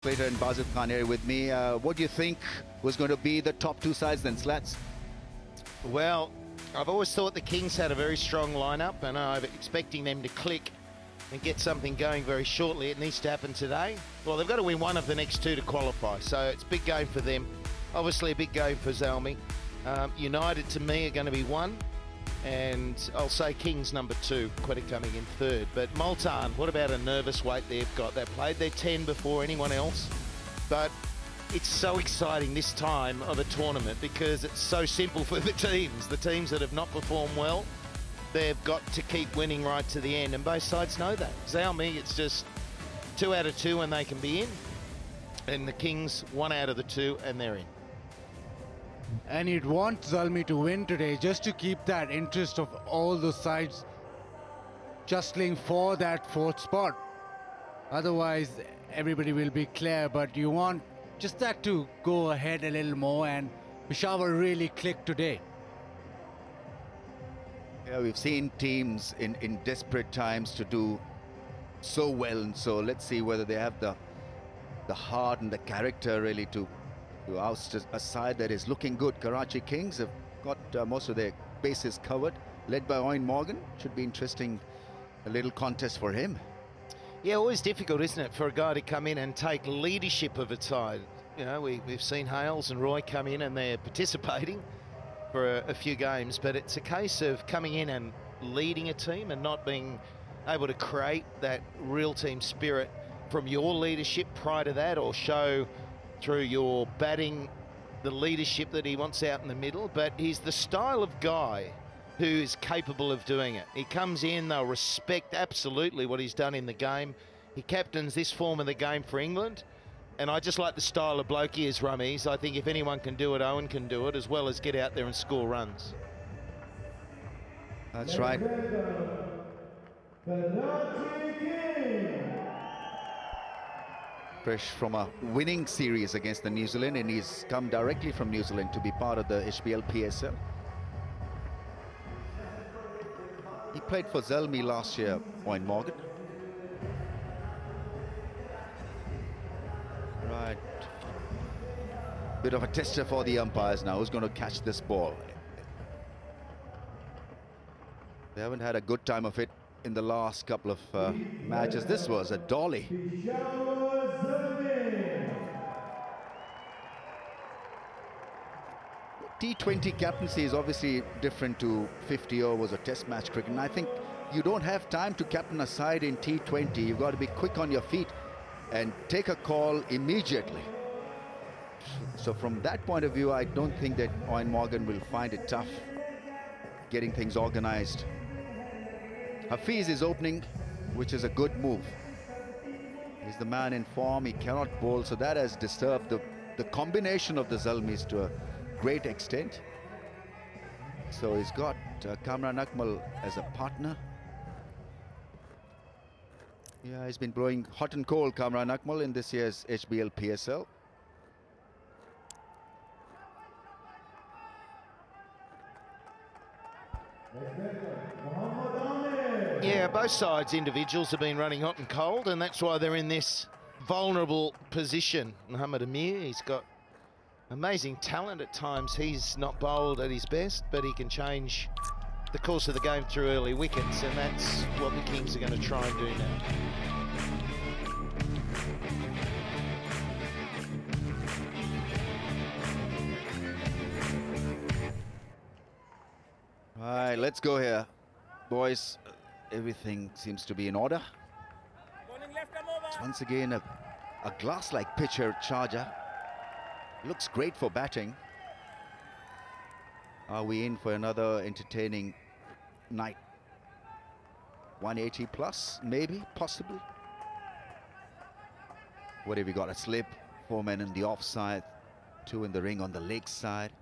Plater and Basil Khan here with me. What do you think was going to be the top two sides then, Slats? Well, I've always thought the Kings had a very strong lineup, and I'm expecting them to click and get something going very shortly. It needs to happen today. Well, they've got to win one of the next two to qualify, so it's a big game for them. Obviously a big game for Zalmi. United, to me, are going to be one, and I'll say Kings number two, Quetta coming in third. But Multan, what about a nervous weight they've got? They've played their 10 before anyone else, but it's so exciting this time of a tournament because it's so simple for the teams that have not performed well. They've got to keep winning right to the end, and both sides know that. Zalmi, it's just 2 out of 2 and they can be in, and the Kings 1 out of the 2 and they're in. And you'd want Zalmi to win today just to keep that interest of all the sides jostling for that 4th spot. Otherwise, everybody will be clear, but you want just that to go ahead a little more, and Peshawar really clicked today. Yeah, we've seen teams in desperate times to do so well, and so let's see whether they have the heart and the character really to oust a side that is looking good. Karachi Kings have got most of their bases covered, led by Owen Morgan. Should be interesting, a little contest for him. Yeah, always difficult, isn't it, for a guy to come in and take leadership of a side. You know, we've seen Hales and Roy come in and they're participating for a few games, but it's a case of coming in and leading a team and not being able to create that real team spirit from your leadership prior to that, or show through your batting the leadership that he wants out in the middle. But he's the style of guy who is capable of doing it. He comes in, they'll respect absolutely what he's done in the game. He captains this form of the game for England, and I just like the style of bloke he is, Rummies. I think if anyone can do it, Owen can do it, as well as get out there and score runs. That's right. Fresh from a winning series against the New Zealand, and he's come directly from New Zealand to be part of the HBL PSL. He played for Zalmi last year, Owen Morgan. Right. Bit of a tester for the umpires now. Who's going to catch this ball? They haven't had a good time of it in the last couple of matches. This was a dolly. T20 captaincy is obviously different to 50 overs or test match cricket, and I think you don't have time to captain a side in T20. You've got to be quick on your feet and take a call immediately. So from that point of view, I don't think that Owen Morgan will find it tough getting things organized. Hafiz is opening, which is a good move. He's the man in form, he cannot bowl, so that has disturbed the combination of the Zalmis to a great extent. So he's got Kamran Akmal as a partner. Yeah, he's been blowing hot and cold, Kamran Akmal, in this year's HBL PSL. Yeah, both sides, individuals, have been running hot and cold, and that's why they're in this vulnerable position. Muhammad Amir, he's got amazing talent at times. He's not bowled at his best, but he can change the course of the game through early wickets, and that's what the Kings are going to try and do now. All right, let's go here, boys. Everything seems to be in order. Once again, a glass-like pitcher charger. Looks great for batting. Are we in for another entertaining night? 180 plus, maybe, possibly. What have you got? A slip, 4 men in the offside, 2 in the ring on the leg side.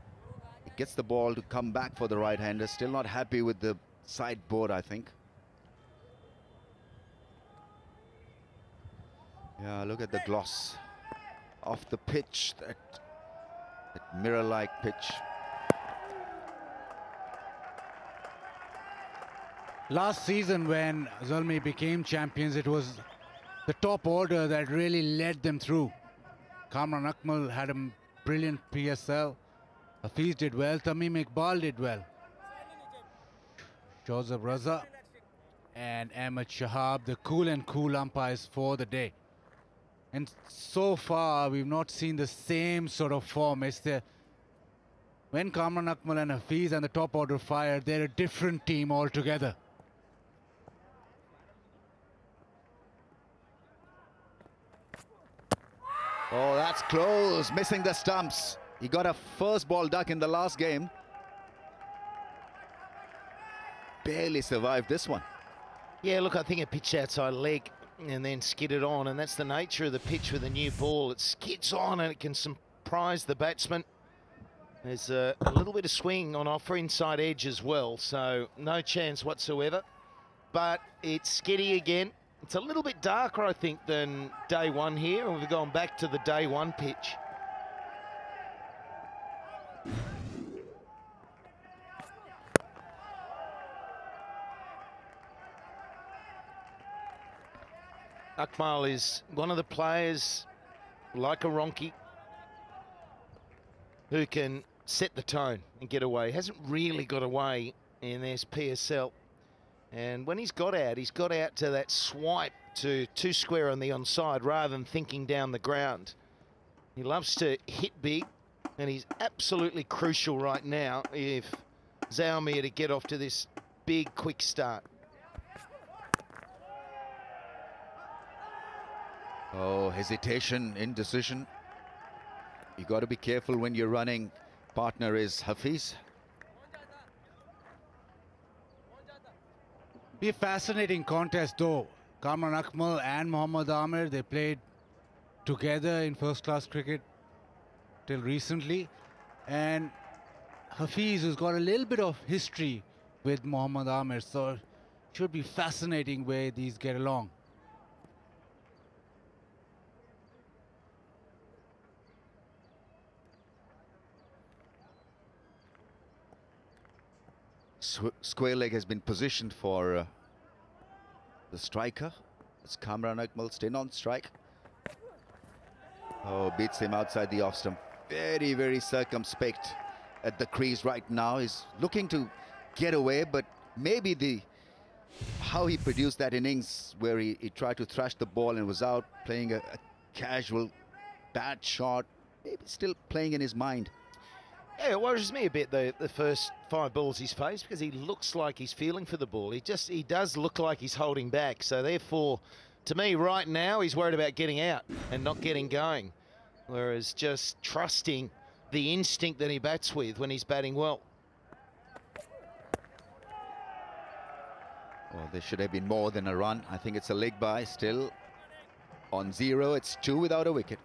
It gets the ball to come back for the right-hander. Still not happy with the sideboard, I think. Yeah, look at the gloss off the pitch, that mirror-like pitch. Last season when Zalmi became champions, it was the top order that really led them through. Kamran Akmal had a brilliant PSL. Hafiz did well. Tamim Iqbal did well. Joseph Raza and Ahmed Shahab, the cool umpires for the day. And so far, we've not seen the same sort of form. When Kamran Akmal and Hafiz and the top order fire, they're a different team altogether. Oh, that's close, missing the stumps. He got a first ball duck in the last game. Barely survived this one. Yeah, look, I think it pitched outside leg and then skidded on, and that's the nature of the pitch with a new ball. It skids on and it can surprise the batsman. There's a little bit of swing on offer inside edge as well, so no chance whatsoever. But it's skiddy again. It's a little bit darker, I think, than day one here, and we've gone back to the day one pitch. Akmal is one of the players, like a Ronke, who can set the tone and get away. Hasn't really got away in this PSL. And when he's got out to that swipe to two square on the onside rather than thinking down the ground. He loves to hit big, and he's absolutely crucial right now if Zaumi are to get off to this big, quick start. Oh, hesitation, indecision. You got to be careful when you're running. Partner is Hafiz. Be a fascinating contest though. Kamran Akmal and Mohammad Amir, they played together in first-class cricket till recently. And Hafiz has got a little bit of history with Mohammad Amir, so it should be fascinating where these get along. Square leg has been positioned for the striker. It's Kamran Akmal staying on strike. Oh, beats him outside the off stump. Very, very circumspect at the crease right now. He's looking to get away, but maybe how he produced that innings where he tried to thrash the ball and was out playing a casual bad shot, maybe still playing in his mind. Yeah, it worries me a bit, the first 5 balls he's faced, because he looks like he's feeling for the ball. He does look like he's holding back. So therefore, to me right now, he's worried about getting out and not getting going. Whereas just trusting the instinct that he bats with when he's batting well. Well, there should have been more than a run. I think it's a leg by still. On 0, it's 2 without a wicket.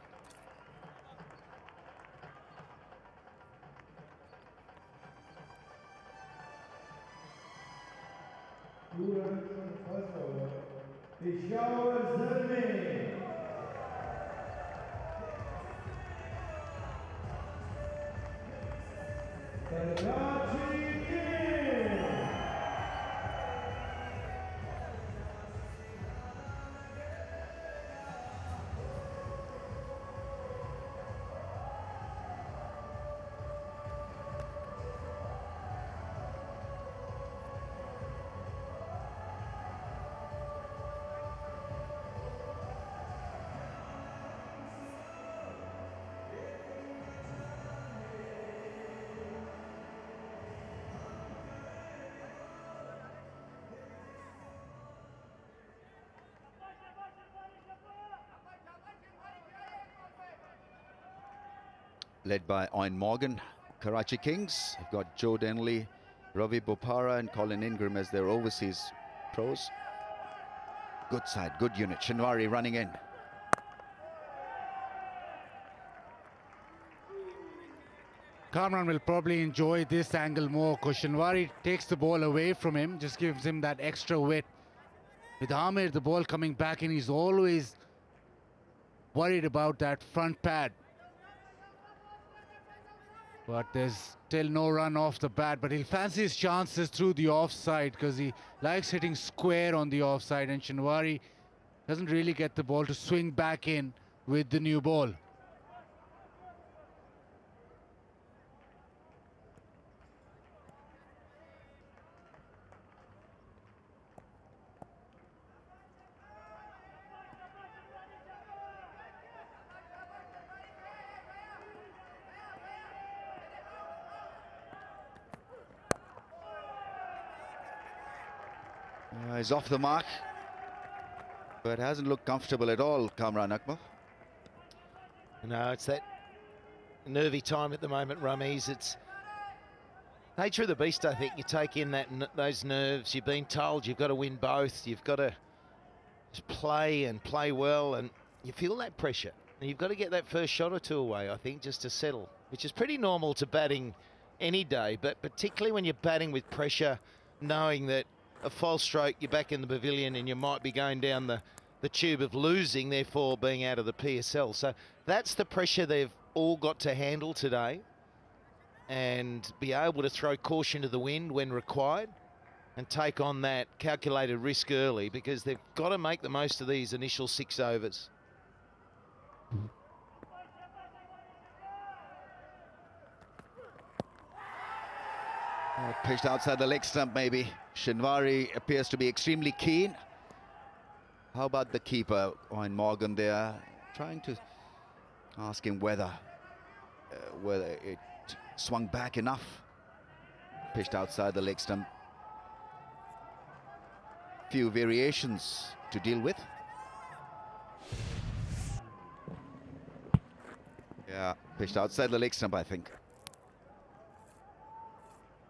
Led by Owen Morgan, Karachi Kings. They've got Joe Denley, Ravi Bopara and Colin Ingram as their overseas pros. Good side, good unit. Shinwari running in. Kamran will probably enjoy this angle more because Shinwari takes the ball away from him, just gives him that extra weight. With Amir, the ball coming back in, he's always worried about that front pad. But there's still no run off the bat, but he'll fancy his chances through the offside because he likes hitting square on the offside, and Shinwari doesn't really get the ball to swing back in with the new ball. He's off the mark, but hasn't looked comfortable at all, Kamran Akmal. No, it's that nervy time at the moment, Rameez. It's nature of the beast, I think. You take in those nerves. You've been told you've got to win both. You've got to just play and play well, and you feel that pressure. And you've got to get that first shot or two away, I think, just to settle, which is pretty normal to batting any day, but particularly when you're batting with pressure, knowing that a false stroke, you're back in the pavilion and you might be going down the tube of losing, therefore being out of the PSL. So that's the pressure they've all got to handle today, and be able to throw caution to the wind when required and take on that calculated risk early, because they've got to make the most of these initial 6 overs. Pitched outside the leg stump, maybe. Shinwari appears to be extremely keen. How about the keeper, Owen Morgan, there, trying to ask him whether it swung back enough. Pitched outside the leg stump. Few variations to deal with. Yeah, pitched outside the leg stump, I think.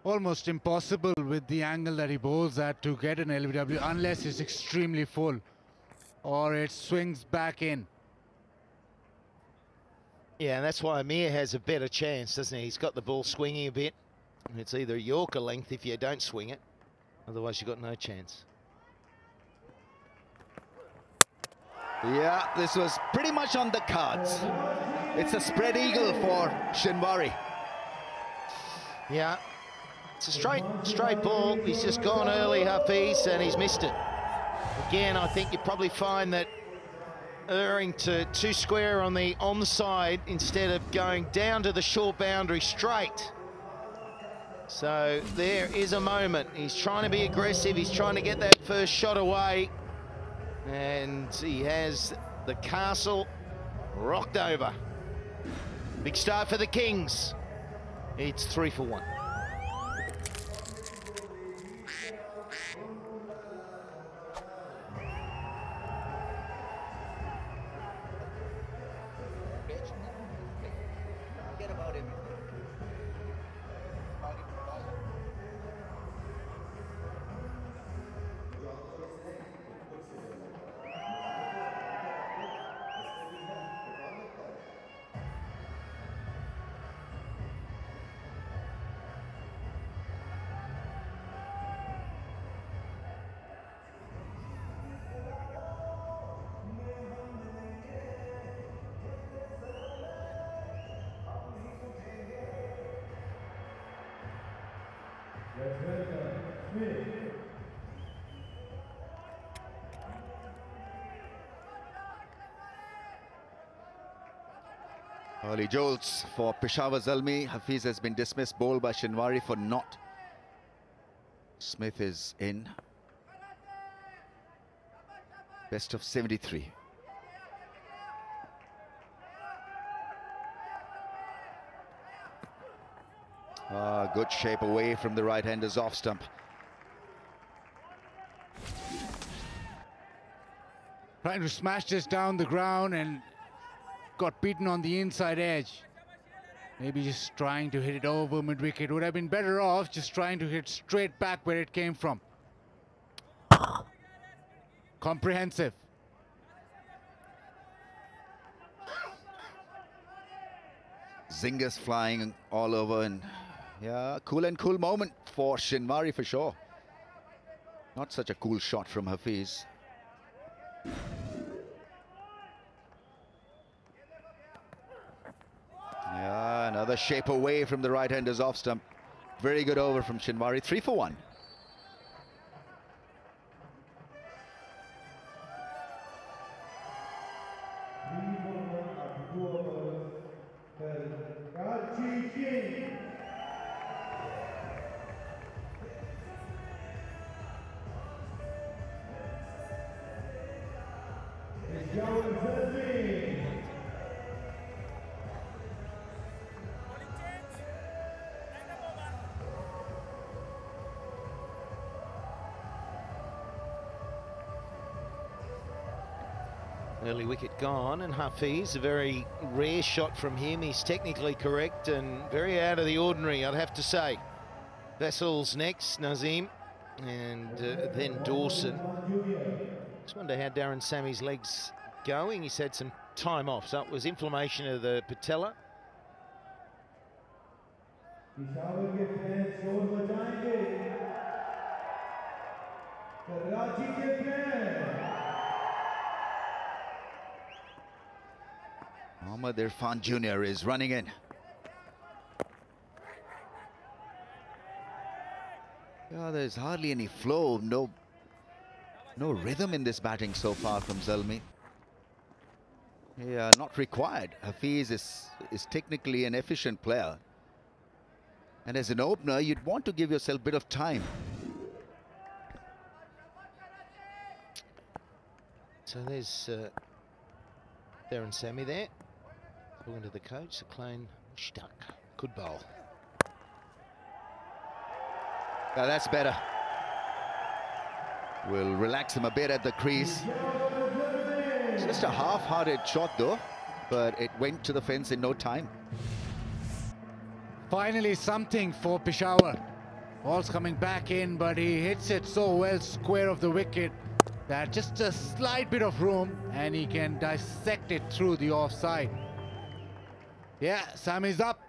Almost impossible with the angle that he bowls at to get an LBW unless it's extremely full or it swings back in. Yeah, and that's why Amir has a better chance, doesn't he? He's got the ball swinging a bit. And it's either Yorker length if you don't swing it. Otherwise, you've got no chance. Yeah, this was pretty much on the cards. It's a spread eagle for Shinwari. Yeah, it's a straight ball. He's just gone early, Hafiz, and he's missed it. Again, I think you probably find that erring to 2 square on the onside instead of going down to the short boundary straight. So there is a moment. He's trying to be aggressive. He's trying to get that first shot away. And he has the castle rocked over. Big start for the Kings. It's 3 for 1. Early jolts for Peshawar Zalmi. Hafiz has been dismissed, bowled by Shinwari for naught. Smith is in. Best of 73. Good shape away from the right-hander's off stump. Trying to smash this down the ground and got beaten on the inside edge. Maybe just trying to hit it over mid-wicket. Would have been better off just trying to hit straight back where it came from. Comprehensive. Zingers flying all over, and yeah, cool moment for Shinwari for sure. Not such a cool shot from Hafiz. Yeah, another shape away from the right-hander's off stump. Very good over from Shinwari. 3 for 1. Early wicket gone, and Hafiz, a very rare shot from him. He's technically correct and very out of the ordinary, I'd have to say. Vessel's next, Nazim, and then Dawson. Just wonder how Darren Sammy's legs going. He's had some time off, so it was inflammation of the patella. Mohammad Irfan Jr. is running in. Yeah, there's hardly any flow, no rhythm in this batting so far from Zalmi. Yeah, not required. Hafiz is technically an efficient player. And as an opener, you'd want to give yourself a bit of time. So there's Darren Sammy there. Talking to the coach, Sakleen Mushtaq. Good bowl. Now that's better. Will relax him a bit at the crease. It's just a half-hearted shot though, but it went to the fence in no time. Finally something for Peshawar. Ball's coming back in, but he hits it so well square of the wicket that just a slight bit of room and he can dissect it through the offside. Yeah, Sammy's up.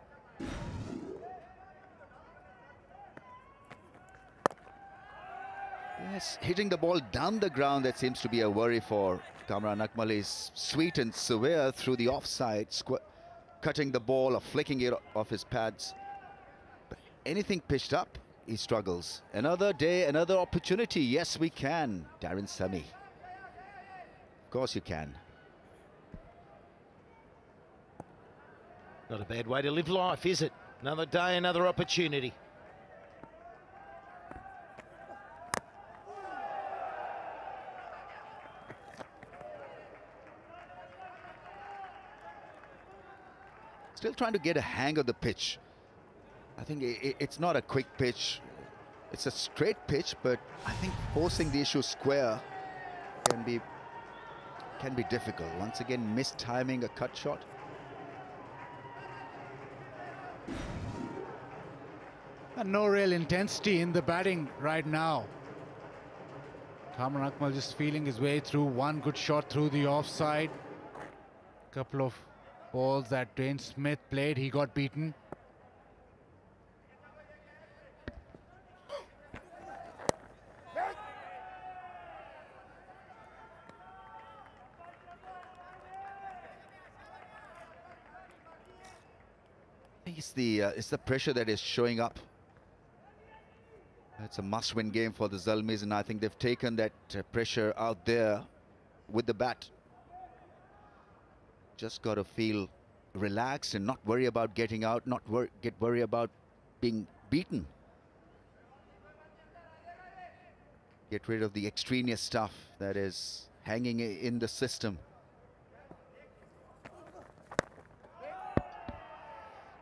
Yes, hitting the ball down the ground, that seems to be a worry for Kamran Akmal. Is sweet and severe through the offside, cutting the ball or flicking it off his pads. But anything pitched up, he struggles. Another day, another opportunity. Yes, we can, Darren Sammy. Of course you can. Not a bad way to live life, is it? Another day, another opportunity. Still trying to get a hang of the pitch. I think it's not a quick pitch. It's a straight pitch, but I think forcing the issue square can be difficult. Once again, mistiming a cut shot. And no real intensity in the batting right now. Kamran Akmal just feeling his way through. One good shot through the offside. Couple of balls that Dwayne Smith played, he got beaten. I think it's the pressure that is showing up. It's a must-win game for the Zalmis, and I think they've taken that pressure out there with the bat. Just got to feel relaxed and not worry about getting out, not worry about being beaten. Get rid of the extraneous stuff that is hanging in the system.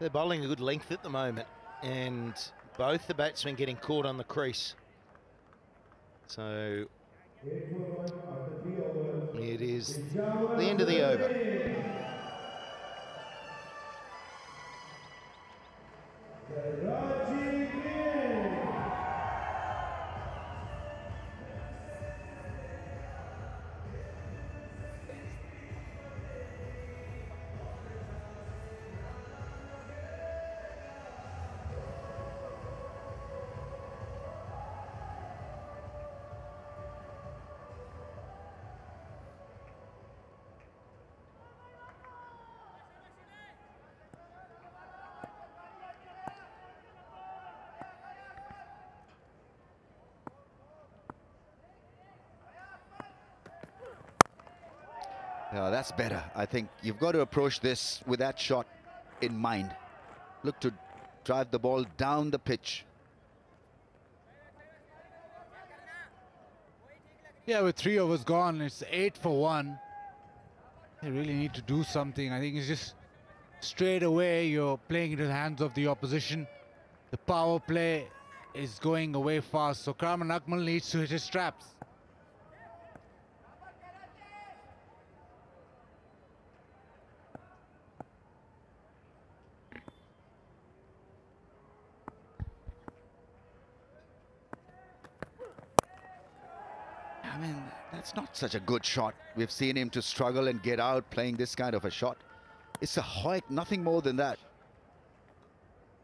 They're bowling a good length at the moment, and both the batsmen getting caught on the crease. So it is the end of the over. Yeah, that's better. I think you've got to approach this with that shot in mind. Look to drive the ball down the pitch. Yeah, with 3 overs gone, it's 8 for 1. They really need to do something. I think it's just straight away you're playing into the hands of the opposition. The power play is going away fast, so Kamran Akmal needs to hit his straps. It's not such a good shot. We've seen him to struggle and get out playing this kind of a shot. It's a hoik, nothing more than that.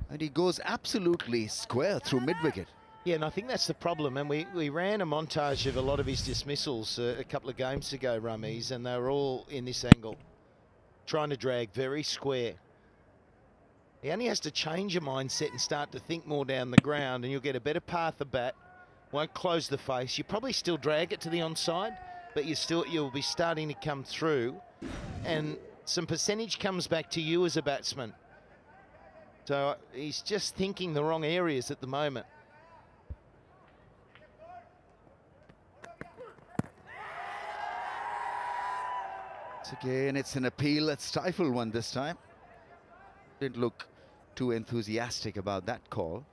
And he goes absolutely square through mid-wicket. Yeah, and I think that's the problem. And we ran a montage of a lot of his dismissals a couple of games ago, Rummies, and they were all in this angle, trying to drag very square. He only has to change your mindset and start to think more down the ground, and you'll get a better path of bat. Won't close the face. You probably still drag it to the onside, but you'll be starting to come through, and some percentage comes back to you as a batsman. So he's just thinking the wrong areas at the moment. Again, it's an appeal, a stifled one this time. Didn't look too enthusiastic about that call.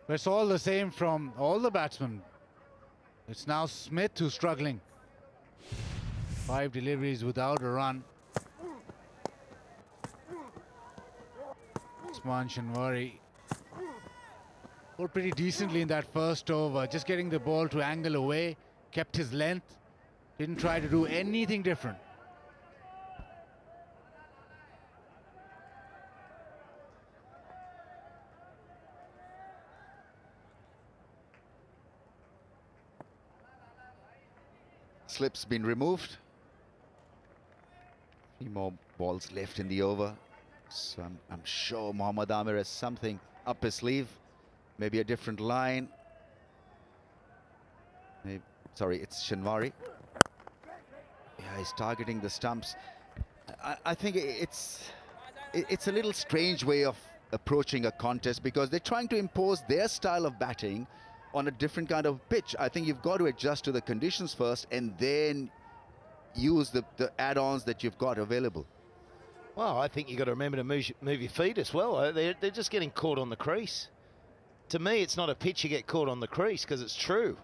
It's all the same from all the batsmen. It's now Smith who's struggling. 5 deliveries without a run. Usman Shanwari scored pretty decently in that first over, just getting the ball to angle away, kept his length, didn't try to do anything different. Slip's been removed. 3 more balls left in the over. So I'm sure Mohammad Amir has something up his sleeve. Maybe a different line. Maybe, sorry, it's Shanwari. Yeah, he's targeting the stumps. I think it's a little strange way of approaching a contest, because they're trying to impose their style of batting on a different kind of pitch. I think you've got to adjust to the conditions first and then use the add-ons that you've got available. Well, I think you've got to remember to move your feet as well. They're just getting caught on the crease. To me, it's not a pitch you get caught on the crease, because it's true.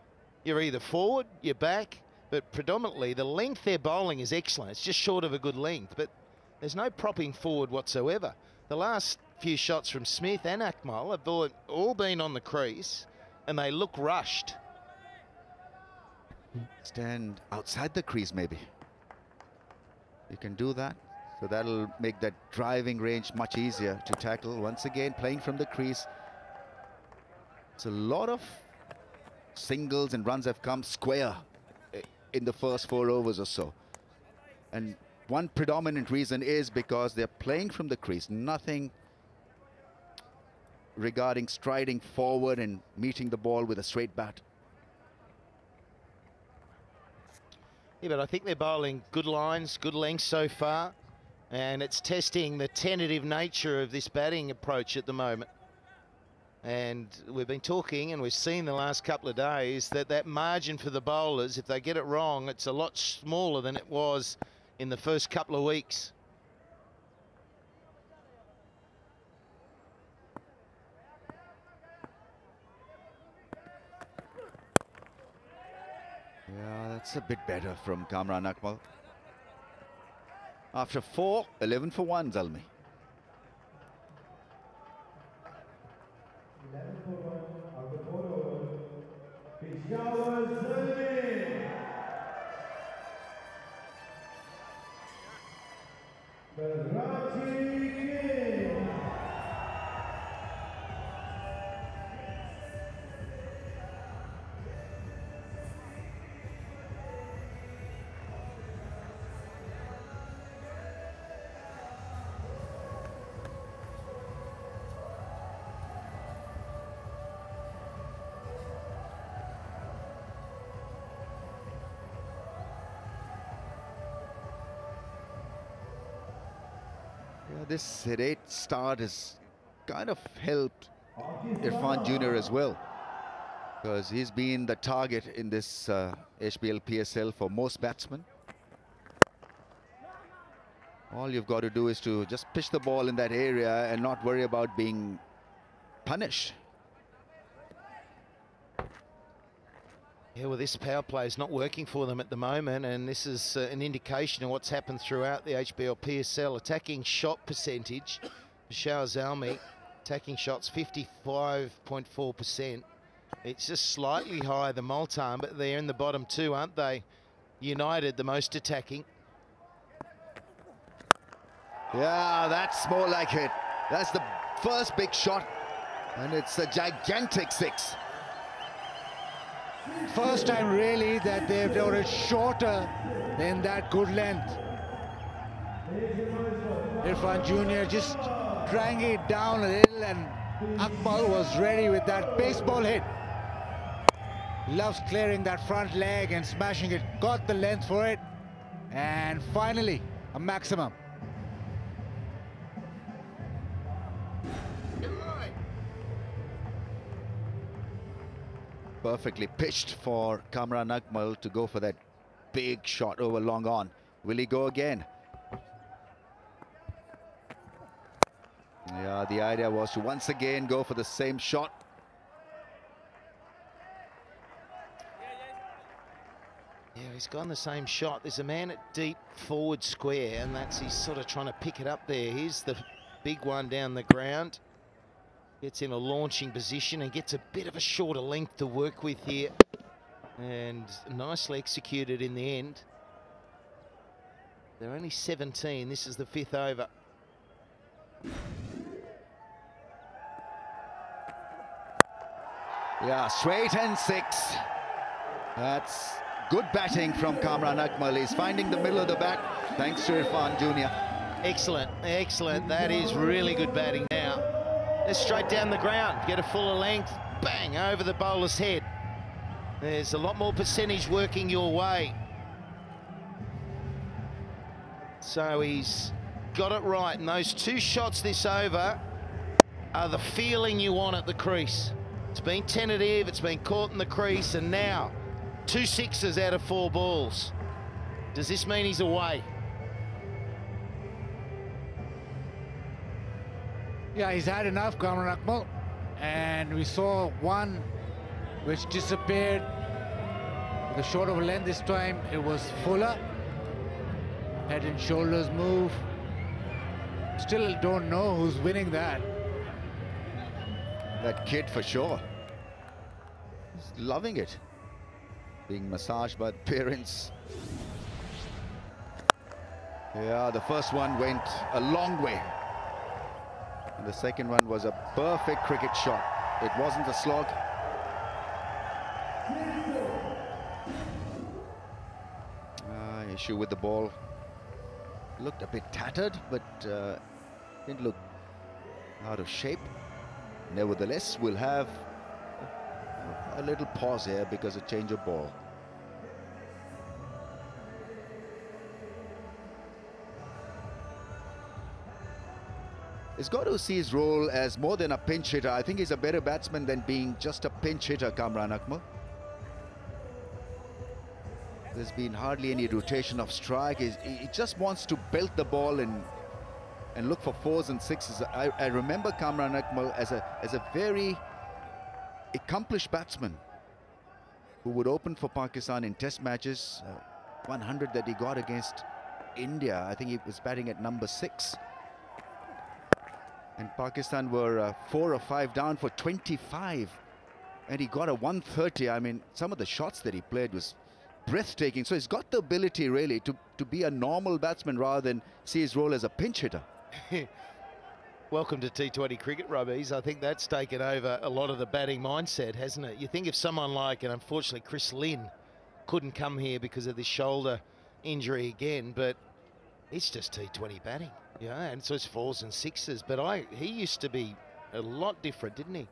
You're either forward, you're back, but predominantly the length they're bowling is excellent. It's just short of a good length, but there's no propping forward whatsoever. The last few shots from Smith and Akmal have all been on the crease, and they look rushed. Stand outside the crease, maybe. You can do that. So that'll make that driving range much easier to tackle. Once again, playing from the crease. It's a lot of singles and runs have come square in the first 4 overs or so. And one predominant reason is because they're playing from the crease. Nothing regarding striding forward and meeting the ball with a straight bat. Yeah, but I think they're bowling good lines, good lengths so far, and it's testing the tentative nature of this batting approach at the moment. And we've been talking, and we've seen the last couple of days, that margin for the bowlers, if they get it wrong, it's a lot smaller than it was in the first couple of weeks. Yeah, that's a bit better from Kamran Akmal. After 4, 11 for 1, Zalmi. 11 for 1 of the 4 overs. Peshawar Zalmi. Karachi King. This hit start has kind of helped Irfan Jr. as well, because he's been the target in this HBL PSL for most batsmen. All you've got to do is to just pitch the ball in that area and not worry about being punished. Yeah, well, this power play is not working for them at the moment, and this is an indication of what's happened throughout the HBL PSL. Attacking shot percentage, Peshawar Zalmi, attacking shots 55.4%. It's just slightly higher than Multan, but they're in the bottom two, aren't they? United, the most attacking. Yeah, that's more like it. That's the first big shot, and it's a gigantic 6. First time really that they've done it shorter than that good length. Irfan Jr. just dragging it down a little, and Akmal was ready with that baseball hit. Loves clearing that front leg and smashing it. Got the length for it, and finally a maximum. Perfectly pitched for Kamran Akmal to go for that big shot over long on. Will he go again? Yeah, the idea was to once again go for the same shot. Yeah, he's gone the same shot. There's a man at deep forward square, and he's sort of trying to pick it up there. Here's the big one down the ground. Gets in a launching position and gets a bit of a shorter length to work with here. And nicely executed in the end. They're only 17. This is the 5th over. Yeah, straight and 6. That's good batting from Kamran Akmal. He's finding the middle of the bat thanks to Irfan Jr. Excellent, excellent. That is really good batting now. They're straight down the ground. Get a fuller length. Bang, over the bowler's head. There's a lot more percentage working your way. So he's got it right. And those 2 shots this over are the feeling you want at the crease. It's been tentative, it's been caught in the crease, and now 2 sixes out of 4 balls. Does this mean he's away? Yeah, he's had enough, Kamran Akmal. And we saw one which disappeared with a short of a length. This time it was fuller. Head and shoulders move. Still don't know who's winning that. That kid for sure. He's loving it. Being massaged by the parents. Yeah, the first one went a long way. And the second one was a perfect cricket shot. It wasn't a slog. Issue with the ball. Looked a bit tattered, but didn't look out of shape. Nevertheless, we'll have a little pause here because of change of ball. He's got to see his role as more than a pinch hitter. I think he's a better batsman than being just a pinch hitter, Kamran Akmal. There's been hardly any rotation of strike. He just wants to belt the ball and look for 4s and 6s. I remember Kamran Akmal as a very accomplished batsman who would open for Pakistan in test matches. 100 that he got against India. I think he was batting at number 6. And Pakistan were 4 or 5 down for 25. And he got a 130. I mean, some of the shots that he played was breathtaking. So he's got the ability really to be a normal batsman rather than see his role as a pinch hitter. Welcome to T20 cricket, Rubbies. I think that's taken over a lot of the batting mindset, hasn't it? You think if someone like, and unfortunately Chris Lynn couldn't come here because of this shoulder injury again, but it's just T20 batting, yeah, and so it's 4s and 6s. But he used to be a lot different, didn't he?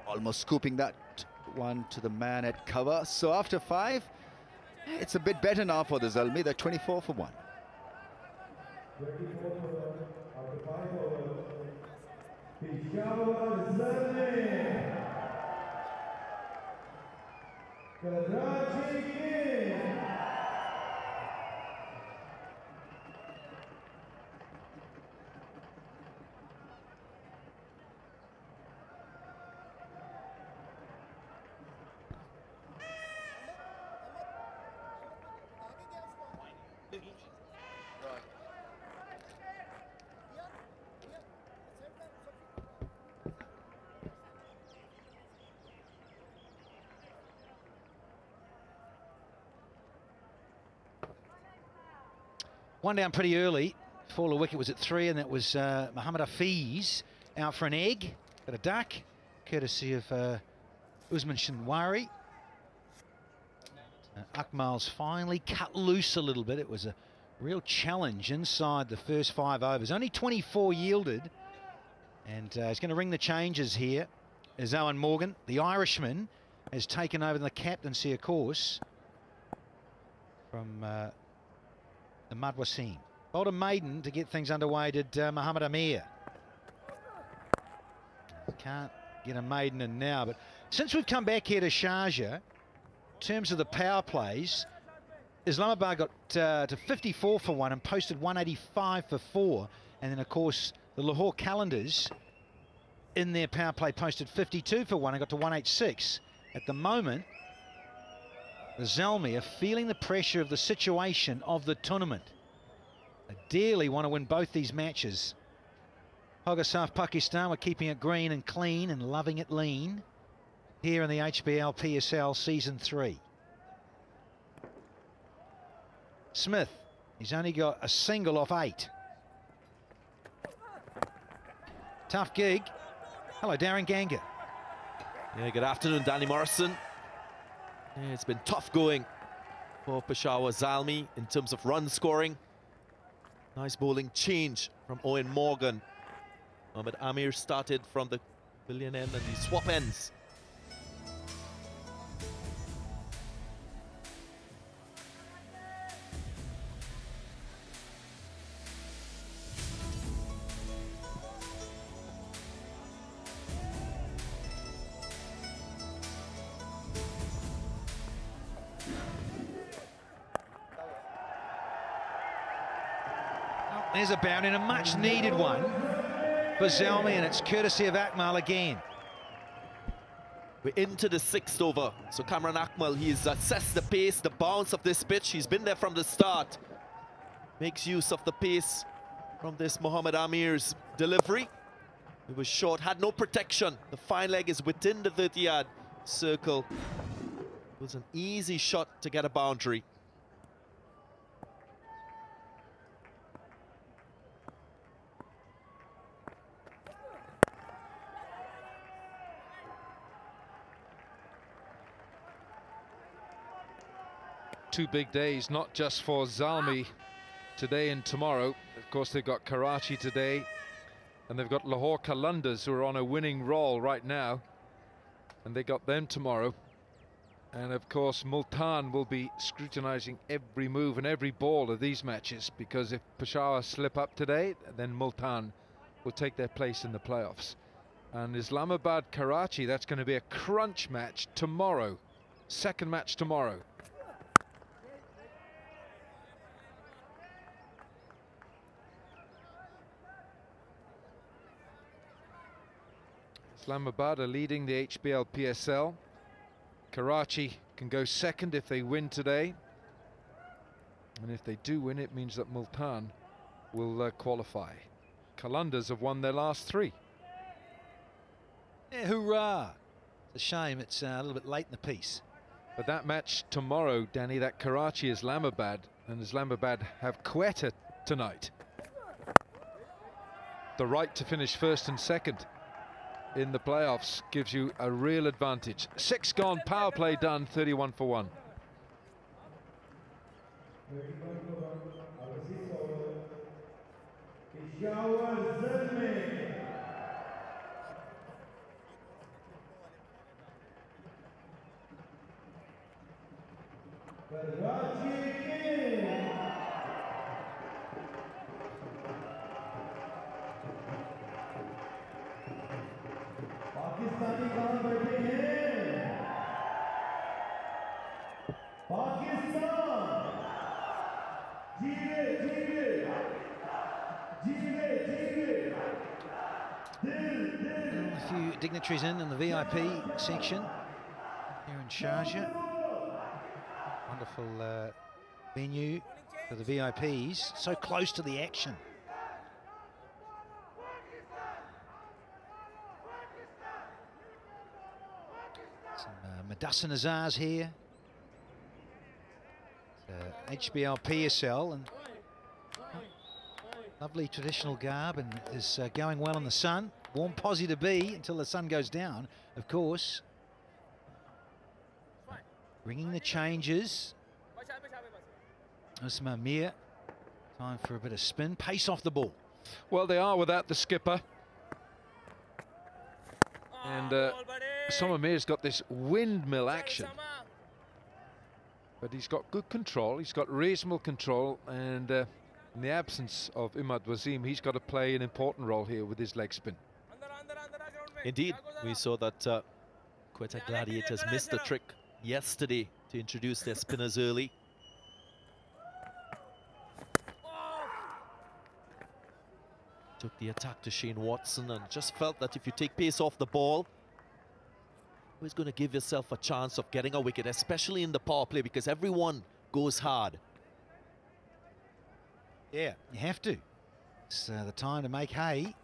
Almost scooping that one to the man at cover. So after 5, it's a bit better now for the Zalmi. They're 24 for 1. 24 after 5 overs. Peshawar Zalmi. Karachi King. One down pretty early. Fall of wicket was at 3, and that was Mohammad Hafiz out for an egg. Got a duck, courtesy of Usman Shinwari. Akmal's finally cut loose a little bit. It was a real challenge inside the first 5 overs. Only 24 yielded. And he's going to ring the changes here. As Owen Morgan, the Irishman, has taken over the captaincy, of course, from the Mad Wasim. Bowled a maiden to get things underway, did Mohammad Amir. Can't get a maiden in now, but since we've come back here to Sharjah, in terms of the power plays, Islamabad got to 54 for 1 and posted 185 for 4. And then, of course, the Lahore Calendars in their power play posted 52 for 1 and got to 186. At the moment, the Zalmi are feeling the pressure of the situation of the tournament. They dearly want to win both these matches. Hogasaf Pakistan were keeping it green and clean and loving it lean here in the HBL PSL Season 3. Smith, he's only got a single off 8. Tough gig. Hello, Darren Ganga. Yeah, good afternoon, Danny Morrison. Yeah, it's been tough going for Peshawar Zalmi in terms of run scoring. Nice bowling change from Owen Morgan. Mohammad Amir started from the billion end and the swap ends. There's a bound in a much needed one for Zalmi, and it's courtesy of Akmal again. We're into the 6th over. So Kamran Akmal, he's assessed the pace, the bounce of this pitch. He's been there from the start. Makes use of the pace from this Mohammad Amir's delivery. It was short, had no protection. The fine leg is within the 30-yard circle. It was an easy shot to get a boundary. Two big days, not just for Zalmi today and tomorrow. Of course, they've got Karachi today, and they've got Lahore Qalandars, who are on a winning roll right now, and they got them tomorrow. And of course, Multan will be scrutinizing every move and every ball of these matches, because if Peshawar slip up today, then Multan will take their place in the playoffs. And Islamabad Karachi, that's going to be a crunch match tomorrow, second match tomorrow. Islamabad are leading the HBL PSL. Karachi can go second if they win today. And if they do win, it means that Multan will qualify. Qalandars have won their last 3. Yeah, hoorah! It's a shame it's a little bit late in the piece. But that match tomorrow, Danny, that Karachi-Islamabad, and Islamabad have Quetta tonight. The right to finish first and second in the playoffs gives you a real advantage. 6 gone, power play done, 31 for 1. Pakistani कहां बैठे हैं? पाकिस्तान जीवे जीवे जीवे जीवे A few dignitaries in the VIP section here in Sharjah. Wonderful venue for the VIPs, so close to the action. Madassan Azars here. HBL PSL, and Lovely traditional garb and is going well in the sun. Warm posse to be until the sun goes down, of course. Bringing the changes. Usman Mir. Time for a bit of spin. Pace off the ball. Well, they are without the skipper. And Somamir's got this windmill action. But he's got good control. He's got reasonable control. And in the absence of Imad Wasim, he's got to play an important role here with his leg spin. Indeed, we saw that Quetta Gladiators missed the trick yesterday to introduce their spinners early. Took the attack to Shane Watson and just felt that if you take pace off the ball, always going to give yourself a chance of getting a wicket, especially in the power play, because everyone goes hard. Yeah, you have to. It's the time to make hay.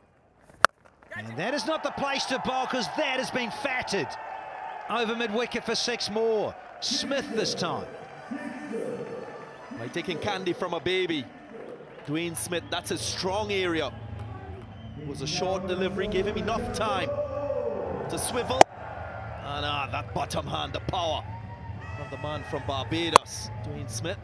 And that is not the place to bowl, because that has been fatted. Over mid-wicket for 6 more. Smith this time. Like taking candy from a baby. Dwayne Smith, that's a strong area. It was a short delivery, gave him enough time to swivel. And that bottom hand, the power of the man from Barbados, Dwayne Smith.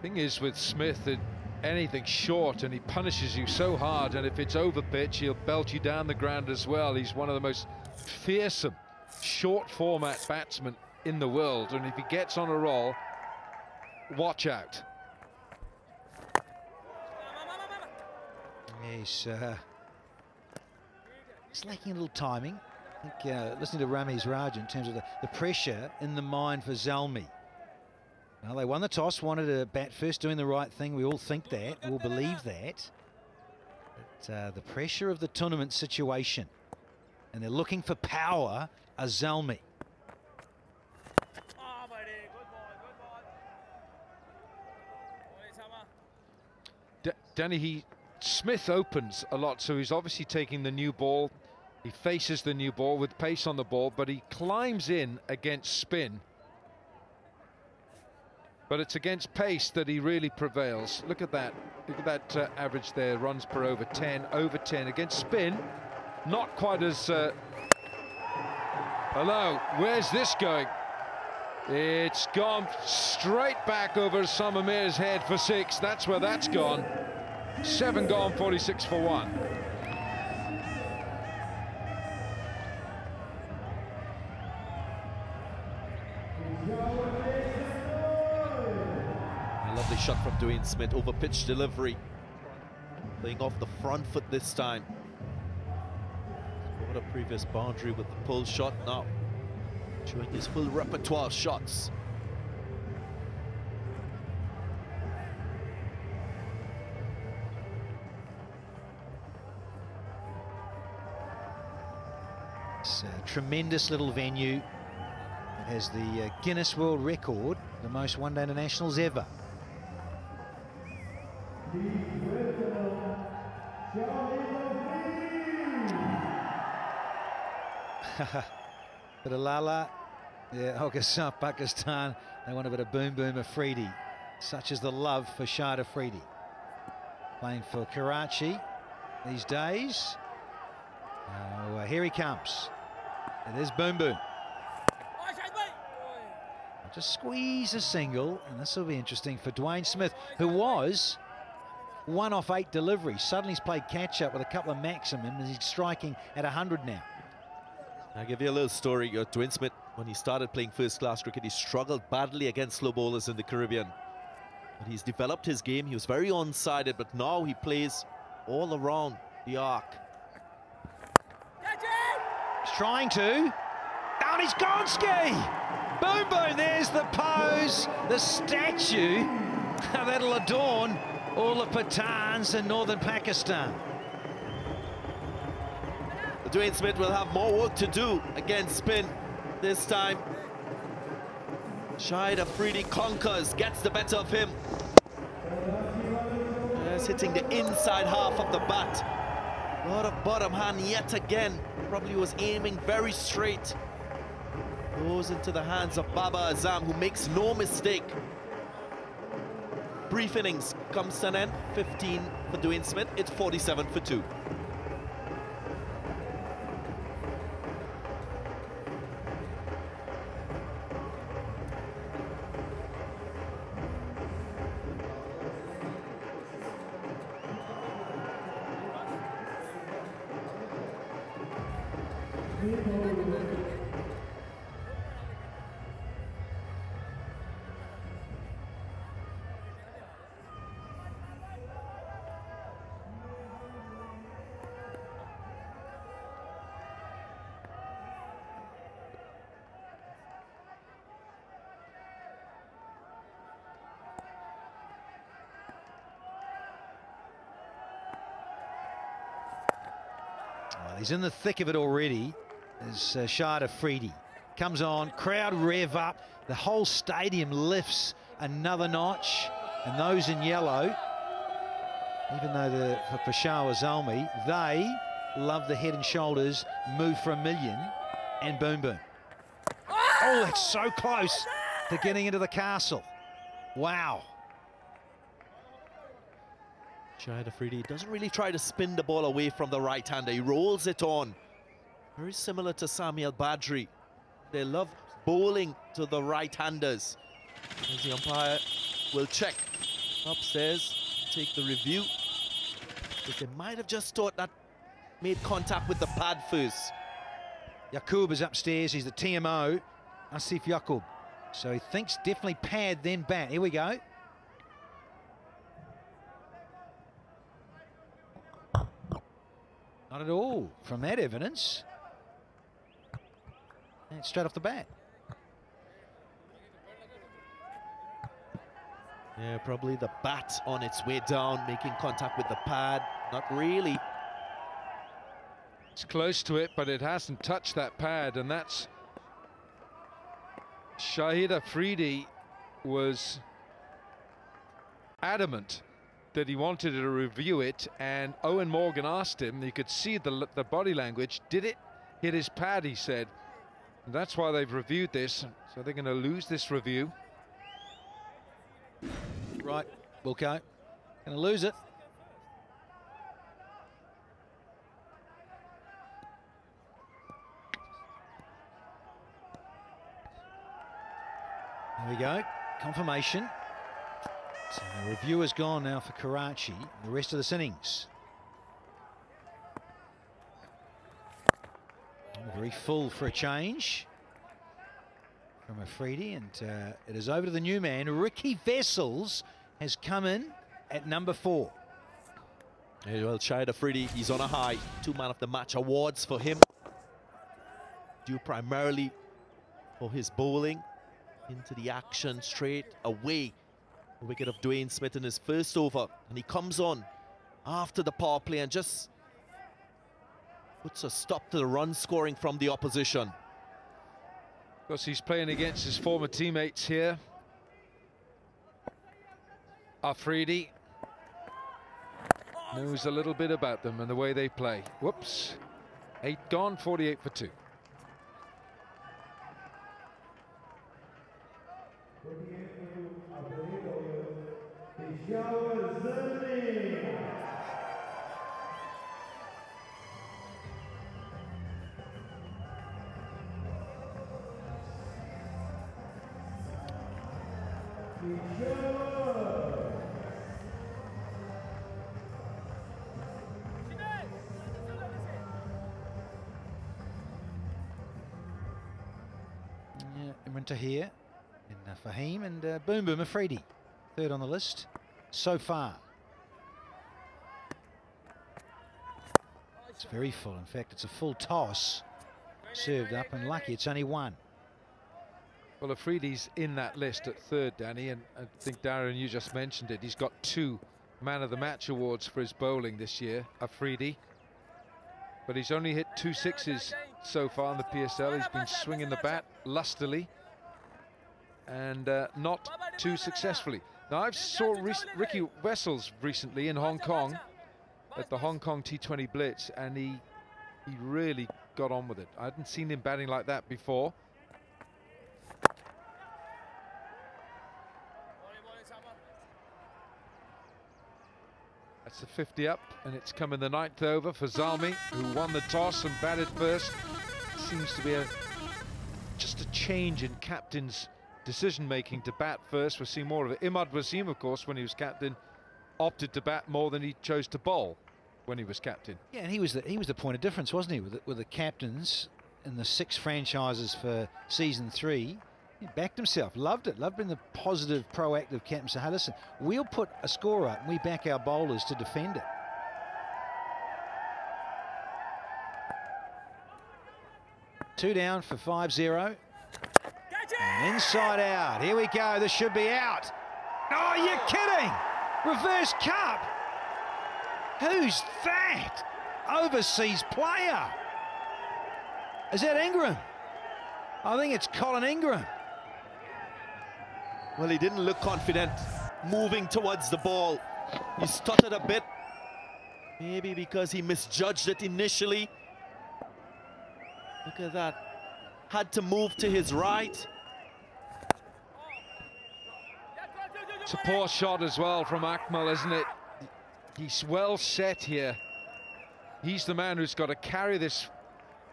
Thing is with Smith, that anything short and he punishes you so hard, and if it's over pitch, he'll belt you down the ground as well. He's one of the most fearsome short format batsmen in the world, and if he gets on a roll, watch out. He's lacking a little timing. I think listening to Ramiz Raj in terms of the pressure in the mind for Zalmi. Well, they won the toss, wanted to bat first, doing the right thing. We all think that, we all believe that. But the pressure of the tournament situation, and they're looking for power, are Zalmi. Danny, Smith opens a lot, so he's obviously taking the new ball. He faces the new ball with pace on the ball, but he climbs in against spin. But it's against pace that he really prevails. Look at that. Look at that average there, runs per over 10, over 10. Against spin, not quite as... Hello, where's this going? It's gone straight back over Samamir's head for 6. That's where that's gone. 7 gone, 46 for 1. A lovely shot from Dwayne Smith, over pitch delivery. Playing off the front foot this time. What a previous boundary with the pull shot, now showing his full repertoire of shots. It's a tremendous little venue. It has the Guinness World Record, the most one-day internationals ever. Bit of Lala, yeah, Pakistan, Pakistan. They want a bit of boom boom Afridi. Such is the love for Shahid Afridi. Playing for Karachi these days. Here he comes. And there's boom boom. Just squeeze a single, and this will be interesting for Dwayne Smith, who was 1 off 8 deliveries. Suddenly he's played catch up with a couple of maximum, and he's striking at 100 now. I'll give you a little story. Dwayne Smith, when he started playing first-class cricket, he struggled badly against slow bowlers in the Caribbean. But he's developed his game. He was very one-sided, but now he plays all around the arc. He's trying to. Down he's gone, ski! Boom, boom, there's the pose, the statue that'll adorn all the Pathans in northern Pakistan. Dwayne Smith will have more work to do against spin this time. Shahid Afridi conquers, gets the better of him. Just hitting the inside half of the bat. A lot of bottom hand yet again. Probably was aiming very straight. Goes into the hands of Baba Azam, who makes no mistake. brief innings comes to an end. 15 for Dwayne Smith. It's 47 for 2. Well, he's in the thick of it already. As Shahid Afridi comes on, crowd rev up, the whole stadium lifts another notch, and those in yellow, even though for Peshawar Zalmi, they love the Head and Shoulders move for $1 million and boom boom. Oh, it's so close to getting into the castle. Wow. Shahid Afridi doesn't really try to spin the ball away from the right-hander. He rolls it on. Very similar to Sami Al-Badri. They love bowling to the right-handers. As the umpire will check upstairs, take the review. But they might have just thought that made contact with the pad first. Yaqub is upstairs. He's the TMO, Asif Yaqub. So he thinks definitely pad, then bat. Here we go. Not at all from that evidence. And straight off the bat. Yeah, probably the bat on its way down, making contact with the pad. Not really. It's close to it, but it hasn't touched that pad, and that's... Shahid Afridi was adamant that he wanted to review it, and Owen Morgan asked him, you could see the body language, did it hit his pad, he said. And that's why they've reviewed this, so they're going to lose this review. Right, Wilco, going to lose it. There we go, confirmation. So the review is gone now for Karachi, the rest of this innings. Very full for a change from Afridi, and it is over to the new man. Ricky Vessels has come in at number 4. Yeah, well, Shahid Afridi, he's on a high. 2 Man of the Match awards for him, due primarily for his bowling into the action straight away. The wicket of Dwayne Smith in his first over, and he comes on after the power play and just puts a stop to the run scoring from the opposition. Of course, he's playing against his former teammates here. Afridi knows a little bit about them and the way they play. Whoops. 8 gone, 48 for 2. Imran here, and Fahim, and Boom Boom Afridi, third on the list so far. It's very full. In fact, it's a full toss served up, and lucky it's only 1. Well, Afridi's in that list at 3rd, Danny, and I think, Darren, you just mentioned it. He's got 2 Man of the Match awards for his bowling this year, Afridi. But he's only hit 2 sixes so far in the PSL. He's been swinging the bat lustily and not too successfully. Now, I've saw Ricky Vessels recently in Hong Kong at the Hong Kong T20 Blitz, and he really got on with it. I hadn't seen him batting like that before. That's a 50 up, and it's come in the 9th over for Zalmi, who won the toss and batted first. Seems to be just a change in captain's decision-making to bat first. We're seeing more of it. Imad Wasim, of course, when he was captain, opted to bat more than he chose to bowl when he was captain. Yeah, and he was the point of difference, wasn't he, with the captains in the 6 franchises for season 3. He backed himself, loved it, loved being the positive, proactive captain. So, hey, listen, we'll put a score up and we back our bowlers to defend it. Two down for 5-0. And inside out. Here we go. This should be out. Oh, you're kidding. Reverse cup. Who's that? Overseas player. Is that Ingram? I think it's Colin Ingram. Well, he didn't look confident moving towards the ball. He stuttered a bit. Maybe because he misjudged it initially. Look at that. Had to move to his right. It's a poor shot as well from Akmal, isn't it? He's well set here. He's the man who's got to carry this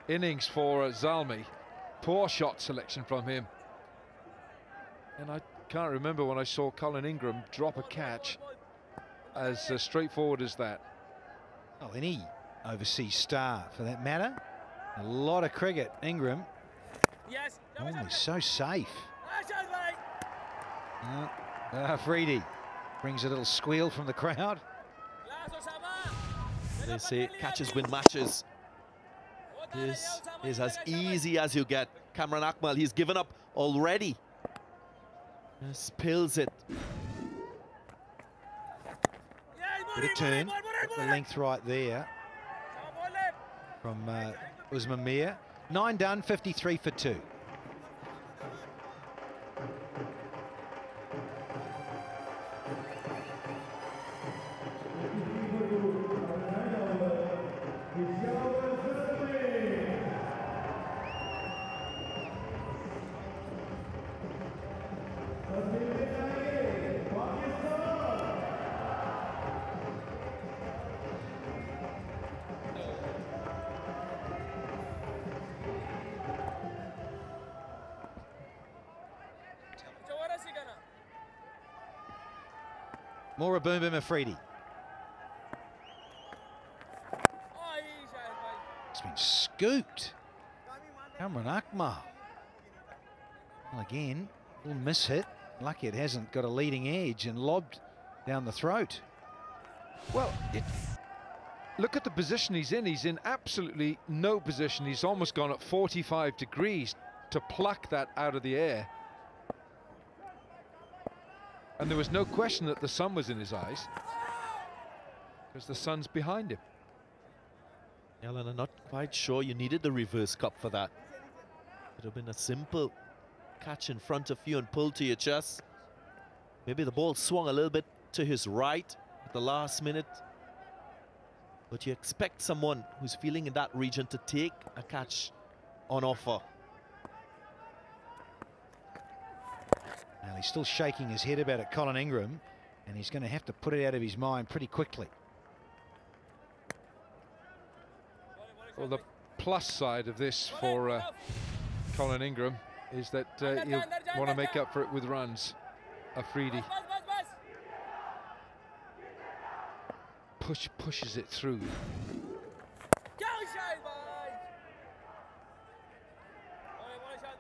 innings for Zalmi. Poor shot selection from him. And I can't remember when I saw Colin Ingram drop a catch as straightforward as that. Oh, any overseas star for that matter. A lot of cricket. Ingram. Yes. Oh, he's so safe. Freedy brings a little squeal from the crowd. They say catches win matches. This is as easy as you get. Cameron Akmal, he's given up already. Spills it. Bit of turn. Got the length right there from Usman Mir. 9 done, 53 for 2. More Boom Boom Afridi. It's been scooped. Cameron Akmal. Well, again, a little miss hit. Lucky it hasn't got a leading edge and lobbed down the throat. Well, look at the position he's in. He's in absolutely no position. He's almost gone at 45 degrees to pluck that out of the air. And there was no question that the sun was in his eyes, because the sun's behind him. Alan, I'm not quite sure you needed the reverse cup for that. It would have been a simple catch in front of you and pull to your chest. Maybe the ball swung a little bit to his right at the last minute. But you expect someone who's feeling in that region to take a catch on offer. Now he's still shaking his head about it, Colin Ingram, and he's going to have to put it out of his mind pretty quickly. Well, the plus side of this for Colin Ingram is that he'll want to make up for it with runs. Afridi pushes it through.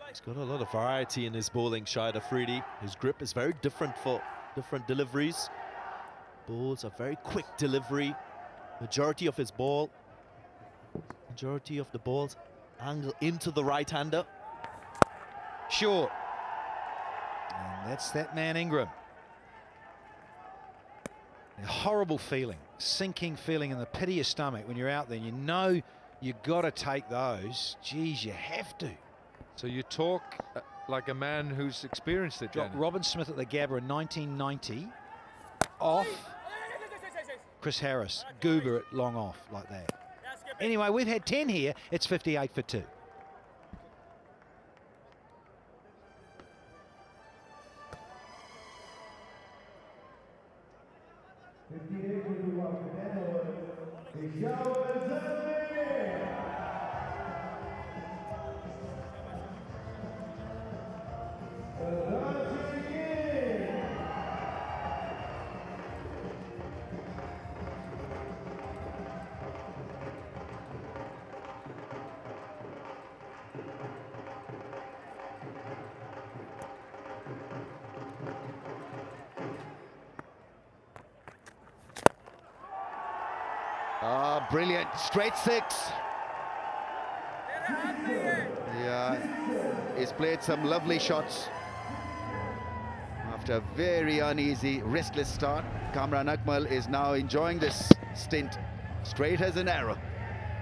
He's got a lot of variety in his bowling, Shahid Afridi. His grip is very different for different deliveries. Balls are very quick delivery. Majority of his ball, majority of the balls angle into the right-hander. Sure. And that's that man Ingram. A horrible feeling, sinking feeling in the pit of your stomach when you're out there and you know you've got to take those. Geez, you have to. So you talk like a man who's experienced it, Got Danny. Robin Smith at the Gabba in 1990. Off. Chris Harris, Goober at long off like that. Anyway, we've had 10 here. It's 58 for 2. Ah, brilliant. Straight six. Yeah, he's played some lovely shots. After a very uneasy, restless start, Kamran Akmal is now enjoying this stint straight as an arrow.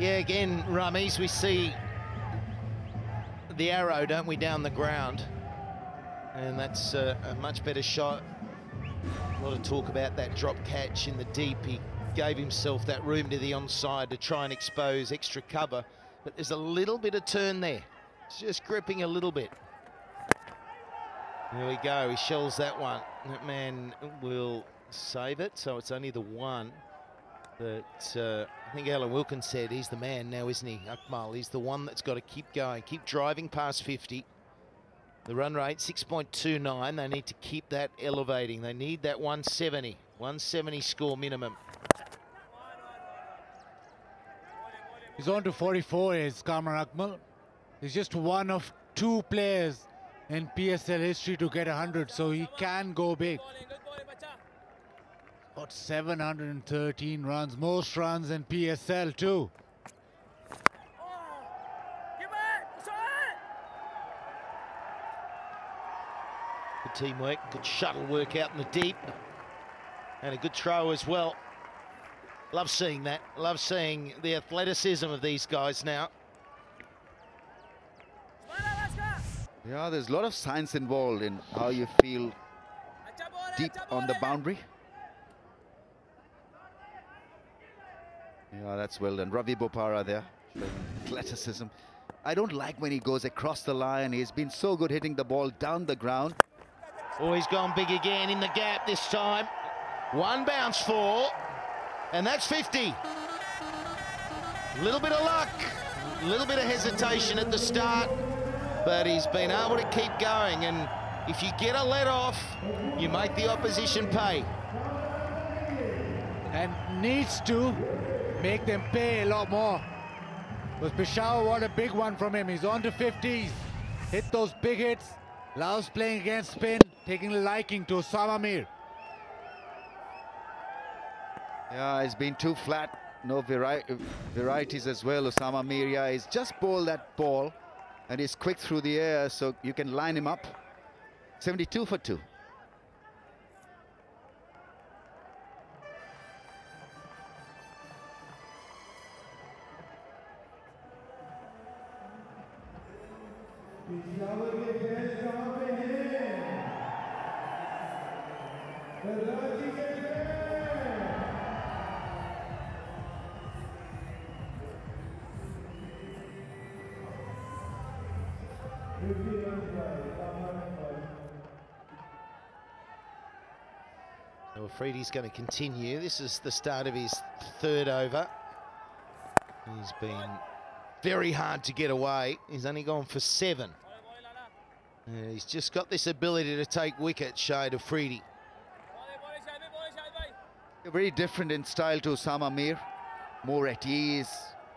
Yeah, again, Ramesh, we see the arrow, don't we, down the ground. And that's a much better shot. A lot of talk about that drop catch in the deep. He gave himself that room to the onside to try and expose extra cover. But there's a little bit of turn there. It's just gripping a little bit. There we go, he shells that one. That man will save it, so it's only the one. But I think Alan Wilkins said he's the man now, isn't he, Akmal? He's the one that's got to keep going, keep driving past 50. The run rate, 6.29. They need to keep that elevating. They need that 170. 170 score minimum. He's on to 44 is Kamran Akmal. He's just one of 2 players in PSL history to get 100, so he can go big. Got 713 runs, most runs in PSL too. Good teamwork, good shuttle work out in the deep. And a good throw as well. Love seeing that. Love seeing the athleticism of these guys now. Yeah, there's a lot of science involved in how you feel deep on the boundary. Yeah, that's well done. Ravi Bopara there, showing athleticism. I don't like when he goes across the line. He's been so good hitting the ball down the ground. Oh, he's gone big again in the gap this time. One bounce for, and that's 50. A little bit of luck, a little bit of hesitation at the start, but he's been able to keep going, and if you get a let off, you make the opposition pay. And needs to make them pay a lot more. Because Peshawar, what a big one from him. He's on to 50s. Hit those big hits. Loves playing against spin, taking a liking to Osama Mir. Yeah, he's been too flat. No varieties as well. Osama Mir, yeah, he's just bowled that ball and he's quick through the air, so you can line him up. 72 for 2. So Afridi's going to continue. This is the start of his 3rd over. He's been very hard to get away. He's only gone for 7. He's just got this ability to take wickets, Shahid Afridi. Very different in style to Osama Mir. More at ease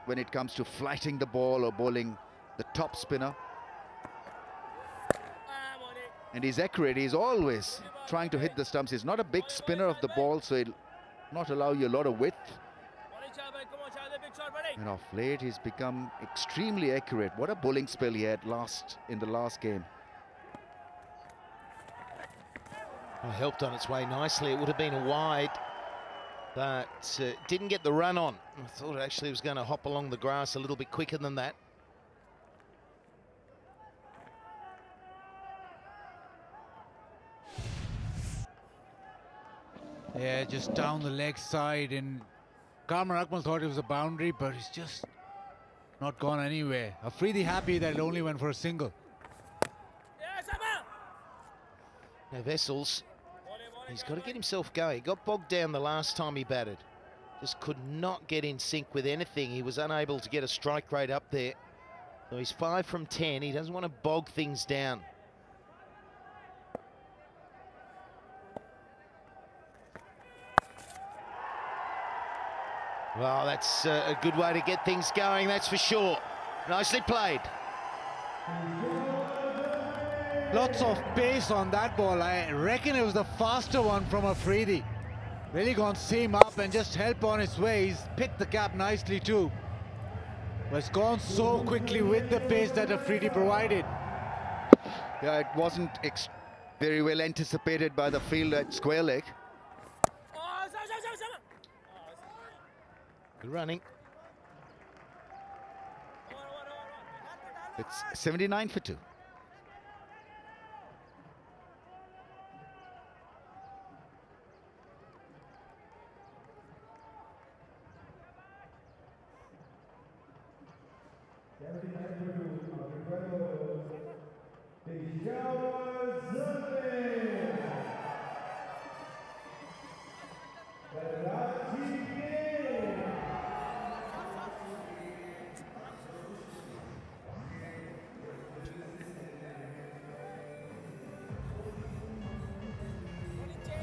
when it comes to flighting the ball or bowling the top spinner. And he's accurate. He's always trying to hit the stumps. He's not a big spinner of the ball, so he'll not allow you a lot of width. And of late, he's become extremely accurate. What a bowling spell he had in the last game. Well, helped on its way nicely. It would have been a wide, but didn't get the run on. I thought it actually was going to hop along the grass a little bit quicker than that. Yeah, just down the leg side, and Kamran Akmal thought it was a boundary, but it's just not gone anywhere. Afridi happy that it only went for a single. Now Vessels, he's got to get himself going. He got bogged down the last time he batted. just could not get in sync with anything. He was unable to get a strike rate up there. So he's 5 from 10. He doesn't want to bog things down. Well, that's a good way to get things going, that's for sure. Nicely played. Lots of pace on that ball. I reckon it was the faster one from Afridi. Really gone seam up and just help on his way. He's picked the gap nicely too. But it's gone so quickly with the pace that Afridi provided. Yeah, it wasn't very well anticipated by the field at square leg. Good running. It's 79 for 2.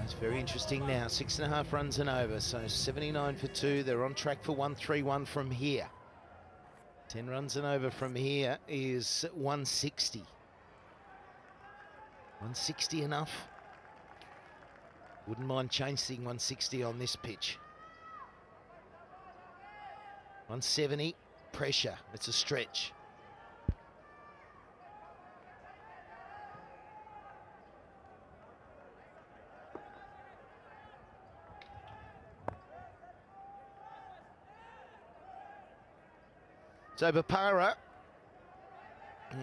It's very interesting now. 6.5 runs and over, so 79 for 2. They're on track for 131 from here. 10 runs and over from here is 160. 160 enough? Wouldn't mind chasing 160 on this pitch. 170, pressure. It's a stretch. So Bapara,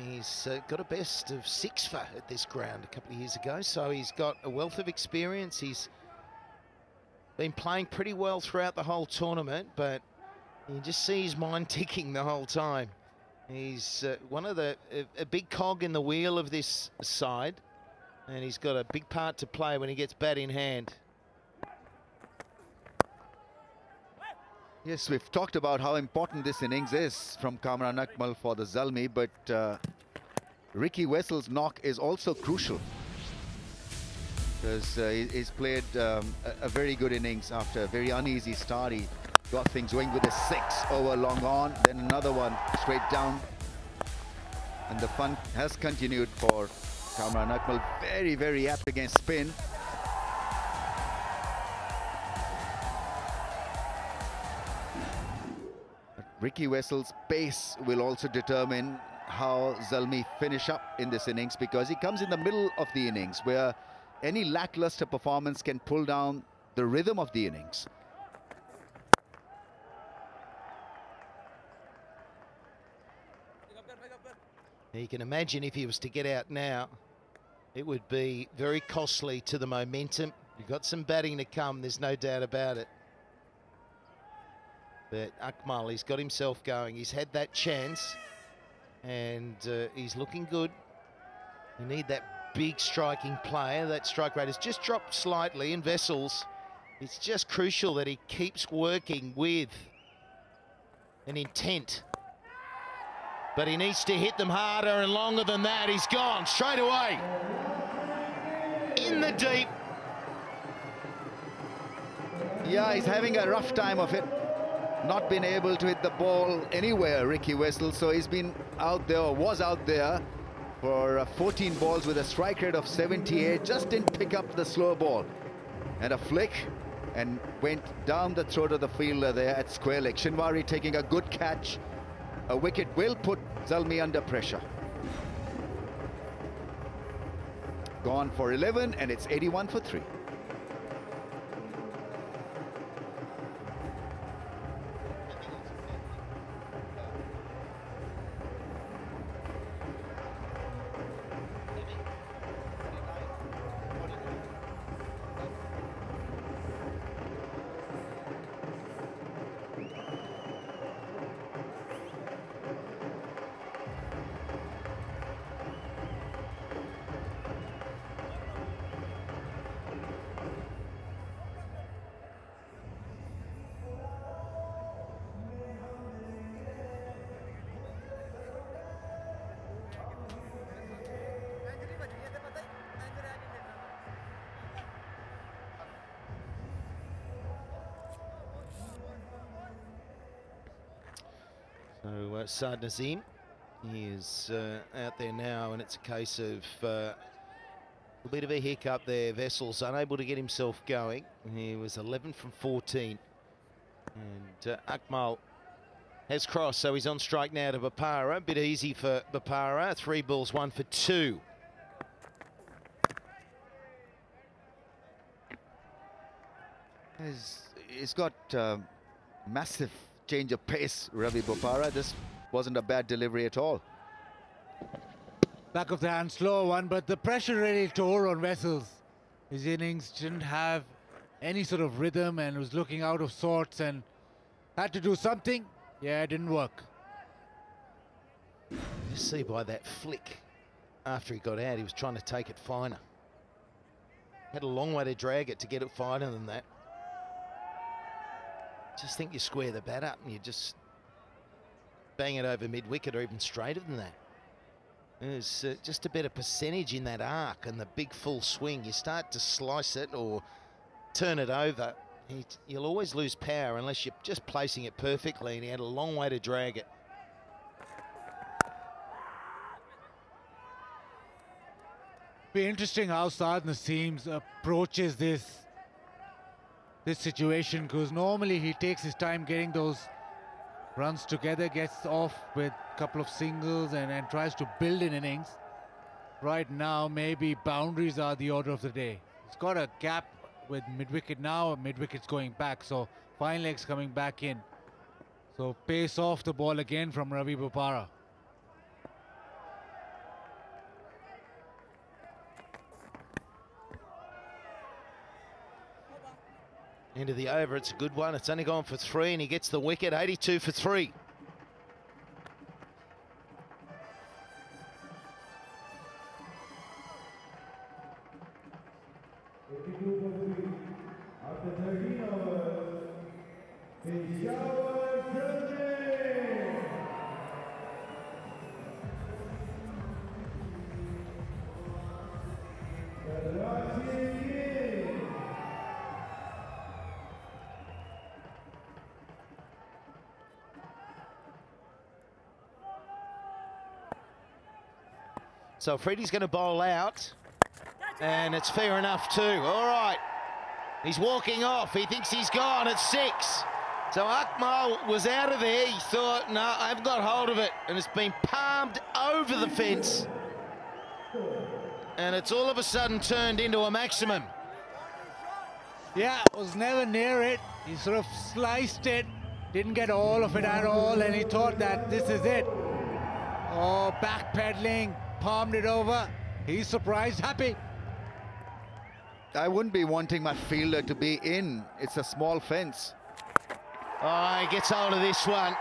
he's got a best of 6 for at this ground a couple of years ago, so he's got a wealth of experience. He's been playing pretty well throughout the whole tournament, but you just see his mind ticking the whole time. He's one of a big cog in the wheel of this side, and he's got a big part to play when he gets bat in hand. Yes, we've talked about how important this innings is from Kamran Akmal for the Zalmi, but Ricky Wessel's knock is also crucial because he's played a very good innings after a very uneasy start. He got things going with a 6 over long on, then another one straight down, and the fun has continued for Kamran Akmal. Very, very apt against spin. Ricky Wessel's pace will also determine how Zalmi finish up in this innings, because he comes in the middle of the innings where any lackluster performance can pull down the rhythm of the innings. You can imagine if he was to get out now, it would be very costly to the momentum. You've got some batting to come, there's no doubt about it. But Akmal, he's got himself going. He's had that chance, and he's looking good. You need that big striking player. That strike rate has just dropped slightly in Wessels. It's just crucial that he keeps working with an intent. But he needs to hit them harder and longer than that. He's gone straight away. In the deep. Yeah, he's having a rough time of it. Not been able to hit the ball anywhere, Ricky Wessel. So he's been out there, or was out there, for 14 balls with a strike rate of 78. Just didn't pick up the slow ball. And a flick, and went down the throat of the fielder there at square leg. Shinwari taking a good catch. A wicket will put Zalmi under pressure. Gone for 11, and it's 81 for 3. So Saad Nazim, he is out there now, and it's a case of a bit of a hiccup there. Vessel's unable to get himself going. He was 11 from 14. And Akmal has crossed, so he's on strike now to Bapara. A bit easy for Bapara. 3 balls, 1 for 2. He's got massive change of pace, Ravi Bopara. This wasn't a bad delivery at all. Back of the hand, slow one, but the pressure really tore on Vessels. His innings didn't have any sort of rhythm and was looking out of sorts and had to do something. Yeah, it didn't work. You see by that flick, after he got out, he was trying to take it finer. Had a long way to drag it to get it finer than that. Just think you square the bat up and you just bang it over mid-wicket or even straighter than that. There's just a better percentage in that arc and the big full swing. You start to slice it or turn it over, you'll always lose power unless you're just placing it perfectly, and he had a long way to drag it. Be interesting how Saad Naseem approaches this situation, because normally he takes his time getting those runs together, gets off with a couple of singles and tries to build an innings. Right now, maybe boundaries are the order of the day. He's got a gap with mid-wicket now, mid-wicket's going back, so fine legs coming back in. So pace off the ball again from Ravi Bopara. End of the over, it's a good one. It's only gone for 3 and he gets the wicket, 82 for 3. After 13 overs, Peshawar Zalmi. So Freddie's going to bowl out, and it's fair enough too. All right, he's walking off. He thinks he's gone at 6. So Akmal was out of there. He thought, no, I've got hold of it, and it's been palmed over the fence. And it's all of a sudden turned into a maximum. Yeah, was never near it. He sort of sliced it, didn't get all of it at all, and he thought that this is it. Oh, backpedaling, palmed it over. He's surprised, happy. I wouldn't be wanting my fielder to be in. It's a small fence. Oh, he gets hold of this one.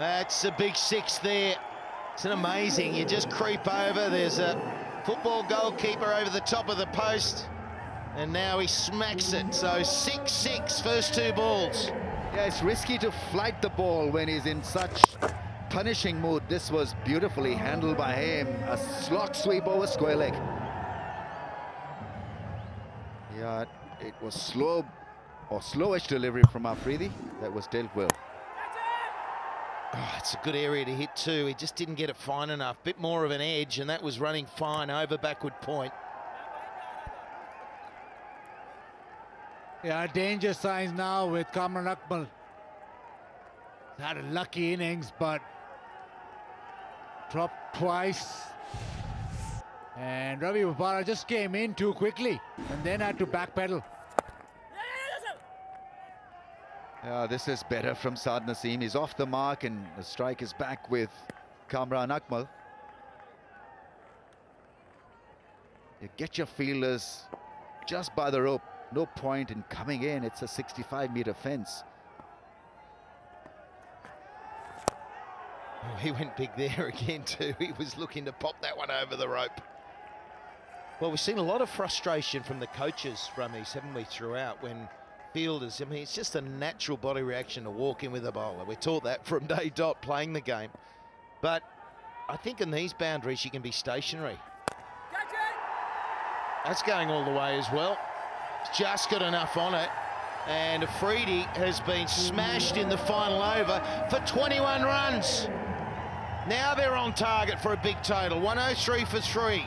That's a big 6 there. It's an amazing. You just creep over. There's a football goalkeeper over the top of the post. And now he smacks it. So 6-6, first 2 balls. Yeah, it's risky to flight the ball when he's in such punishing mood. This was beautifully handled by him. A slot sweep over square leg. Yeah, it was slow or slowish delivery from Afridi. That was dealt well. Oh, it's a good area to hit too. He just didn't get it fine enough. Bit more of an edge, and that was running fine over backward point. Yeah, danger signs now with Kamran Akmal. He's had a lucky innings, but dropped twice. And Ravi Bopara just came in too quickly and then had to backpedal. Yeah, this is better from Saad Naseem. He's off the mark and the strike is back with Kamran Akmal. You get your fielders just by the rope. No point in coming in. It's a 65-meter fence. Oh, he went big there again too. He was looking to pop that one over the rope. Well, we've seen a lot of frustration from the coaches, Ramesh, haven't we, throughout, when fielders, I mean, it's just a natural body reaction to walk in with a bowler. We're taught that from day dot playing the game. But I think in these boundaries, you can be stationary. That's going all the way as well. Just got enough on it. And Afridi has been smashed in the final over for 21 runs. Now they're on target for a big total, 103 for 3.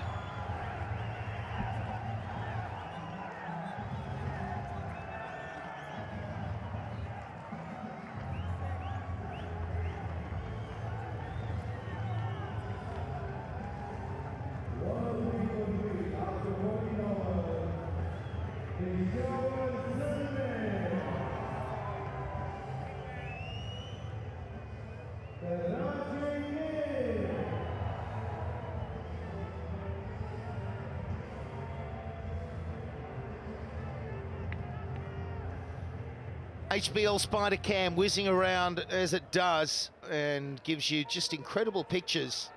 HBL Spider Cam whizzing around as it does and gives you just incredible pictures.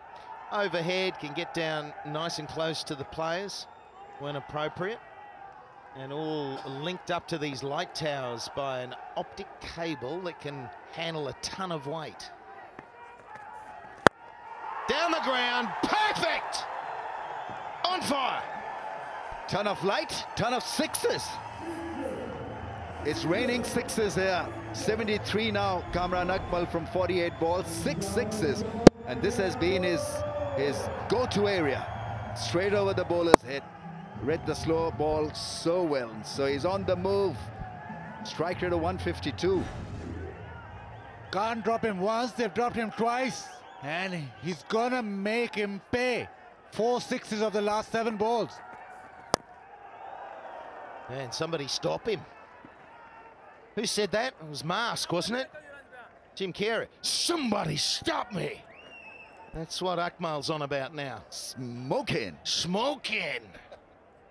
Overhead, can get down nice and close to the players when appropriate. And all linked up to these light towers by an optic cable that can handle a ton of weight. Down the ground, perfect! On fire! Ton of light, ton of sixes. It's raining sixes here. 73 now, Kamran Akmal from 48 balls, 6 sixes. And this has been his go-to area. Straight over the bowler's head. Read the slow ball so well. So he's on the move. Strike rate of 152. Can't drop him once, they've dropped him twice. And he's gonna make him pay. 4 sixes of the last 7 balls. And somebody stop him. Who said that? It was Mask, wasn't it? Jim Carrey. Somebody stop me. That's what Akmal's on about now. Smoking. Smoking.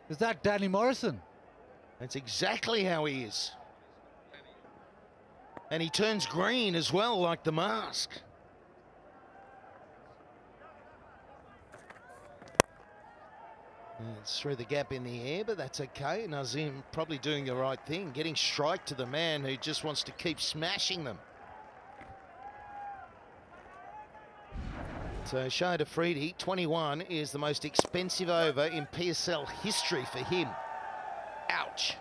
Is that Danny Morrison? That's exactly how he is. And he turns green as well, like the Mask. It's through the gap in the air, but that's okay. Nazim probably doing the right thing, getting strike to the man who just wants to keep smashing them. So Shahid Afridi, 21, is the most expensive over in PSL history for him. Ouch.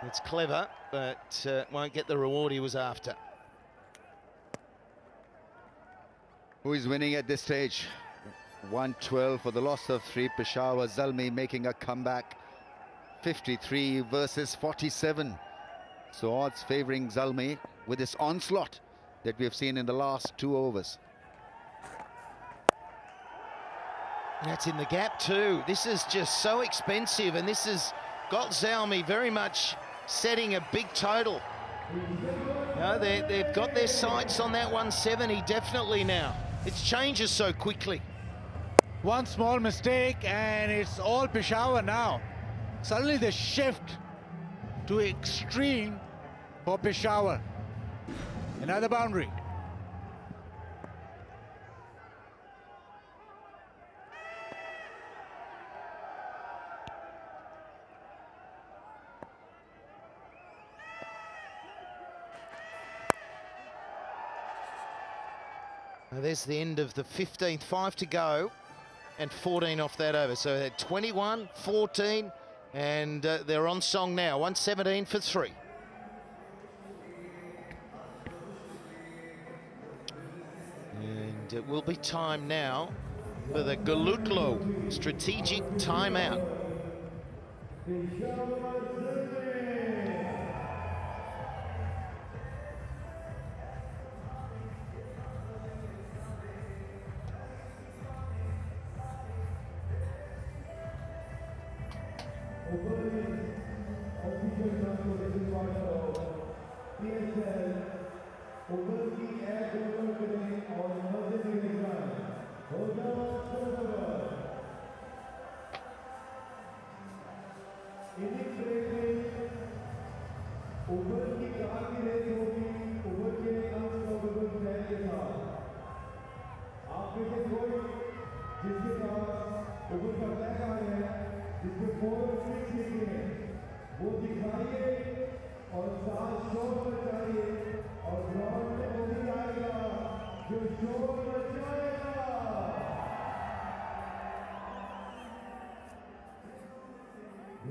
It's clever, but won't get the reward he was after. Who is winning at this stage? 112 for the loss of 3. Peshawar Zalmi making a comeback. 53 versus 47. So odds favouring Zalmi with this onslaught that we have seen in the last 2 overs. That's in the gap too. This is just so expensive, and this has got Zalmi very much setting a big total. No, they've got their sights on that 170 definitely now. It changes so quickly. One small mistake and it's all Peshawar now. Suddenly the shift to extreme for Peshawar. Another boundary. Now there's the end of the 15th, 5 to go, and 14 off that over. So they had 21, 14, and they're on song now. 117 for 3. And it will be time now for the Galutlo strategic timeout. और साथ शोर मचाइए और ground में वही आएगा जो शोर मचाएगा।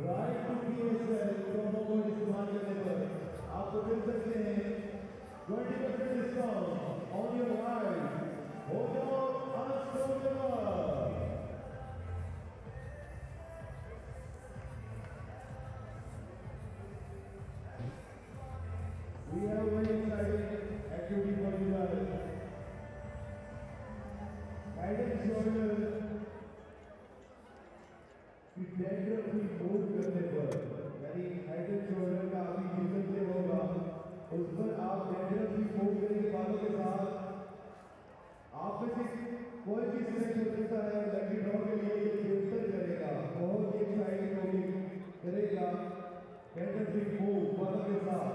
Right to PSL promo code इस्तेमाल करने पर आपको मिल सकते हैं 20% डिस्काउंट ऑन योर राइड। हो जाओ unstoppable. We have a very exciting activity for you guys. Guidance shoulder की डेंडर की मूव करने पर, यानी guidance shoulder का अभी यूजर से होगा, उस पर आप डेंडर की मूव करने के बातों के साथ आप में से कोई भी सिलेक्ट हो सकता है लकी ड्रॉ के लिए जो बेहतर करेगा, बहुत ही एक्साइटिंग होगी करेगा डेंडर की मूव बातों के साथ।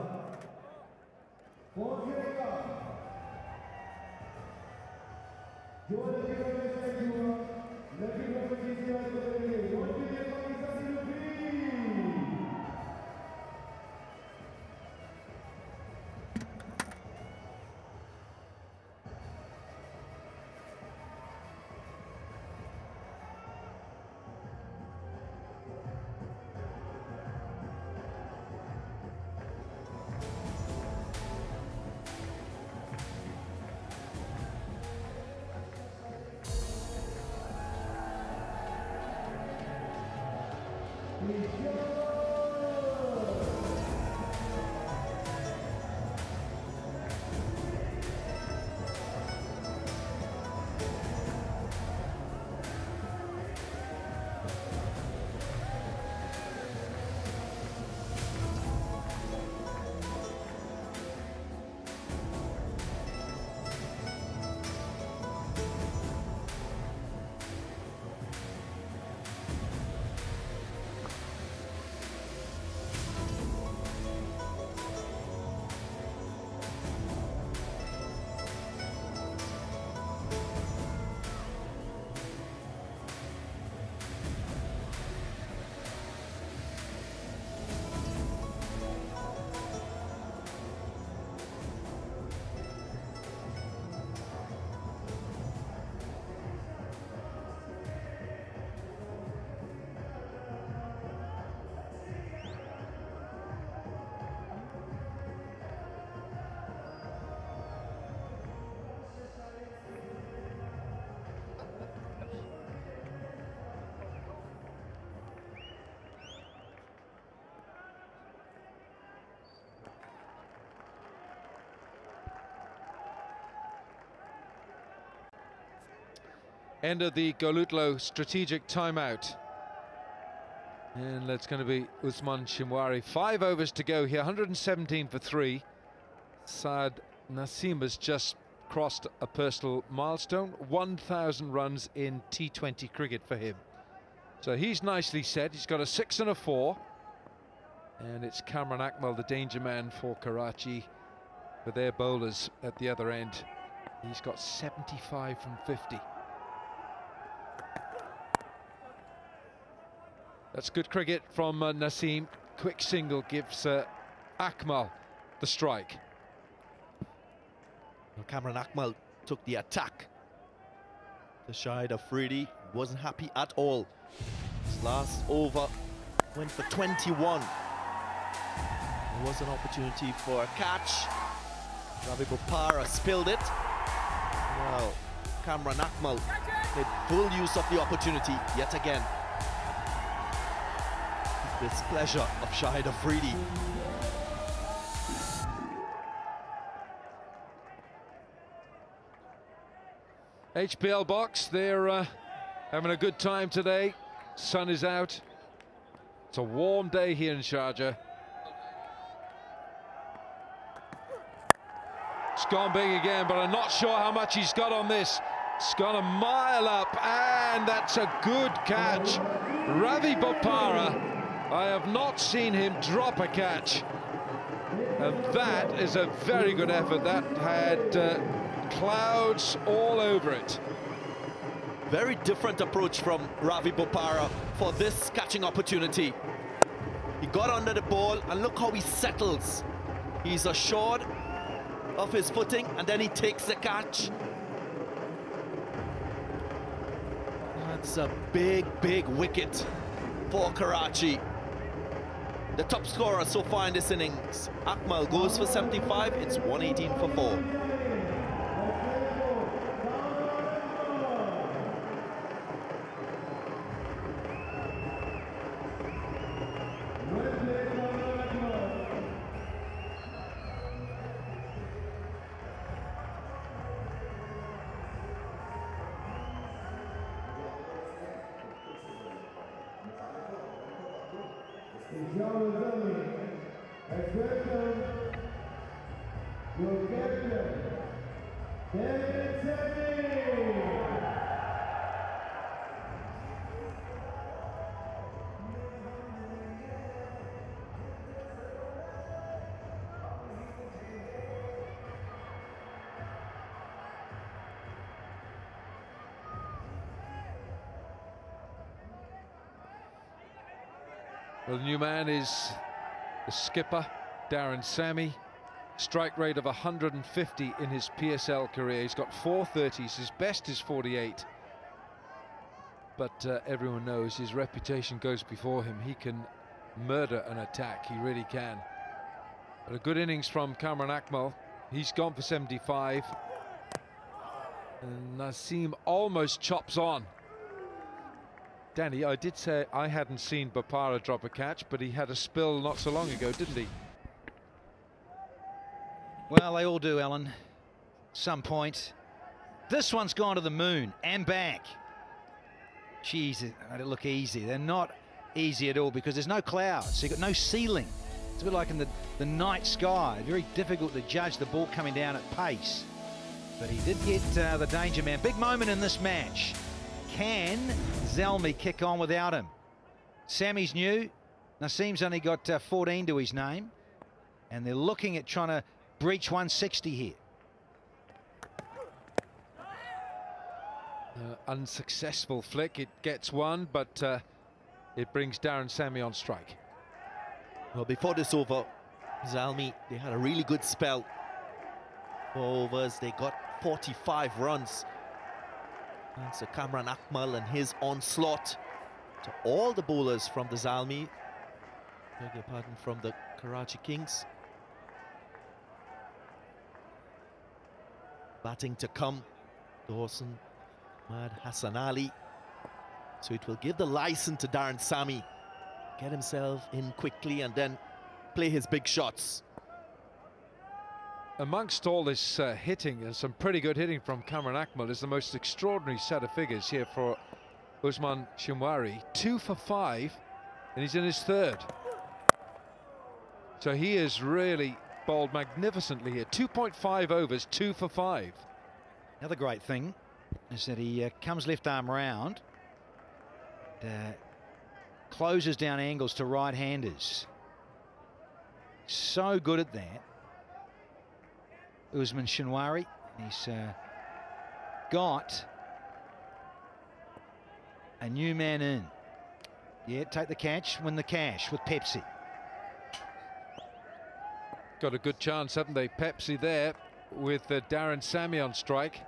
कौन करेगा? जो लकी ड्रॉ में सेलेक्ट हुआ, लकी ड्रॉ में जीतने वाले को करेंगे 1 मिलियन पाकिस्तानी रुपए। End of the Golutlo strategic timeout. And that's going to be Usman Shimwari. 5 overs to go here, 117 for 3. Saad Nasim has just crossed a personal milestone, 1,000 runs in T20 cricket for him. So he's nicely set. He's got a 6 and a 4. And it's Kamran Akmal, the danger man for Karachi, with their bowlers at the other end. He's got 75 from 50. That's good cricket from Nasim. Quick single gives Akmal the strike. Well, Kamran Akmal took the attack. The Shahid Afridi wasn't happy at all. His last over went for 21. There was an opportunity for a catch. Ravi Bopara spilled it. Well, Kamran Akmal made full use of the opportunity yet again. Displeasure of Shahid Afridi. HPL box, they're having a good time today. Sun is out. It's a warm day here in Sharjah. It's gone big again, but I'm not sure how much he's got on this. It's gone a mile up, and that's a good catch. Ravi Bopara, I have not seen him drop a catch. And that is a very good effort. That had clouds all over it. Very different approach from Ravi Bopara for this catching opportunity. He got under the ball, and look how he settles. He's assured of his footing, and then he takes the catch. That's a big, big wicket for Karachi. The top scorer so far in this innings, Akmal, goes for 75. It's 118 for 4. Well, the new man is the skipper, Darren Sammy. Strike rate of 150 in his PSL career. He's got 430s, his best is 48. But everyone knows his reputation goes before him. He can murder an attack, he really can. But a good innings from Kamran Akmal. He's gone for 75. And Naseem almost chops on. Danny, I did say I hadn't seen Bopara drop a catch, but he had a spill not so long ago, didn't he? Well, they all do, Alan. Some point. This one's gone to the moon and back. Jeez, they look easy. They're not easy at all because there's no clouds. So you've got no ceiling. It's a bit like in the night sky. Very difficult to judge the ball coming down at pace. But he did get the danger man. Big moment in this match. Can Zalmi kick on without him? Sammy's new. Naseem's only got 14 to his name. And they're looking at trying to breach 160 here. Unsuccessful flick. It gets one, but it brings Darren Sammy on strike. Well, before this over, Zalmi, they had a really good spell. 4 overs, they got 45 runs. And so Kamran Akmal and his onslaught to all the bowlers from the Zalmi, beg your pardon, from the Karachi Kings. Batting to come, Dawson, Ahmad, Hassan Ali. So it will give the license to Darren Sammy, get himself in quickly and then play his big shots. Amongst all this hitting, and some pretty good hitting from Kamran Akmal, is the most extraordinary set of figures here for Usman Shinwari. 2 for 5, and he's in his 3rd. So he is really bowled magnificently here. 2.5 overs, 2 for 5. Another great thing is that he comes left arm round, closes down angles to right-handers. So good at that. Usman Shinwari, he's got a new man in. Yeah, take the catch, win the cash with Pepsi. Got a good chance, haven't they? Pepsi there with Darren Sammy on strike.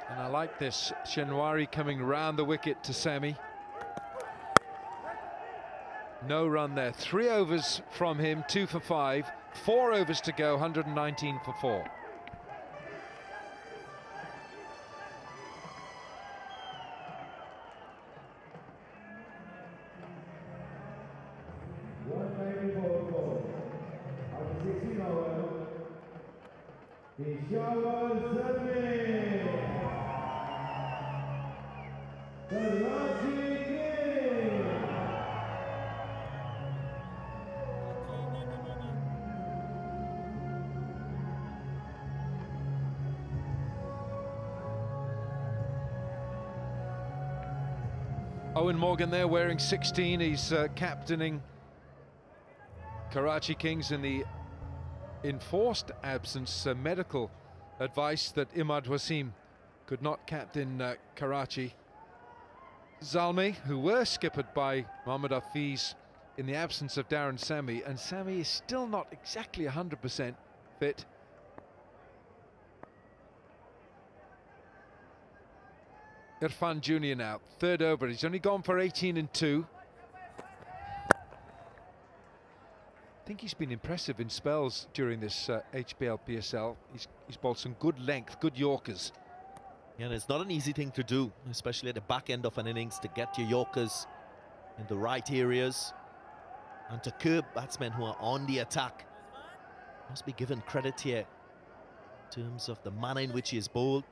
And I like this. Shinwari coming round the wicket to Sammy. No run there. 3 overs from him, 2 for 5. 4 overs to go, 119 for 4. Owen Morgan there wearing 16. He's captaining Karachi Kings in the enforced absence medical advice that Imad Wasim could not captain Karachi. Zalmi, who were skippered by Mohamed Hafiz in the absence of Darren Sammy, and Sammy is still not exactly 100% fit. Irfan Jr. now, third over. He's only gone for 18 and 2. I think he's been impressive in spells during this HBL PSL. He's bowled some good length, good Yorkers. Yeah, and it's not an easy thing to do, especially at the back end of an innings, to get your Yorkers in the right areas and to curb batsmen who are on the attack. Must be given credit here in terms of the manner in which he is bowled.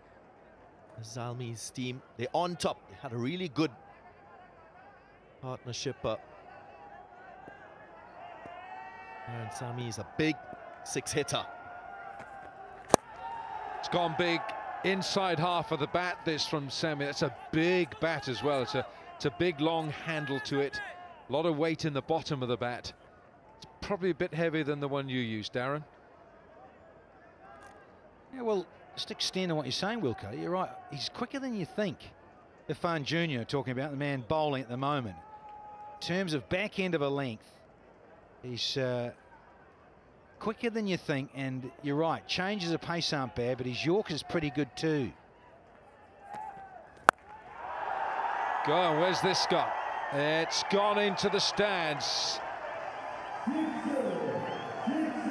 Zalmi's team, they're on top. They had a really good partnership. And Sami is a big six-hitter. It's gone big inside half of the bat, this from Sami. That's a big bat as well. It's a big long handle to it. A lot of weight in the bottom of the bat. It's probably a bit heavier than the one you used, Darren. Yeah, well, just extending what you're saying, Wilco, you're right. He's quicker than you think. Irfan Jr. talking about the man bowling at the moment. In terms of back end of a length, he's quicker than you think, and you're right. Changes of pace aren't bad, but his Yorker's pretty good too. Go on, where's this gone? It's gone into the stands.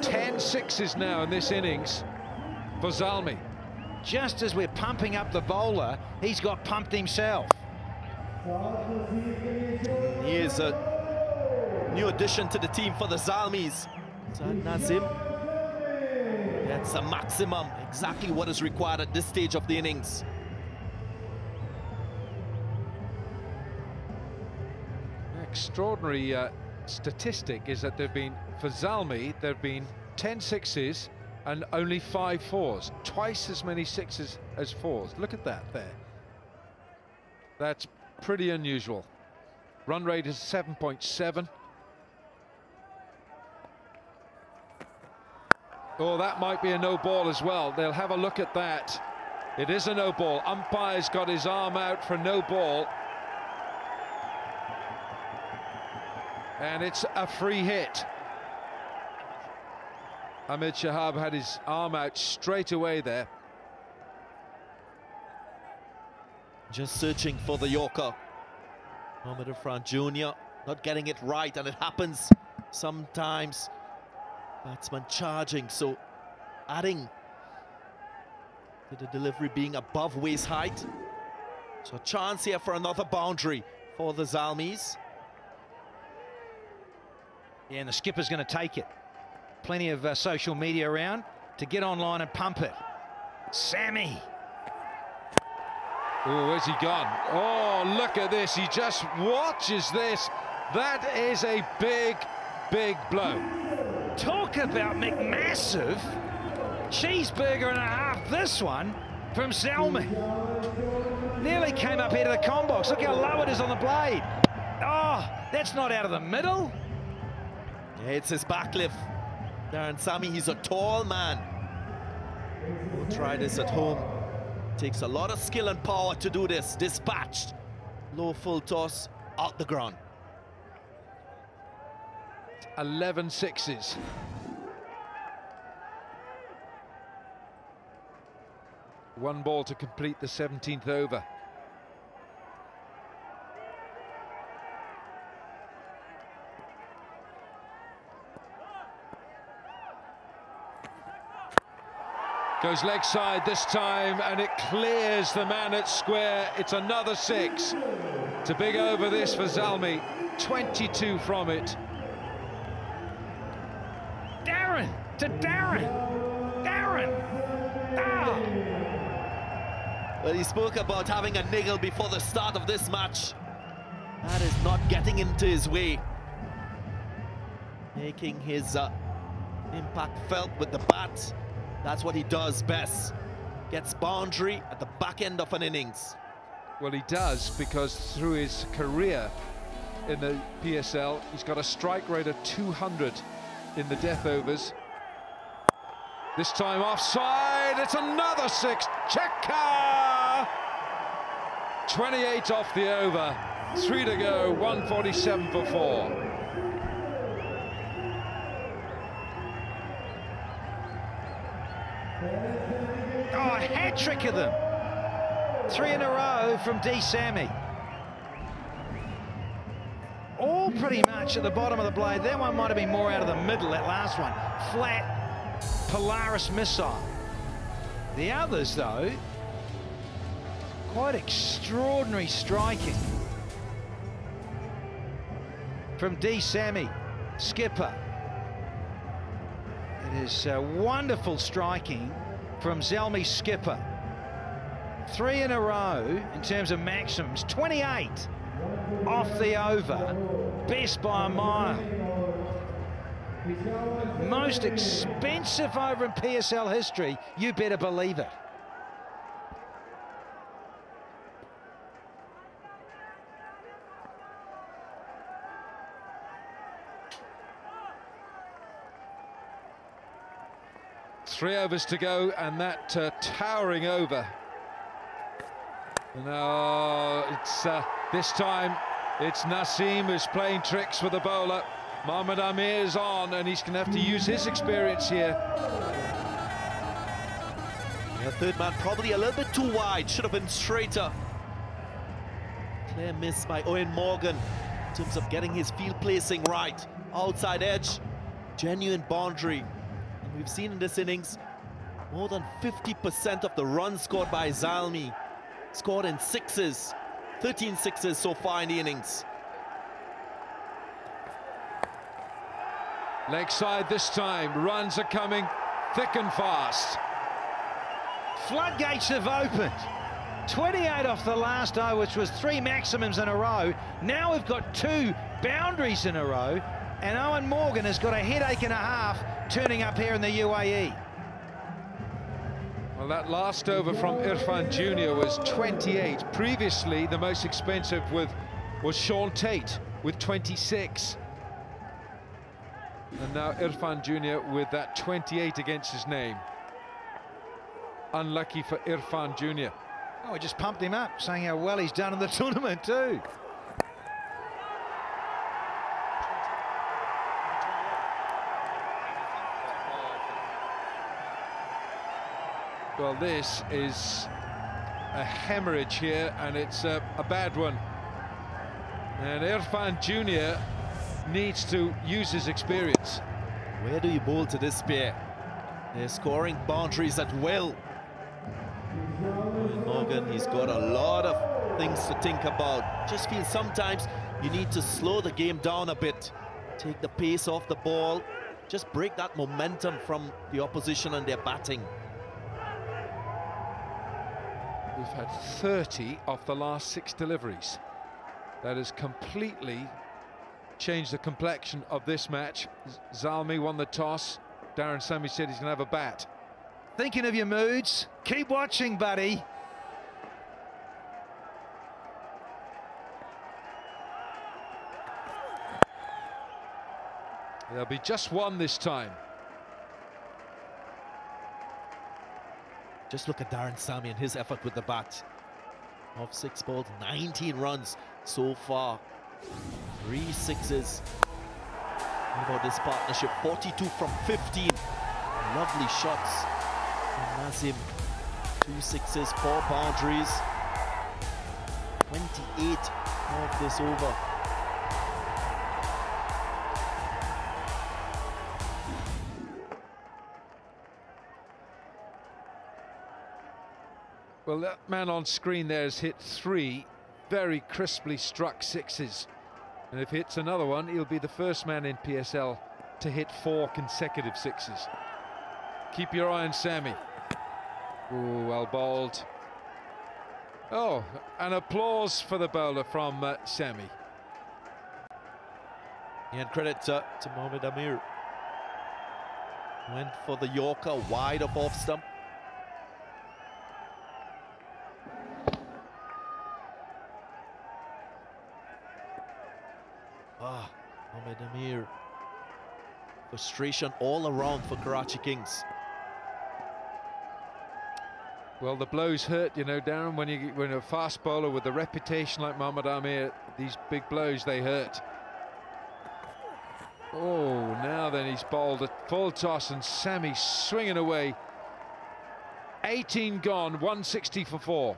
10 sixes now in this innings for Zalmi. Just as we're pumping up the bowler, he's got pumped himself. He is a new addition to the team for the Zalmis. Nazim. That's a maximum, exactly what is required at this stage of the innings. Extraordinary statistic is that for Zalmi, there have been 10 sixes and only 5 fours. Twice as many sixes as fours. Look at that there. That's pretty unusual. Run rate is 7.7. Oh, that might be a no ball as well. They'll have a look at that. It is a no ball. Umpire's got his arm out for no ball. And it's a free hit. Ahmed Shahab had his arm out straight away there. Just searching for the Yorker. Mohamed Irfan Jr. not getting it right, and it happens sometimes. Batsman charging, so adding to the delivery being above waist height. So a chance here for another boundary for the Zalmis. Yeah, and the skipper's going to take it. Plenty of social media around to get online and pump it. Sammy. Oh, where's he gone? Oh, look at this. He just watches this. That is a big, big blow. Talk about McMassive. Cheeseburger and a half, this one from Zalmi. Nearly came up here to the com box. Look how low it is on the blade. Oh, that's not out of the middle. Yeah, it's his backlift. Darren Sammy, he's a tall man. We'll try this at home. Takes a lot of skill and power to do this. Dispatched. Low full toss, out the ground. 11 sixes. One ball to complete the 17th over. Goes leg side this time, and it clears the man at square. It's another 6. It's a big over this for Zalmi. 22 from it. Darren to Darren. Darren. Ah. Well, he spoke about having a niggle before the start of this match. That is not getting into his way. Making his impact felt with the bat. That's what he does best. Gets boundary at the back end of an innings. Well, he does, because through his career in the PSL, he's got a strike rate of 200 in the death overs. This time offside, it's another 6. Checker! 28 off the over. 3 to go, 147 for 4. Oh, a hat trick of them. 3 in a row from D. Sammy. All pretty much at the bottom of the blade. That one might have been more out of the middle, that last one. Flat Polaris missile. The others, though, quite extraordinary striking. From D. Sammy, skipper. It is wonderful striking from Zalmi, skipper. 3 in a row in terms of maximums. 28 off the over. Best by a mile. Most expensive over in PSL history. You better believe it. Three overs to go, and that towering over. No, it's this time it's Naseem who's playing tricks with the bowler. Mohammad Amir is on, and he's going to have to use his experience here. Yeah, third man probably a little bit too wide, should have been straighter. Clear miss by Owen Morgan in terms of getting his field placing right. Outside edge, genuine boundary. And we've seen in this innings, more than 50% of the runs scored by Zalmi scored in sixes. 13 sixes so far in the innings. Leg side this time, runs are coming thick and fast. Floodgates have opened. 28 off the last over, which was 3 maximums in a row. Now we've got 2 boundaries in a row, and Owen Morgan has got a headache and a half turning up here in the UAE. Well, that last over from Irfan Jr. was 28. Previously, the most expensive was Sean Tate with 26. And now Irfan Jr. with that 28 against his name. Unlucky for Irfan Jr. Oh, we just pumped him up, saying how well he's done in the tournament too. Well, this is a hemorrhage here, and it's a bad one. And Irfan Jr. needs to use his experience. Where do you bowl to this pair? They're scoring boundaries at will. Morgan, he's got a lot of things to think about. Just feel sometimes you need to slow the game down a bit. Take the pace off the ball. Just break that momentum from the opposition and their batting. We've had 30 off the last 6 deliveries. That has completely changed the complexion of this match. Zalmi won the toss. Darren Sammy said he's going to have a bat. Thinking of your moods, keep watching, buddy. There'll be just one this time. Just look at Darren Sammy and his effort with the bat. Off 6 balls, 19 runs so far. 3 sixes. How about this partnership? 42 from 15. Lovely shots from Naseem. 2 sixes, 4 boundaries. 28 of this over. Well, that man on screen there has hit 3 very crisply struck sixes. And if he hits another one, he'll be the first man in PSL to hit 4 consecutive sixes. Keep your eye on Sammy. Ooh, well bowled. Oh, an applause for the bowler from Sammy. And credit to Mohammad Amir. Went for the Yorker, wide of off stump. Mohammad Amir. Frustration all around for Karachi Kings. Well, the blows hurt, you know, Darren, when you're a fast bowler with a reputation like Mohammad Amir, these big blows, they hurt. Oh, now then he's bowled a full toss and Sammy swinging away. 18 gone, 160 for 4.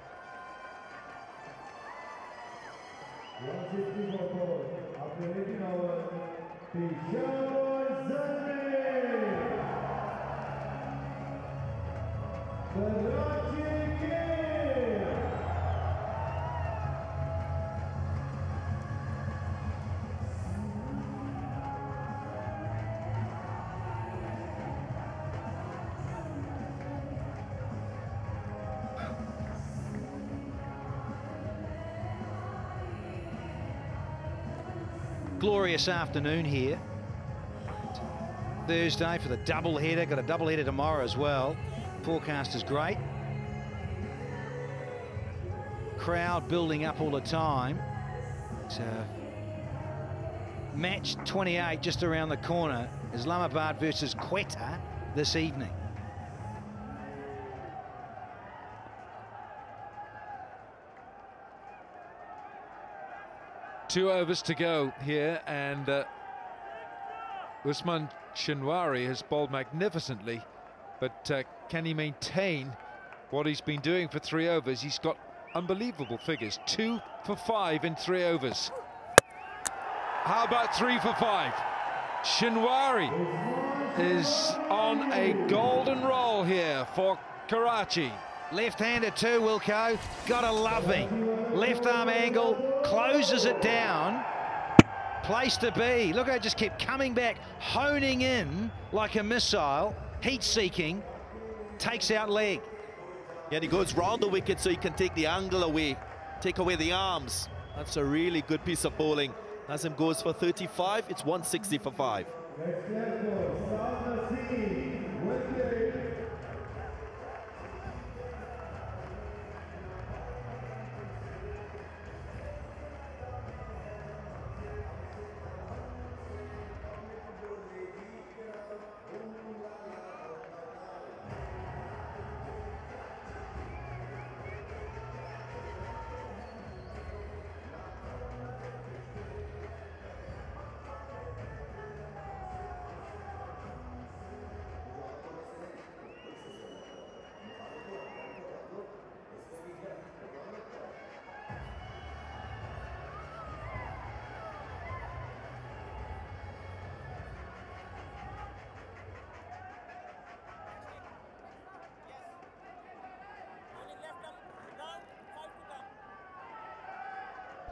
160 for 4. After 18 overs, PSL. Glorious afternoon here. Thursday for the double header. Got a double header tomorrow as well. Forecast is great. Crowd building up all the time. It's match 28 just around the corner. Islamabad versus Quetta this evening. Two overs to go here, and Usman Shinwari has bowled magnificently, but can he maintain what he's been doing for 3 overs? He's got unbelievable figures. 2 for 5 in 3 overs. How about 3 for 5? Shinwari is on a golden roll here for Karachi. Left-hander too, Wilco. Gotta love him. Left arm angle, closes it down. Place to be. Look, I just kept coming back, honing in like a missile, heat-seeking, takes out leg. Yeah, and he goes round the wicket so he can take the angle away, take away the arms. That's a really good piece of bowling. Nazim goes for 35, it's 160 for 5.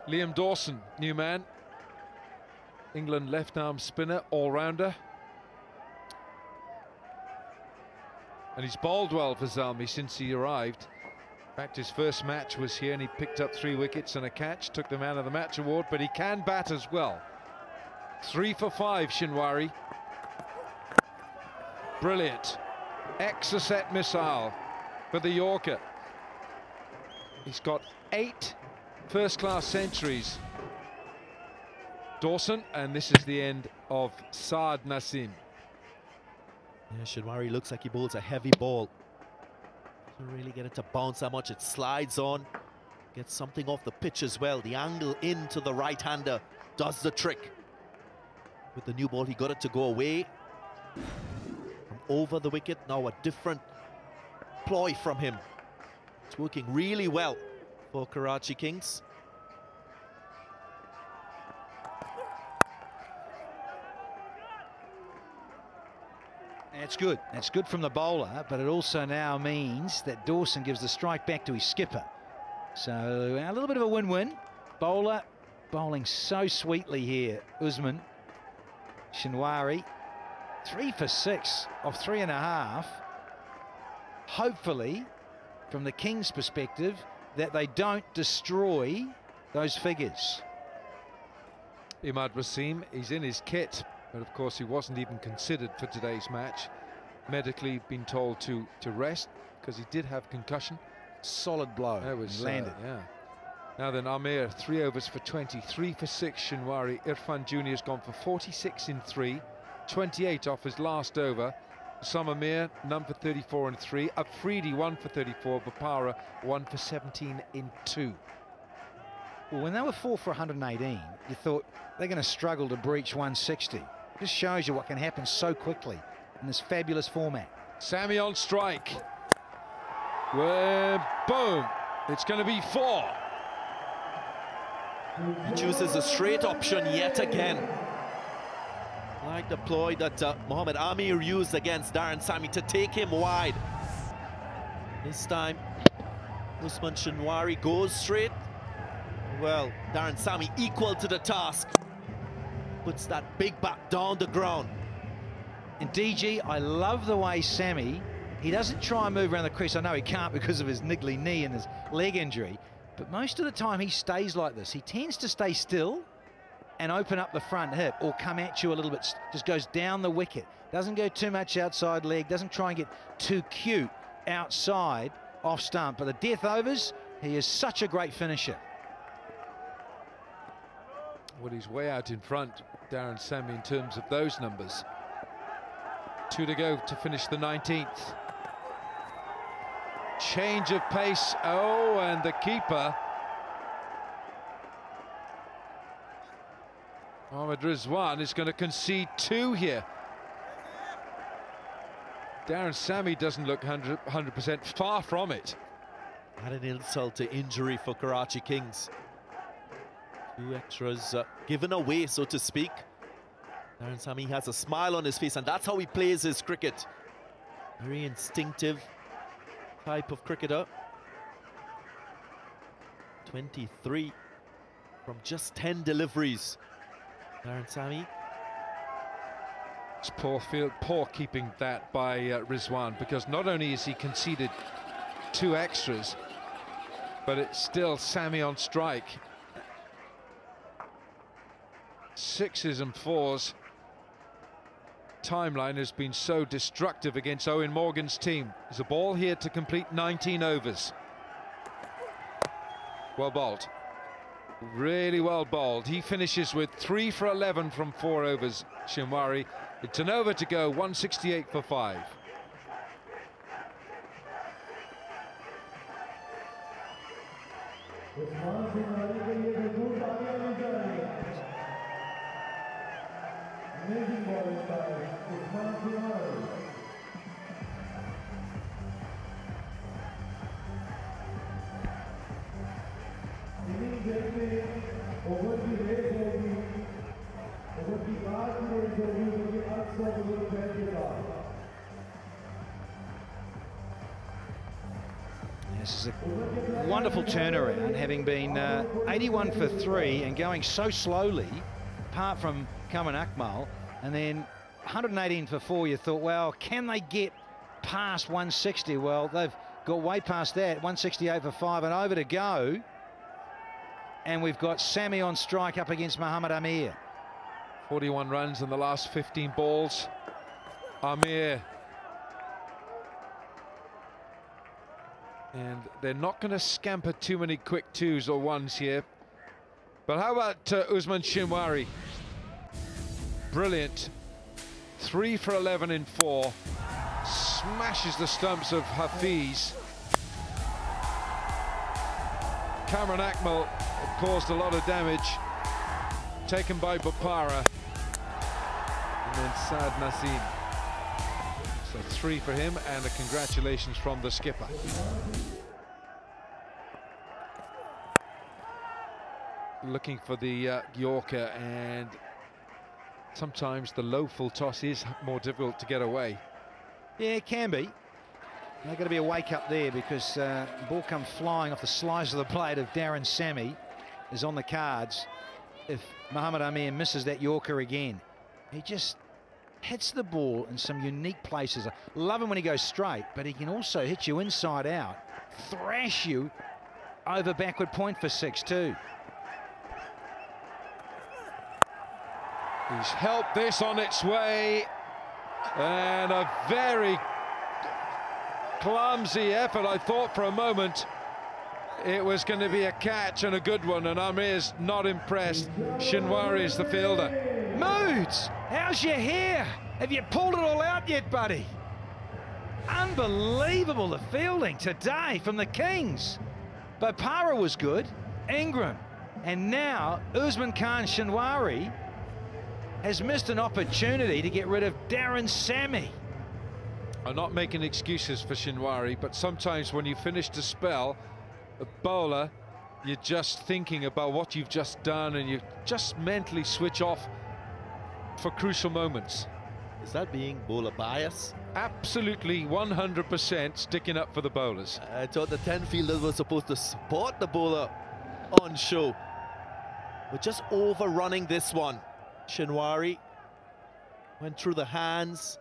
Liam Dawson, new man. England left-arm spinner, all-rounder. And he's bowled well for Zalmi since he arrived. In fact, his first match was here and he picked up 3 wickets and a catch, took the man of the match award, but he can bat as well. 3 for 5, Shinwari. Brilliant. Exocet missile for the Yorker. He's got 8 first-class centuries. Dawson, and this is the end of Saad Nasim. Yeah, Shinwari looks like he bowls a heavy ball. Doesn't really get it to bounce that much. It slides on, gets something off the pitch as well. The angle into the right-hander does the trick. With the new ball, he got it to go away from over the wicket. Now a different ploy from him. It's working really well for Karachi Kings. That's good. That's good from the bowler, but it also now means that Dawson gives the strike back to his skipper. So a little bit of a win-win. Bowler bowling so sweetly here. Usman Shinwari, 3 for 6 off 3.5. Hopefully, from the Kings' perspective, that they don't destroy those figures. Imad Wasim, he's in his kit, but of course he wasn't even considered for today's match. Medically been told to rest because he did have concussion. Solid blow. That was landed. Yeah. Now then, Amir, 3 overs for 20, 3 for 6. Shinwari. Irfan Jr.'s gone for 46 in 3, 28 off his last over. Samamir, none for 34 and 3. Afridi, 1 for 34. Bapara, 1 for 17 in 2. Well, when they were 4 for 118, you thought they're going to struggle to breach 160. Just shows you what can happen so quickly in this fabulous format. Sammy on strike. Well, boom. It's going to be 4. He chooses a straight option yet again. Like the ploy that Mohamed Amir used against Darren Sammy to take him wide. This time, Usman Shinwari goes straight. Well, Darren Sammy equal to the task. Puts that big back down the ground. And DG, I love the way Sammy, he doesn't try and move around the crease. I know he can't because of his niggly knee and his leg injury, but most of the time he stays like this. He tends to stay still and open up the front hip or come at you a little bit, just goes down the wicket. Doesn't go too much outside leg, doesn't try and get too cute outside off stump. But the death overs, he is such a great finisher. Well, he's way out in front, Darren Sammy, in terms of those numbers. 2 to go to finish the 19th. Change of pace. Oh, and the keeper, Mohammad Rizwan, is going to concede 2 here. Darren Sammy doesn't look 100%, far from it. Not an insult to injury for Karachi Kings. 2 extras given away, so to speak. Darren Sammy has a smile on his face, and that's how he plays his cricket. Very instinctive type of cricketer. 23 from just 10 deliveries. Darren Sammy. It's poor keeping that by Rizwan, because not only has he conceded 2 extras, but it's still Sammy on strike. 6s and 4s. Timeline has been so destructive against Owen Morgan's team. There's a ball here to complete 19 overs. Well bowled. Really well bowled. He finishes with 3 for 11 from 4 overs, Shinwari. It's an over to go, 168 for 5. Amazing ball by M1F1. Inning देखने over की race होगी, over की बाद की race होगी, over की 800 over बैठ के बाद. This is a wonderful turnaround, having been 81 for 3 and going so slowly, apart from Karan Akmal, and then 118 for 4. You thought, well, can they get past 160? Well, they've got way past that, 168 for 5, and over to go. And we've got Sammy on strike up against Mohammad Amir. 41 runs in the last 15 balls. Amir. And they're not going to scamper too many quick 2s or 1s here. But how about Usman Shinwari? Brilliant. 3 for 11 in 4. Smashes the stumps of Hafiz. Karan Akmal caused a lot of damage. Taken by Bapara. And then Saad Naseem. So 3 for him, and a congratulations from the skipper. Looking for the Yorker, and sometimes the low full toss is more difficult to get away. Yeah, it can be. They're going to be a wake up there, because the ball comes flying off the slice of the blade of Darren Sammy is on the cards. If Mohammad Amir misses that Yorker again, he just hits the ball in some unique places. I love him when he goes straight, but he can also hit you inside out, thrash you over backward point for 6 too. He's helped this on its way, and a very clumsy effort. I thought for a moment it was going to be a catch, and a good one, and Amir's not impressed. Shinwari is the fielder. Moods, how's your hair? Have you pulled it all out yet, buddy? Unbelievable the fielding today from the Kings. Bopara was good, Ingram, and now Usman Khan Shinwari has missed an opportunity to get rid of Darren Sammy. I'm not making excuses for Shinwari, but sometimes when you finish the spell, a bowler, you're just thinking about what you've just done and you just mentally switch off for crucial moments. Is that being bowler bias? Absolutely 100% sticking up for the bowlers. I thought the 10 fielders were supposed to support the bowler on show. We're just overrunning this one. Shinwari went through the hands.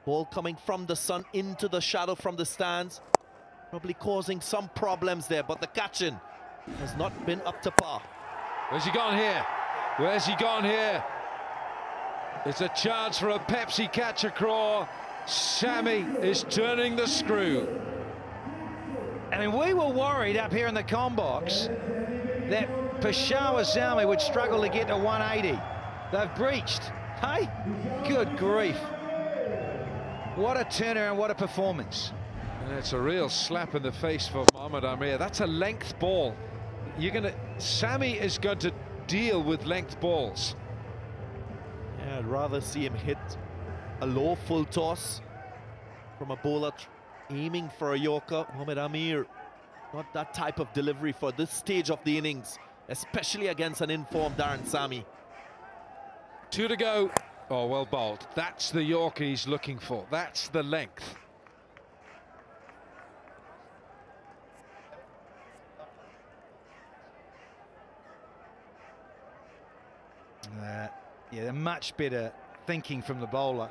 Ball coming from the sun into the shadow from the stands. Probably causing some problems there, but the catching has not been up to par. Where's he gone here? Where's he gone here? It's a chance for a Pepsi catch a craw. Sammy is turning the screw. I mean, we were worried up here in the comm box that Peshawar Zalmi would struggle to get to 180. They've breached. Hey, good grief. What a turner and what a performance. And it's a real slap in the face for Mohammad Amir. That's a length ball. Sammy is going to deal with length balls. Yeah, I'd rather see him hit a low full toss from a bowler aiming for a Yorker. Mohammad Amir, not that type of delivery for this stage of the innings, especially against an informed Darren Sammy. 2 to go. Oh, well bowled. That's the Yorker he's looking for. That's the length. Yeah, much better thinking from the bowler.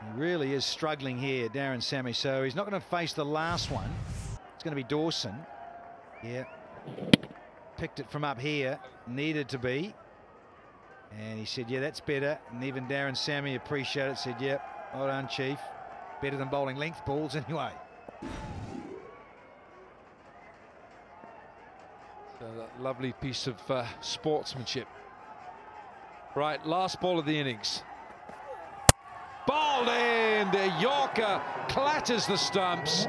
He really is struggling here, Darren Sammy, so he's not going to face the last one. It's going to be Dawson. Yeah, picked it from up here, needed to be. And he said, yeah, that's better. And even Darren Sammy appreciated it, said, yeah, well done, Chief. Better than bowling length balls anyway. So that lovely piece of sportsmanship. Right, last ball of the innings. Bowled in, the Yorker clatters the stumps.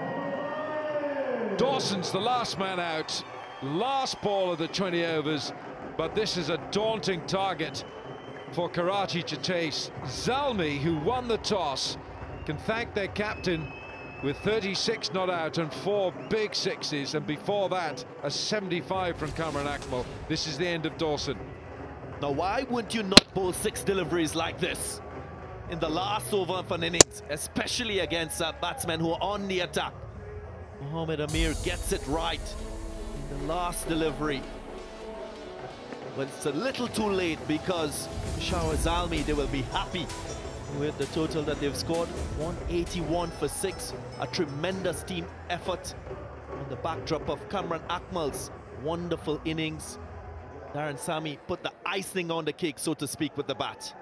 Dawson's the last man out. Last ball of the 20 overs, but this is a daunting target for Karachi to chase. Zalmi, who won the toss, can thank their captain with 36 not out and 4 big sixes, and before that a 75 from Kamran Akmal. This is the end of Dawson. Now, why wouldn't you not bowl 6 deliveries like this in the last over of an innings, especially against batsmen who are on the attack? Mohammad Amir gets it right in the last delivery. But it's a little too late because Peshawar Zalmi, they will be happy with the total that they've scored. 181 for 6, a tremendous team effort on the backdrop of Kamran Akmal's wonderful innings. Darren Sammy put the icing on the cake, so to speak, with the bat.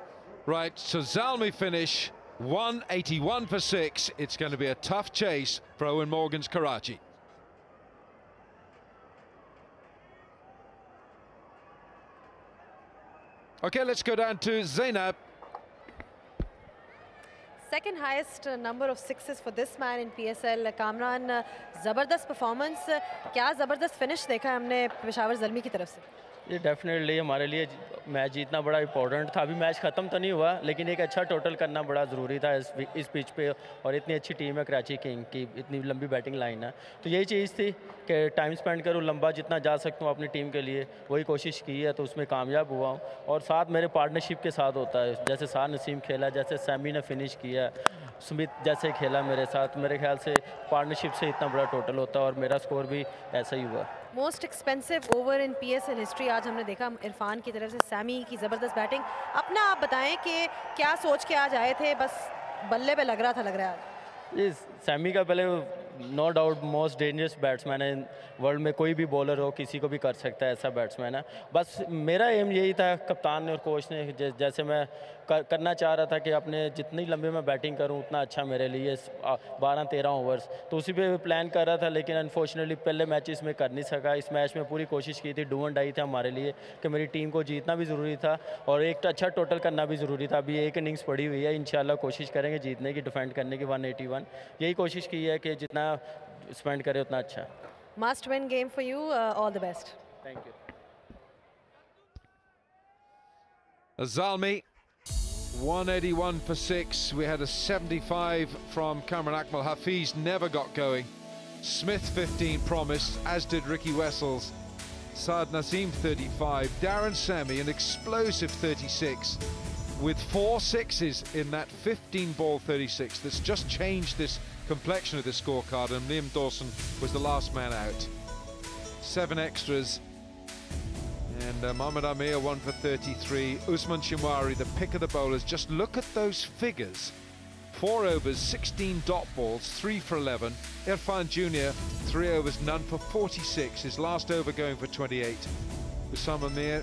Right, so Zalmi finish 181 for 6. It's going to be a tough chase for Owen Morgan's Karachi. Okay, let's go down to Zainab. Second highest number of sixes for this man in PSL. Kamran, ज़बरदस्त performance. क्या ज़बरदस्त finish देखा है हमने पेशावर ज़ल्मी की तरफ से. ये डेफिनेटली हमारे लिए मैच जीतना बड़ा इंपॉर्टेंट था. अभी मैच ख़त्म तो नहीं हुआ, लेकिन एक अच्छा टोटल करना बड़ा ज़रूरी था इस पिच पे. और इतनी अच्छी टीम है कराची किंग की, इतनी लंबी बैटिंग लाइन है, तो यही चीज़ थी कि टाइम स्पेंड करूँ लंबा जितना जा सकता हूँ अपनी टीम के लिए. वही कोशिश की है, तो उसमें कामयाब हुआ हूँ. और साथ मेरे पार्टनरशिप के साथ होता है, जैसे सार नसीम खेला, जैसे सैमी ने फिनिश किया, सुमित जैसे खेला मेरे साथ. मेरे ख्याल से पार्टनरशिप से इतना बड़ा टोटल होता है और मेरा स्कोर भी ऐसा ही हुआ. Most expensive over in PSL history आज हमने देखा इरफान की तरफ से. सैमी की ज़बरदस्त बैटिंग. अपना आप बताएं कि क्या सोच के आज आए थे? बस बल्ले पे लग रहा है. ये सैमी का पहले no doubt most dangerous batsman है वर्ल्ड में, कोई भी बॉलर हो किसी को भी कर सकता है, ऐसा बैट्समैन है। बस मेरा एम यही था, कप्तान ने और कोच ने जैसे मैं करना चाह रहा था कि अपने जितनी लंबी मैं बैटिंग करूं उतना अच्छा मेरे लिए, 12-13 ओवर्स, तो उसी पे प्लान कर रहा था। लेकिन अनफॉर्चुनेटली पहले मैचेस में कर नहीं सका। इस मैच में पूरी कोशिश की थी, डू एंड डाई था हमारे लिए कि मेरी टीम को जीतना भी ज़रूरी था और एक अच्छा टोटल करना भी ज़रूरी था। अभी एक इनिंग्स पड़ी हुई है, इंशाल्लाह कोशिश करेंगे जीतने की, डिफेंड करने की 181, यही कोशिश की है कि जितना स्पेंड करे उतना अच्छा। Must win game for you. All the best. Thank you. Zalmi, 181 for 6. We had a 75 from Cameron Akmal. Hafiz never got going. Smith 15 promised, as did Ricky Wessels. Saad Naseem 35. Darren Sammy an explosive 36 with 4 sixes in that 15-ball 36. That's just changed this complexion of the scorecard, and Liam Dawson was the last man out. 7 extras. And Mohammad Amir 1 for 33. Usman Shamwari, the pick of the bowlers. Just look at those figures. 4 overs, 16 dot balls, 3 for 11. Irfan Jr, 3 overs, none for 46. His last over going for 28. Usam Amir,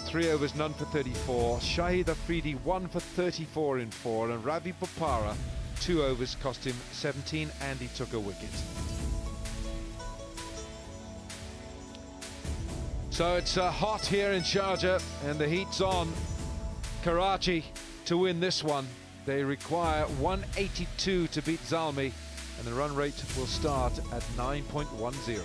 3 overs, none for 34. Shahid Afridi, 1 for 34 in 4. And Ravi Bopara, 2 overs, cost him 17, and he took a wicket. So it's hot here in Sharjah, and the heat's on. Karachi to win this one. They require 182 to beat Zalmi, and the run rate will start at 9.10.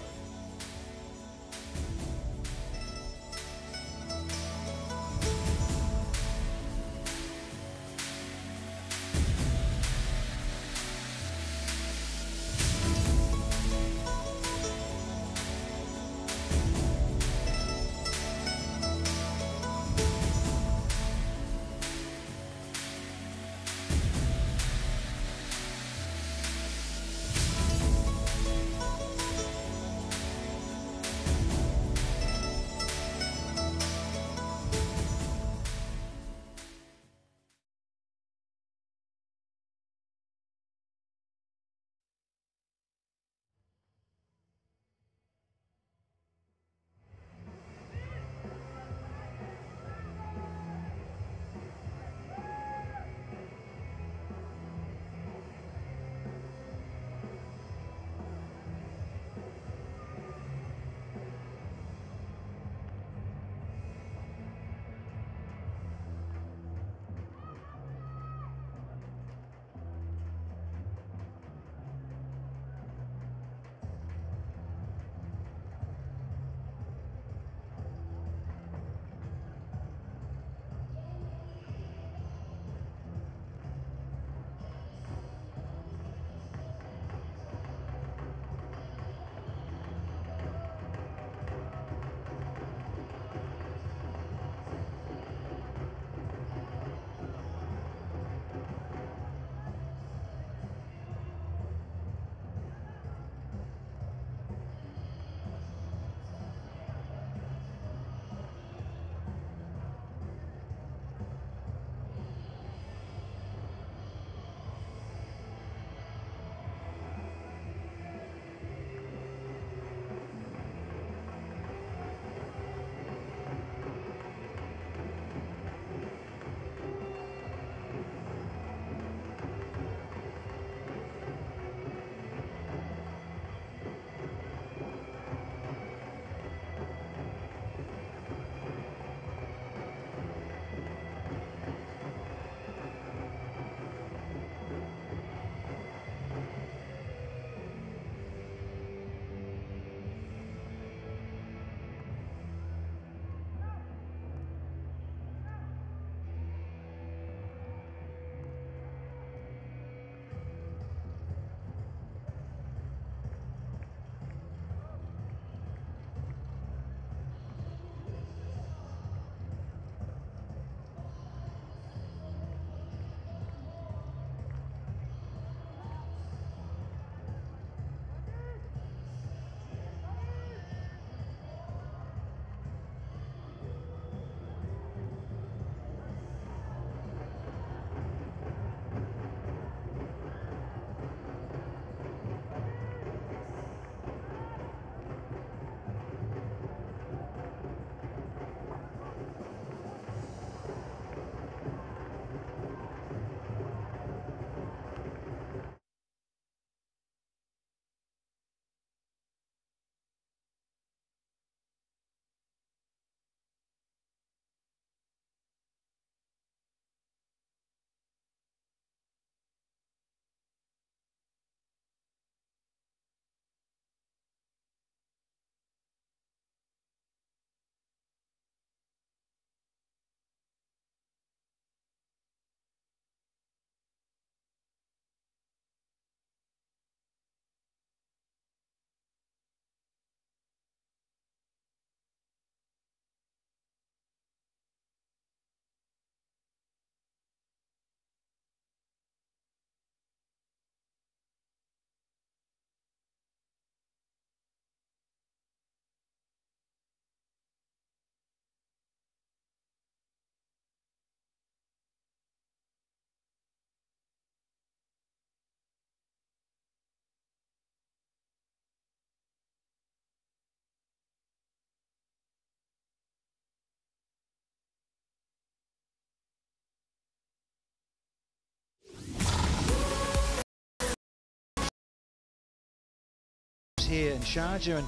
here in Sharjah, and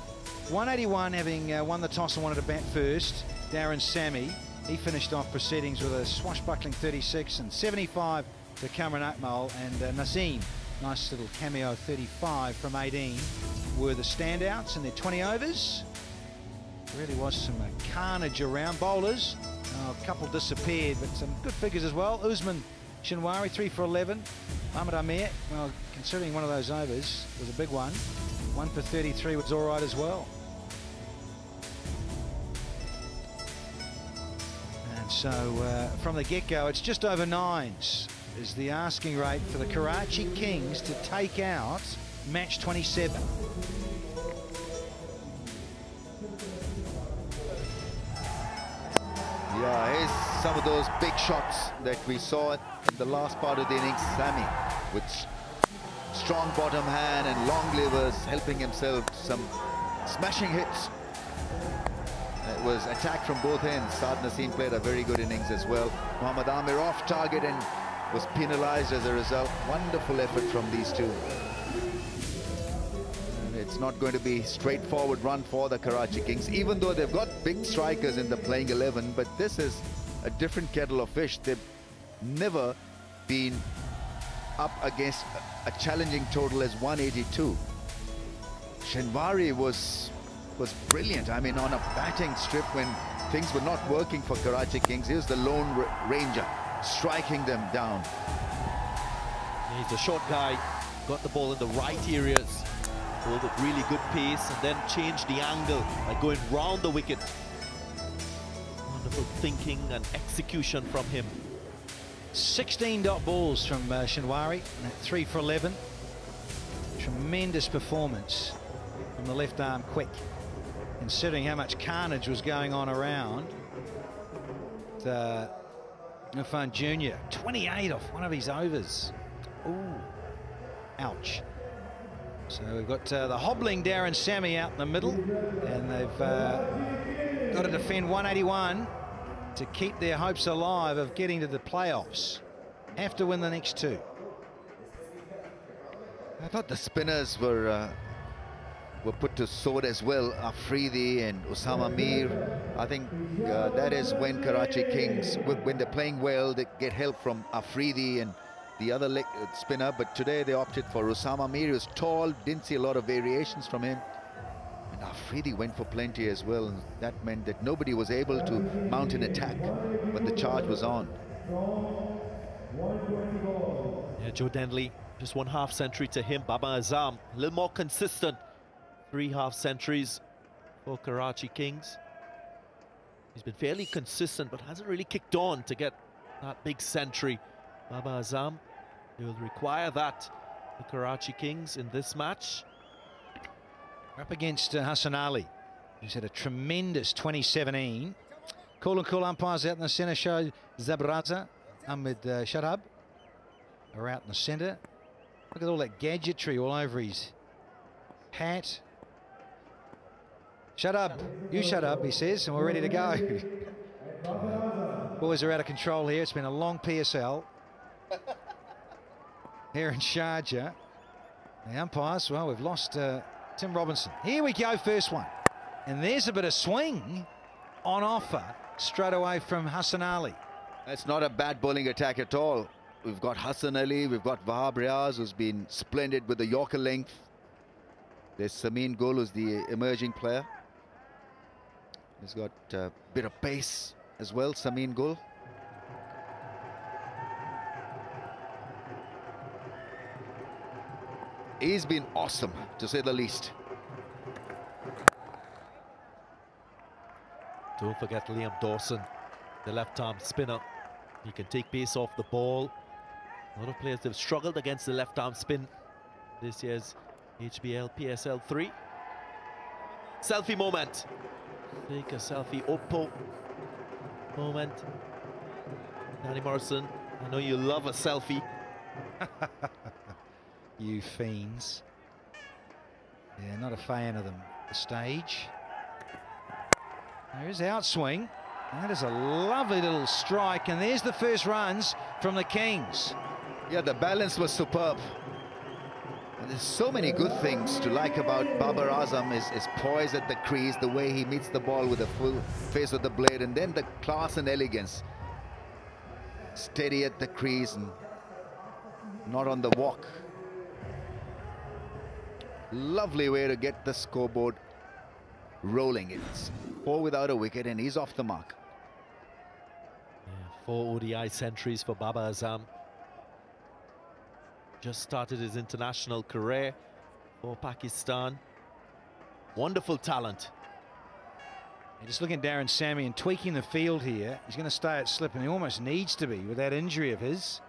181 having won the toss and wanted to bat first. Darren Sammy, he finished off proceedings with a swashbuckling 36, and 75 to Kamran Akmal, and Naseem, nice little cameo 35 from 18, were the standouts in their 20 overs. Really was some carnage around. Bowlers, a couple disappeared, but some good figures as well. Usman Shinwari, 3 for 11. Ahmed Amir, well, considering one of those overs was a big one, 1 for 33 was all right as well. And so from the get-go, it's just over 9s is the asking rate for the Karachi Kings to take out match 27. Yeah, here's some of those big shots that we saw in the last part of the innings. Sammy with strong bottom hand and long levers, helping himself to some smashing hits. It was attack from both ends. Saad Naseem played a very good innings as well. Mohammad Amir off target and was penalized as a result. Wonderful effort from these two. And it's not going to be straightforward run for the Karachi Kings, even though they've got big strikers in the playing 11, but this is a different kettle of fish. They've never been up against a challenging total as 182. Shinwari was brilliant. I mean, on a batting strip when things were not working for Karachi Kings, here's the lone ranger striking them down. He's a short guy, got the ball in the right areas, bowled with really good pace, and then changed the angle by going round the wicket. Wonderful thinking and execution from him. 16 dot balls from Shinwari, 3 for 11. Tremendous performance from the left arm quick, considering how much carnage was going on around. M1F1 Junior, 28 off one of his overs. Ooh, ouch. So we've got the hobbling Darren Sammy out in the middle, and they've got to defend 181 to keep their hopes alive of getting to the playoffs. Have to win the next 2. I thought the spinners were put to sword as well. Afridi and Osama Mir. I think that is when Karachi Kings, when they're playing well, they get help from Afridi and the other leg spinner. But today they opted for Osama Mir. He was tall, didn't see a lot of variations from him. And Afridi went for plenty as well. And that meant that nobody was able to mount an attack when the charge was on. Yeah, Joe Denley, just 1 half century to him. Baba Azam, a little more consistent. 3 half centuries for Karachi Kings. He's been fairly consistent, but hasn't really kicked on to get that big century. Baba Azam, he will require that, the Karachi Kings, in this match. Up against Hassan Ali, who's had a tremendous 2017. Cool and cool umpires out in the centre show Zabraza, Ahmed Shadab are out in the centre. Look at all that gadgetry all over his hat. Shut up, you shut up, he says, and we're ready to go. Boys are out of control here. It's been a long PSL here in Sharjah. The umpires, well, we've lost Tim Robinson. Here we go, first one. And there's a bit of swing on offer straight away from Hassan Ali. It's not a bad bowling attack at all. We've got Hassan Ali, we've got Wahab Riaz, who's been splendid with the Yorker length. There's Samin Gul, who's the emerging player. He's got a bit of pace as well, Samin Gul. He's been awesome, to say the least. Don't forget Liam Dawson, the left-arm spinner. He can take pace off the ball. A lot of players have struggled against the left-arm spin this year's HBL PSL 3. Selfie moment. Take a selfie. Oppo moment. Danny Morrison, I know you love a selfie. You fiends. Yeah, not a fan of them. The stage. There's outswing. That is a lovely little strike, and there's the first runs from the Kings. Yeah, the balance was superb. And there's so many good things to like about Babar Azam, his poise at the crease, the way he meets the ball with the full face of the blade, and then the class and elegance. Steady at the crease and not on the walk. Lovely way to get the scoreboard rolling. It's 4 without a wicket and he's off the mark. Yeah, 4 ODI centuries for Babar Azam. Just started his international career for Pakistan. Wonderful talent. And just looking at Darren Sammy and tweaking the field here. He's going to stay at slip, and he almost needs to be with that injury of his.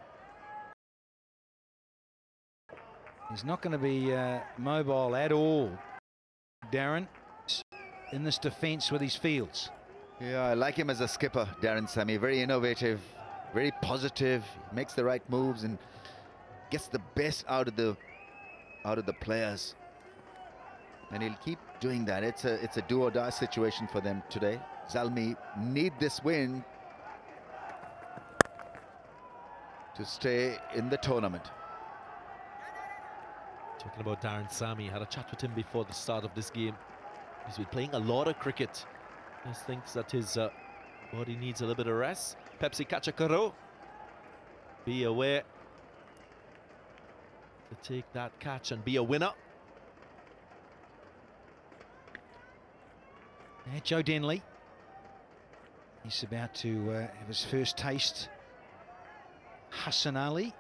He's not going to be mobile at all, Darren, in this defence with his fields. Yeah, I like him as a skipper, Darren Sammy. Very innovative, very positive, makes the right moves and gets the best out of the players. And he'll keep doing that. It's a do or die situation for them today. Zalmi need this win to stay in the tournament. Talking about Darren Sammy, had a chat with him before the start of this game. He's been playing a lot of cricket. Just thinks that his body needs a little bit of rest. Pepsi Kachakaro, be aware to take that catch and be a winner. Yeah, Joe Denley. He's about to have his first taste. Hassan Ali,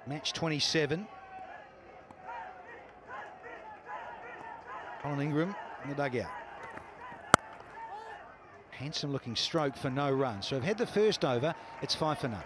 match 27. Colin Ingram in the dugout. Handsome looking stroke for no run. So we've had the first over, it's 5 for none.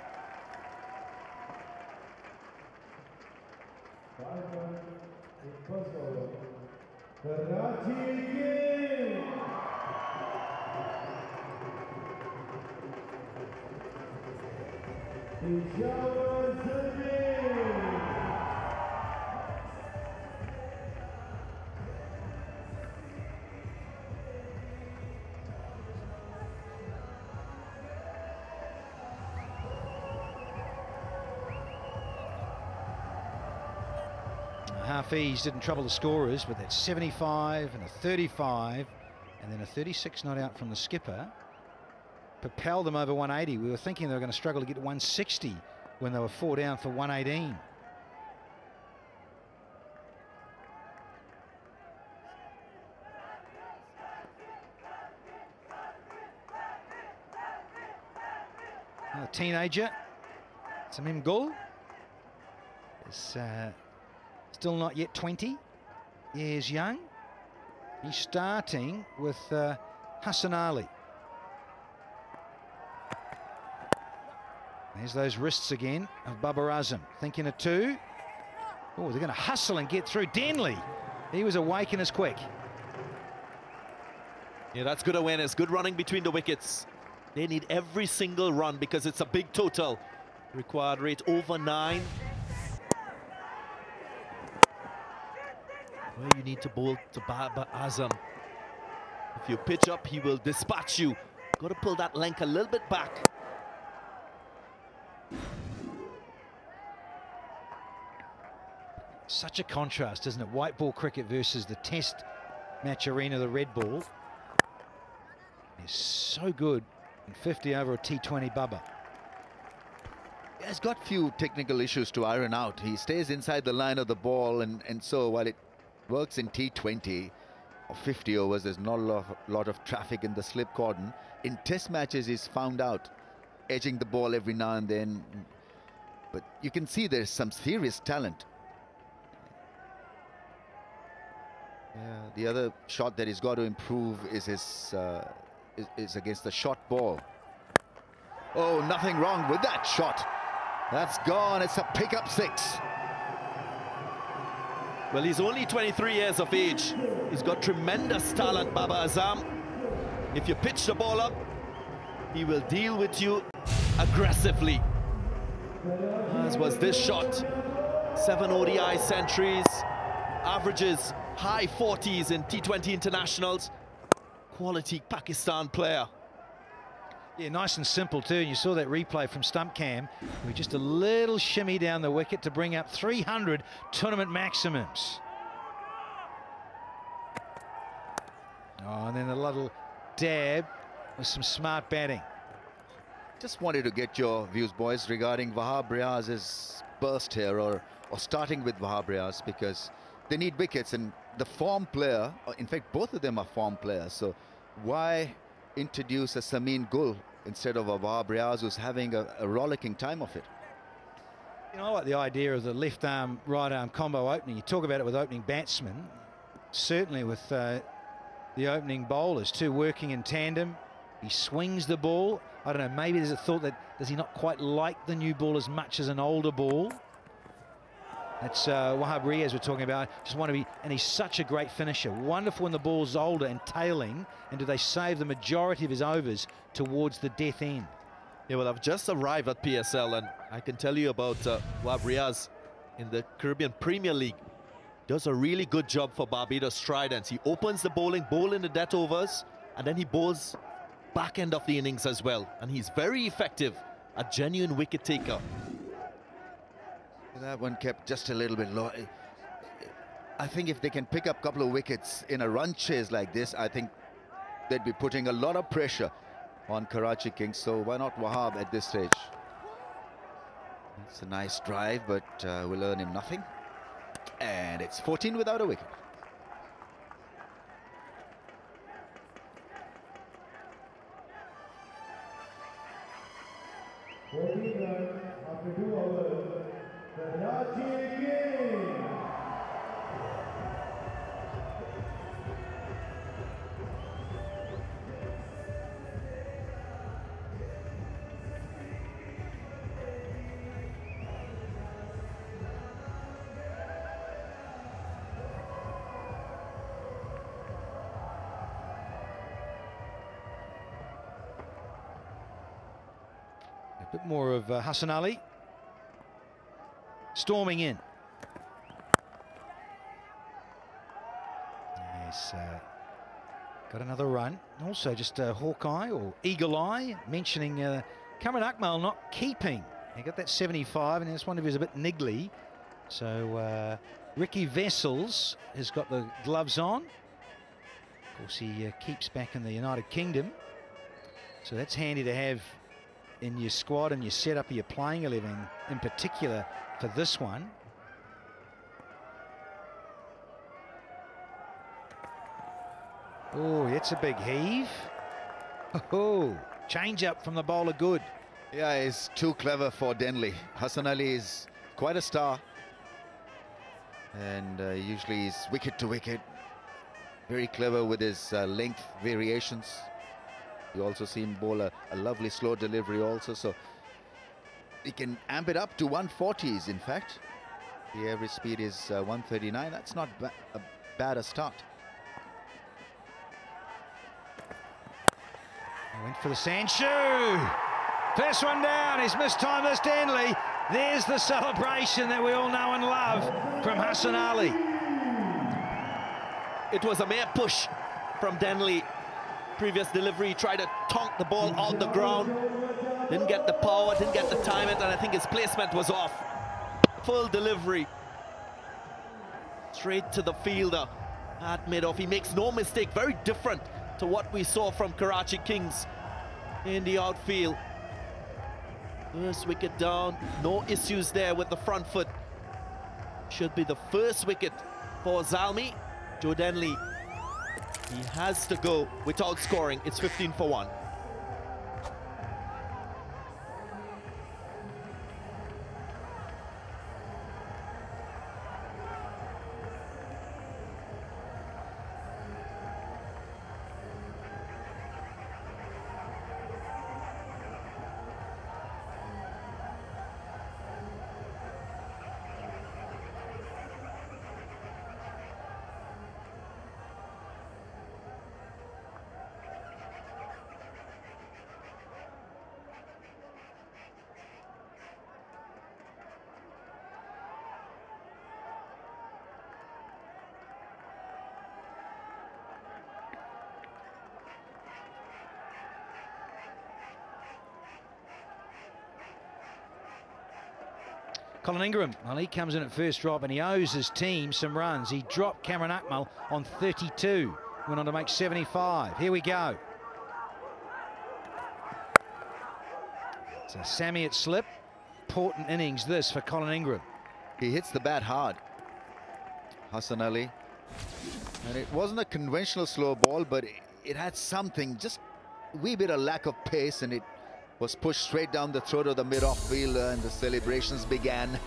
Hafiz didn't trouble the scorers, but that's 75 and a 35 and then a 36 not out from the skipper. Propelled them over 180. We were thinking they were going to struggle to get to 160 when they were 4 down for 118. A teenager, Samim Gul, is still not yet 20 years young. He's starting with Hassan Ali. There's those wrists again of Babar Azam. Thinking of 2. Oh, they're going to hustle and get through. Denley, he was awake and as quick. Yeah, that's good awareness. Good running between the wickets. They need every single run because it's a big total. Required rate over 9. Where you need to bowl to Babar Azam. If you pitch up, he will dispatch you. Got to pull that length a little bit back. Such a contrast, isn't it? White ball cricket versus the test match arena, the red ball. He's so good in 50 over a T20 Bubba. He's got few technical issues to iron out. He stays inside the line of the ball, and so while it works in T20 or 50 overs, there's not a lot of traffic in the slip cordon. In test matches, he's found out edging the ball every now and then. But you can see there's some serious talent. Yeah, the other shot that he's got to improve is his is against the short ball. Oh, nothing wrong with that shot. That's gone. It's a pickup 6. Well, he's only 23 years of age. He's got tremendous talent, Babar Azam. If you pitch the ball up, he will deal with you aggressively. As was this shot. 7 ODI centuries, averages high 40s in T20 internationals. Quality Pakistan player. Yeah, nice and simple too. And you saw that replay from Stump Cam. With just a little shimmy down the wicket to bring up 300 tournament maximums. Oh, and then a little dab with some smart batting. Just wanted to get your views, boys, regarding Wahab Riaz's burst here, or starting with Wahab Riaz, because they need wickets, and the form player, in fact, both of them are form players. So why introduce a Samin Gul instead of a Wahab Riaz who's having a rollicking time of it? You know, I like the idea of the left arm, right arm combo opening. You talk about it with opening batsmen, certainly with the opening bowlers, two working in tandem. He swings the ball. I don't know, maybe there's a thought that does he not quite like the new ball as much as an older ball? That's Wahab Riaz we're talking about. Just want to be, and he's such a great finisher. Wonderful when the ball's older and tailing, and do they save the majority of his overs towards the death end? Yeah, well, I've just arrived at PSL, and I can tell you about Wahab Riaz in the Caribbean Premier League. Does a really good job for Barbados Tridents. He opens the bowling in the death overs, and then he bowls back end of the innings as well. And he's very effective, a genuine wicket taker. That one kept just a little bit low. I think if they can pick up a couple of wickets in a run chase like this, I think they'd be putting a lot of pressure on Karachi Kings. So why not Wahab at this stage? It's a nice drive, but will earn him nothing. And it's 14 without a wicket. After 2 overs, Karachi Kings. A bit more of Hassan Ali storming in. He's got another run. Also just Hawkeye or Eagle Eye mentioning Kamran Akmal not keeping. He got that 75, and this one of his a bit niggly. So Ricky Vessels has got the gloves on. Of course, he keeps back in the United Kingdom. So that's handy to have in your squad and your setup of your playing 11, in particular for this one. Oh, it's a big heave. Oh, change up from the bowler, good. Yeah, he's too clever for Denley. Hassan Ali is quite a star, and usually he's wicket to wicket. Very clever with his length variations. You also see him bowl a lovely slow delivery also, so he can amp it up to 140s. In fact, the average speed is 139. That's not bad a start. He went for the sand shoe. First one down. He's mistimed this, Denley. There's the celebration that we all know and love from Hassan Ali. It was a mere push from Denley. Previous delivery, tried to tonk the ball on the ground. Didn't get the power, didn't get the time it, and I think his placement was off. Full delivery. Straight to the fielder at mid-off. He makes no mistake. Very different to what we saw from Karachi Kings in the outfield. First wicket down. No issues there with the front foot. Should be the first wicket for Zalmi. Joe Denley, he has to go without scoring. It's 15 for 1. Colin Ingram, well, he comes in at first drop and he owes his team some runs. He dropped Cameron Akmal on 32. Went on to make 75. Here we go. So Sammy at slip. Important innings this for Colin Ingram. He hits the bat hard, Hassan Ali. And it wasn't a conventional slow ball, but it had something, just a wee bit of lack of pace, and it was pushed straight down the throat of the mid-off fielder, and the celebrations began.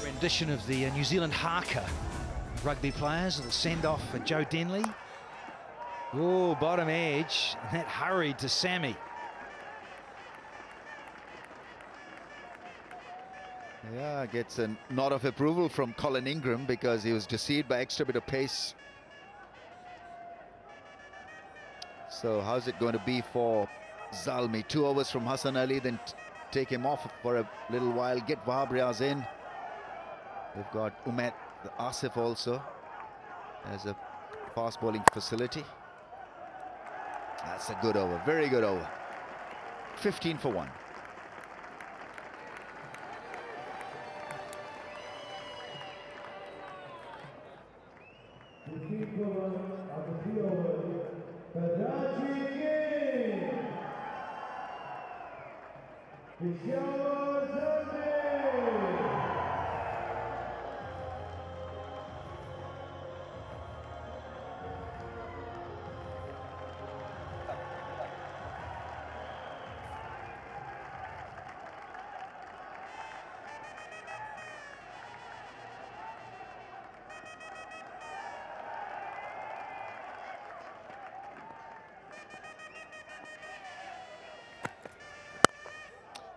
Rendition of the New Zealand haka rugby players, the send-off for Joe Denley. Oh, bottom edge, and that hurried to Sammy. Yeah, gets a nod of approval from Colin Ingram because he was deceived by extra bit of pace. So how's it going to be for Zalmi? 2 overs from Hassan Ali, then take him off for a little while, get Wahab Riaz in. They've got Umet Asif also as a fast bowling facility. That's a good over, very good over. 15 for 1.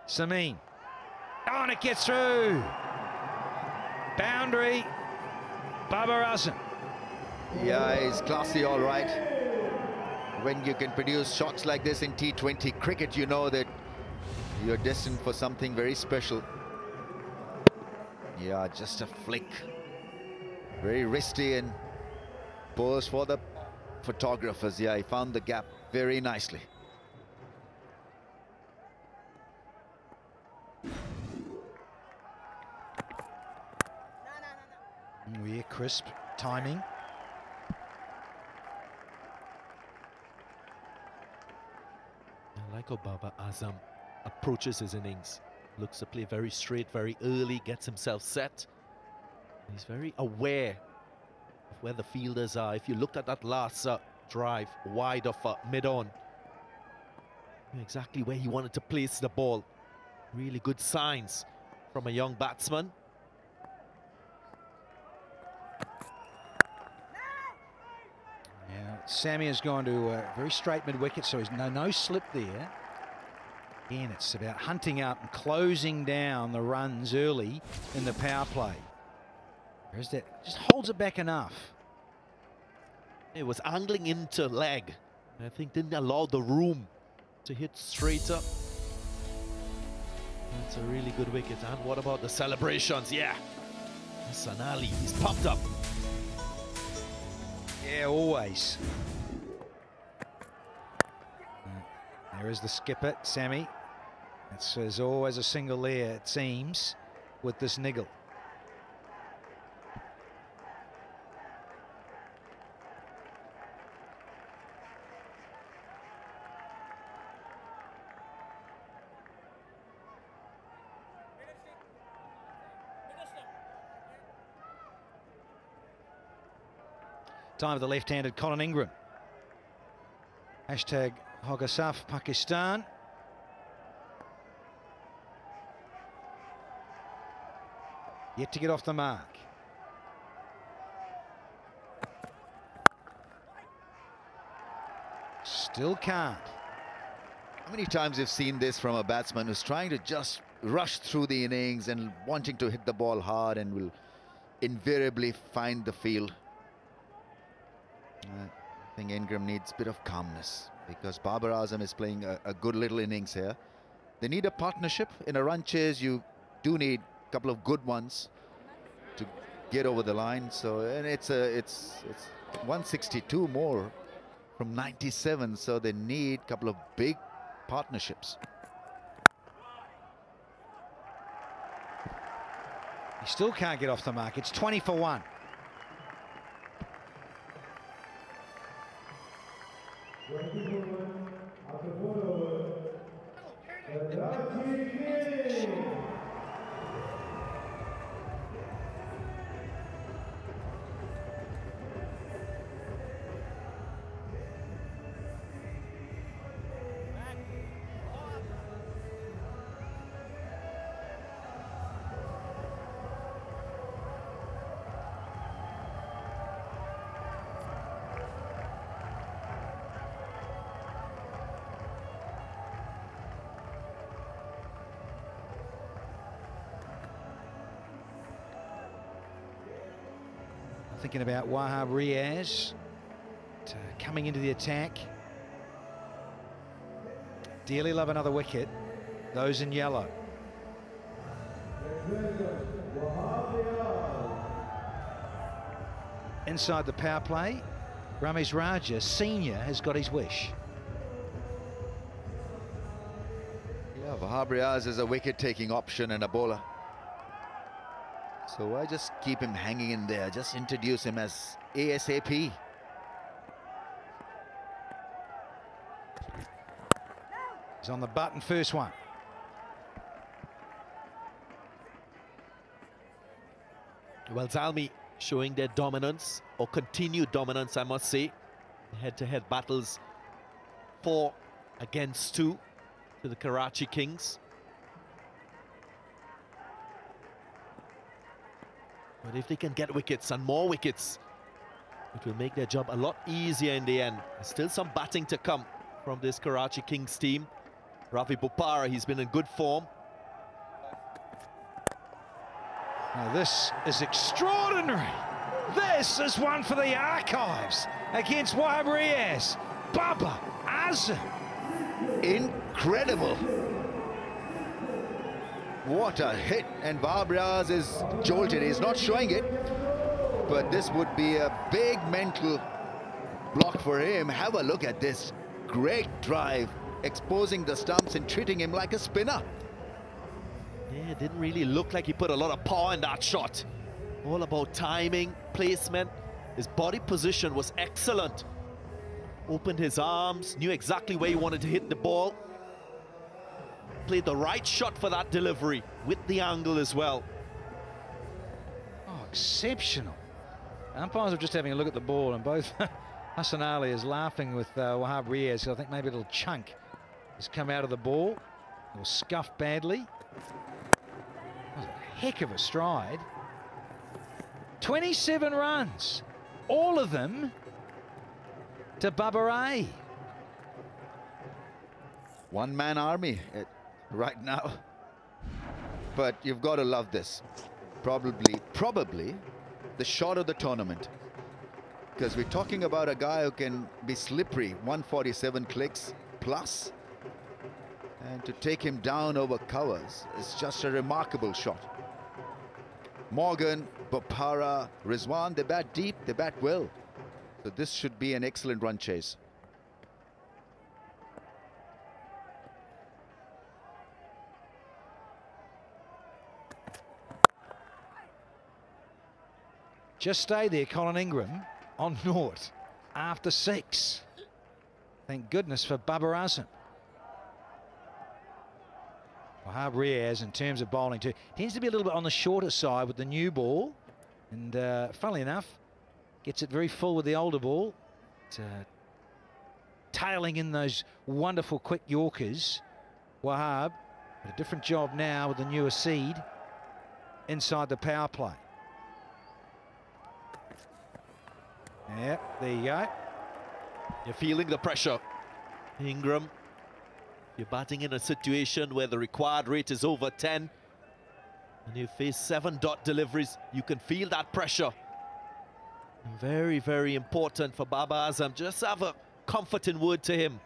Samin. Oh, and it gets through. Boundary. Babar Azam. Yeah, he's classy, all right. When you can produce shots like this in T20 cricket, you know that you're destined for something very special. Yeah, just a flick. Very wristy and posed for the photographers. Yeah, he found the gap very nicely. Yeah, crisp timing. I like how Babar Azam approaches his innings. Looks to play very straight, very early, gets himself set. He's very aware of where the fielders are. If you looked at that last drive, wide of mid-on, knew exactly where he wanted to place the ball. Really good signs from a young batsman. Sammy has gone to a very straight mid-wicket, so he's no slip there. Again, it's about hunting up and closing down the runs early in the power play. Whereas that just holds it back enough. It was angling into leg. I think didn't allow the room to hit straight up. That's a really good wicket. And what about the celebrations? Yeah. Hassan Ali, he's pumped up. Yeah, always. There is the skipper, Sammy. There's always a single there, it seems, with this niggle. Time of the left-handed Colin Ingram. Hashtag Hogasaf Pakistan. Yet to get off the mark. Still can't. How many times you've seen this from a batsman who's trying to just rush through the innings and wanting to hit the ball hard and will invariably find the field? I think Ingram needs a bit of calmness because Babar Azam is playing a good little innings here. They need a partnership. In a run chase, you do need a couple of good ones to get over the line. So, and it's 162 more from 97, so they need a couple of big partnerships. He still can't get off the mark. It's 20 for 1. Thinking about Wahab Riaz coming into the attack. Dearly love another wicket. Those in yellow. Inside the power play, Ramesh Raja Senior has got his wish. Yeah, Wahab Riaz is a wicket-taking option and a bowler. So I just keep him hanging in there. Just introduce him as ASAP. He's on the button, first one. Well, Zalmi showing their dominance, or continued dominance, I must say. Head-to-head battles, 4 against 2 to the Karachi Kings. But if they can get wickets and more wickets, it will make their job a lot easier in the end. There's still some batting to come from this Karachi Kings team. Ravi Bopara, he's been in good form. Now this is extraordinary. This is one for the archives against Wahab Riaz. Baba Azam. Incredible. What a hit, and Wahab Riaz is jolted. He's not showing it, but this would be a big mental block for him. Have a look at this. Great drive, exposing the stumps and treating him like a spinner. Yeah, it didn't really look like he put a lot of power in that shot. All about timing, placement. His body position was excellent. Opened his arms, knew exactly where he wanted to hit the ball. Played the right shot for that delivery with the angle as well. Oh, exceptional. Umpires are just having a look at the ball, and both Hassan Ali is laughing with Wahab Riaz. So I think maybe a little chunk has come out of the ball. It was scuffed badly. That was a heck of a stride. 27 runs, all of them to Baba A. One-man army right now. But you've got to love this. Probably the shot of the tournament. Because we're talking about a guy who can be slippery, 147 clicks plus. And to take him down over covers is just a remarkable shot. Morgan, Bopara, Rizwan, they bat deep, they bat well. So this should be an excellent run chase. Just stay there, Colin Ingram on naught after 6. Thank goodness for Baba Azam. Wahab Riaz, in terms of bowling too, tends to be a little bit on the shorter side with the new ball, and funnily enough, gets it very full with the older ball. Tailing in those wonderful quick Yorkers. Wahab, but a different job now with the newer seed inside the power play. Yep, there you go. You're feeling the pressure, Ingram. You're batting in a situation where the required rate is over 10. And you face 7 dot deliveries. You can feel that pressure. And very, very important for Baba Azam. Just have a comforting word to him.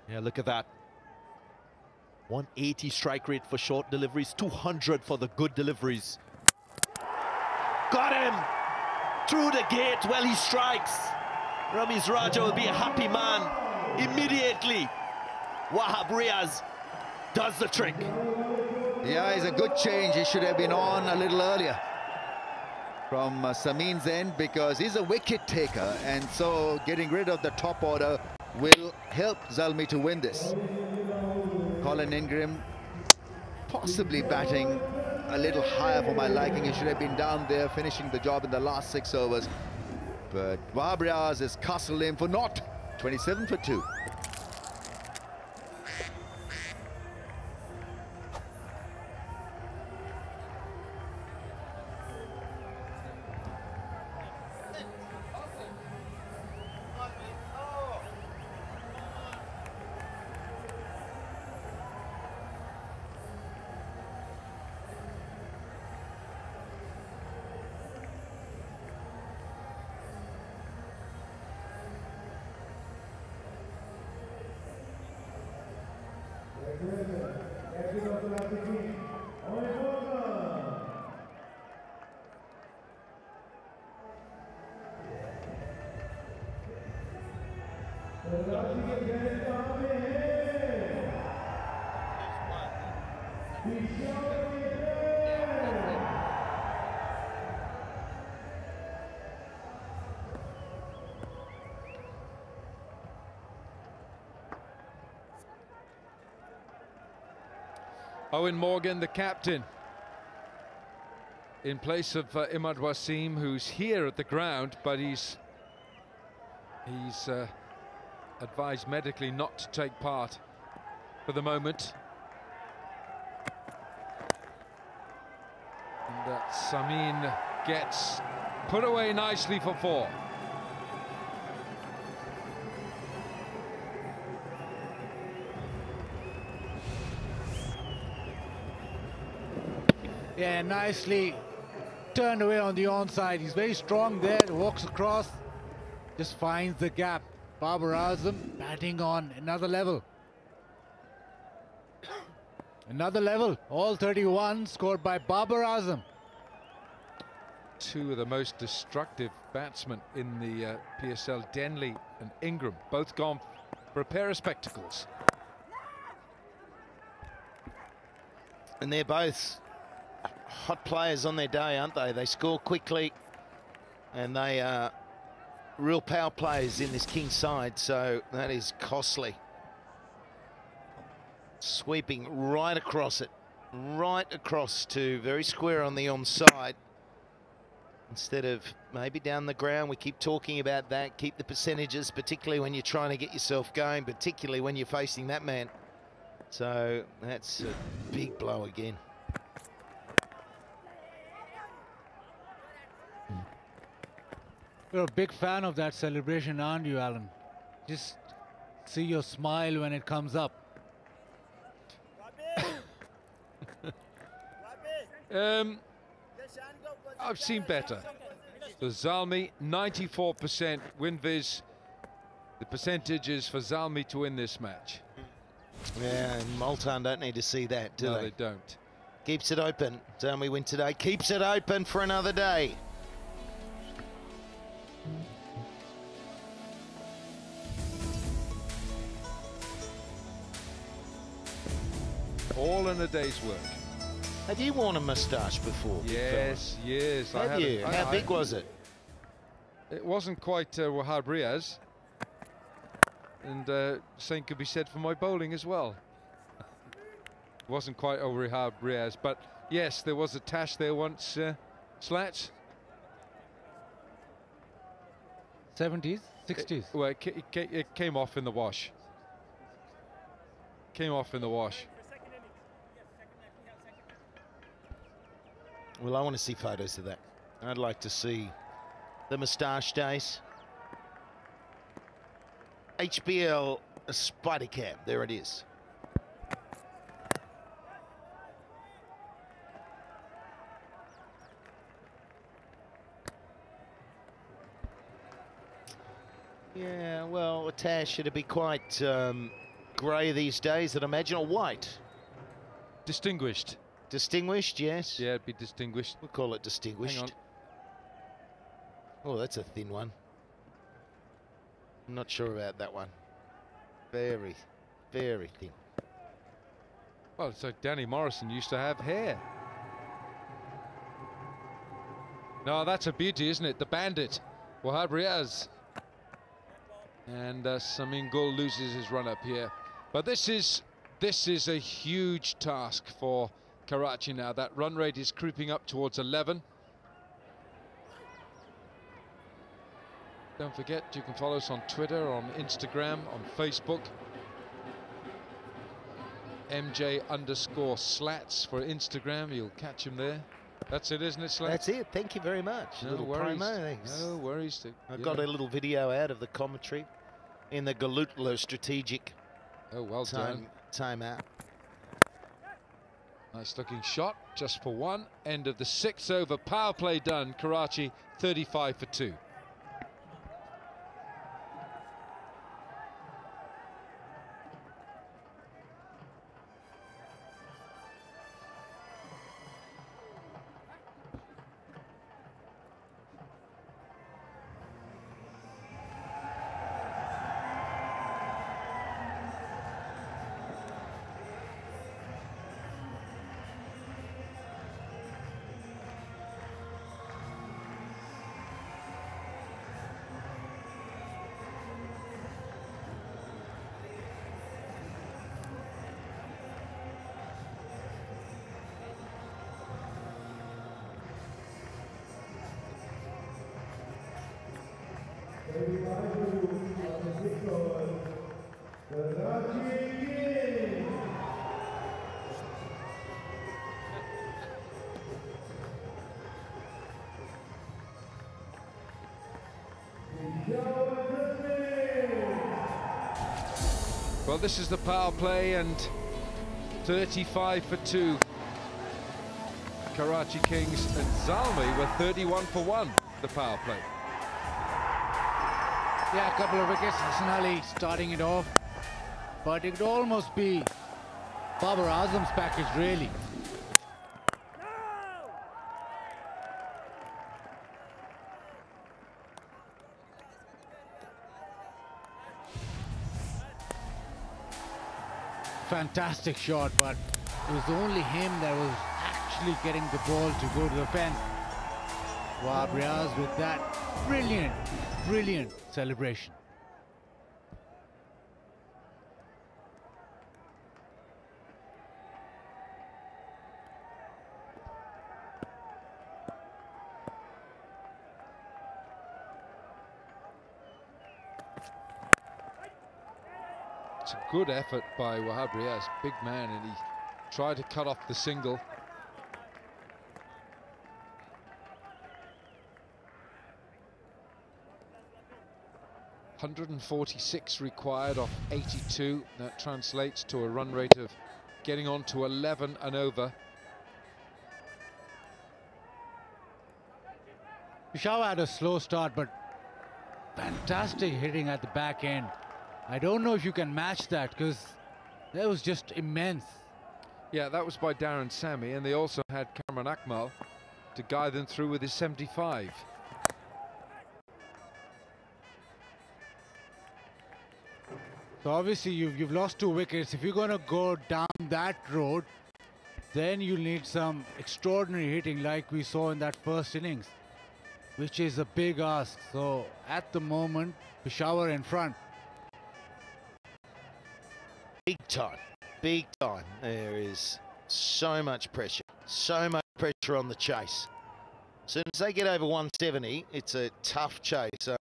Yeah, look at that. 180 strike rate for short deliveries, 200 for the good deliveries. Got him! Through the gate, well, he strikes. Ramiz Raja will be a happy man immediately. Wahab Riaz does the trick. Yeah, it's a good change. He should have been on a little earlier from Samin's end, because he's a wicket taker, and so getting rid of the top order will help Zalmi to win this. Colin Ingram possibly batting a little higher for my liking. He should have been down there finishing the job in the last 6 overs. But Wahab Riaz is castled in for naught. 27 for 2. Owen Morgan, the captain, in place of Imad Wasim, who's here at the ground, but he's advised medically not to take part for the moment. And that Samin gets put away nicely for 4. Yeah, nicely turned away on the onside. He's very strong there, walks across, just finds the gap. Babar Azam batting on another level. Another level, all 31 scored by Babar Azam. 2 of the most destructive batsmen in the PSL, Denley and Ingram, both gone for a pair of spectacles. And they're both hot players on their day, aren't they? They score quickly, and they are real power players in this Kings side, so that is costly. Sweeping right across it, right across to very square on the onside. Instead of maybe down the ground, we keep talking about that. Keep the percentages, particularly when you're trying to get yourself going, particularly when you're facing that man. So that's a big blow again. You're a big fan of that celebration, aren't you, Alan? Just see your smile when it comes up. I've seen better. The Zalmi, 94% win viz. The percentage is for Zalmi to win this match. Yeah, and Multan don't need to see that, do no, they? they don't. Keeps it open. Zalmi win today. Keeps it open for another day. All in a day's work. Have you worn a moustache before? Yes, yes. Have you? How big was it? It wasn't quite Wahab Riaz. And same could be said for my bowling as well. It wasn't quite Wahab Riaz, but yes, there was a tash there once, Slats. 70s, 60s. Well, it came off in the wash. Came off in the wash. Well, I want to see photos of that. I'd like to see the moustache days. HBL Spider Cam, there it is. Yeah, well, a tash should be quite grey these days, I'd imagine, or white. Distinguished. Distinguished, yes. Yeah, it'd be distinguished. We'll call it distinguished. Hang on. Oh, that's a thin one. I'm not sure about that one. Very, very thin. Well, it's like Danny Morrison used to have hair. No, that's a beauty, isn't it? The bandit, Wahab Riaz. And Samin Gul loses his run up here. But this is a huge task for Karachi now. That run rate is creeping up towards 11. Don't forget, you can follow us on Twitter, on Instagram, on Facebook. MJ_Slats for Instagram. You'll catch him there. That's it, isn't it, Slats? That's it. Thank you very much. No little worries. promo, thanks. No worries. I got a little video out of the commentary in the Galutlo strategic time out. Nice looking shot, just for one. End of the 6th over. Power play done. Karachi 35 for 2. Well, this is the power play, and 35 for 2. Karachi Kings and Zalmi were 31 for 1, the power play. Yeah, a couple of wickets. Hassan Ali starting it off, but it could almost be Babar Azam's package, really. Fantastic shot, but it was only him that was actually getting the ball to go to the fence. Wahab Riaz with that brilliant celebration. It's a good effort by Wahab Riaz, big man, and he tried to cut off the single. .146 required off 82. That translates to a run rate of getting on to 11 and over. Peshawar had a slow start, but fantastic hitting at the back end. I don't know if you can match that, because that was just immense. Yeah, that was by Darren Sammy, and they also had Kamran Akmal to guide them through with his 75. So obviously you've lost 2 wickets. If you're going to go down that road, then you'll need some extraordinary hitting like we saw in that first innings, which is a big ask. So at the moment, Peshawar in front. Big time, big time. There is so much pressure on the chase. As soon as they get over 170, it's a tough chase. So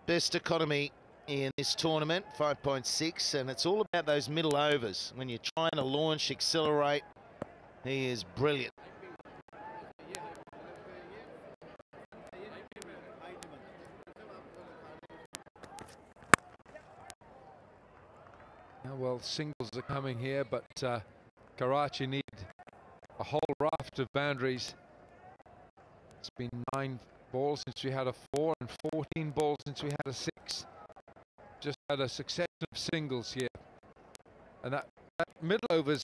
best economy in this tournament, 5.6, and it's all about those middle overs. When you're trying to launch, accelerate, he is brilliant. Well, singles are coming here, but Karachi need a whole raft of boundaries. It's been 9 balls since we had a 4 and 14 balls since we had a 6. Just had a succession of singles here. And that middle overs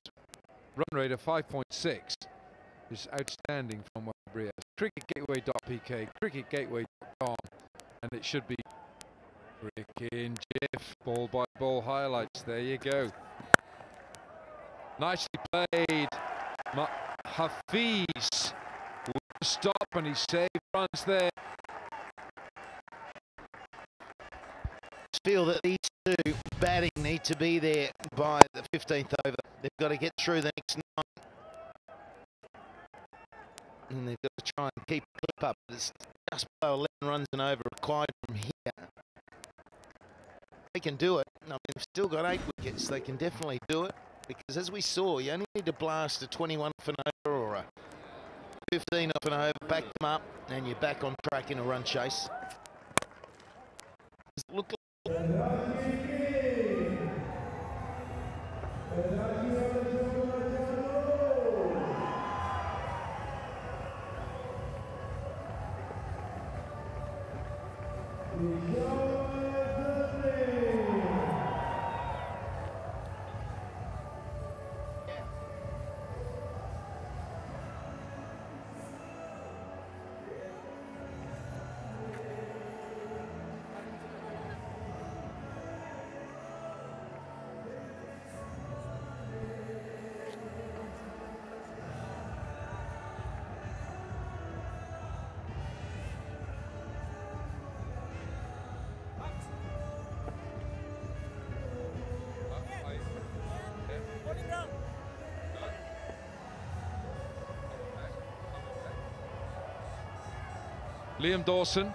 run rate of 5.6 is outstanding from Brias. Cricketgateway.pk, cricketgateway.com, and it should be Rick in Jiff, ball by ball highlights. There you go. Nicely played. Hafiz with the stop, and he saved runs there. Feel that these two batting need to be there by the 15th over. They've got to get through the next 9. And they've got to try and keep the clip up. It's just below 11 runs and over required from here. They can do it. I mean, they've still got 8 wickets. They can definitely do it. Because as we saw, you only need to blast a 21 off an over or a 15 off an over, back them up, and you're back on track in a run chase. Look like Liam Dawson.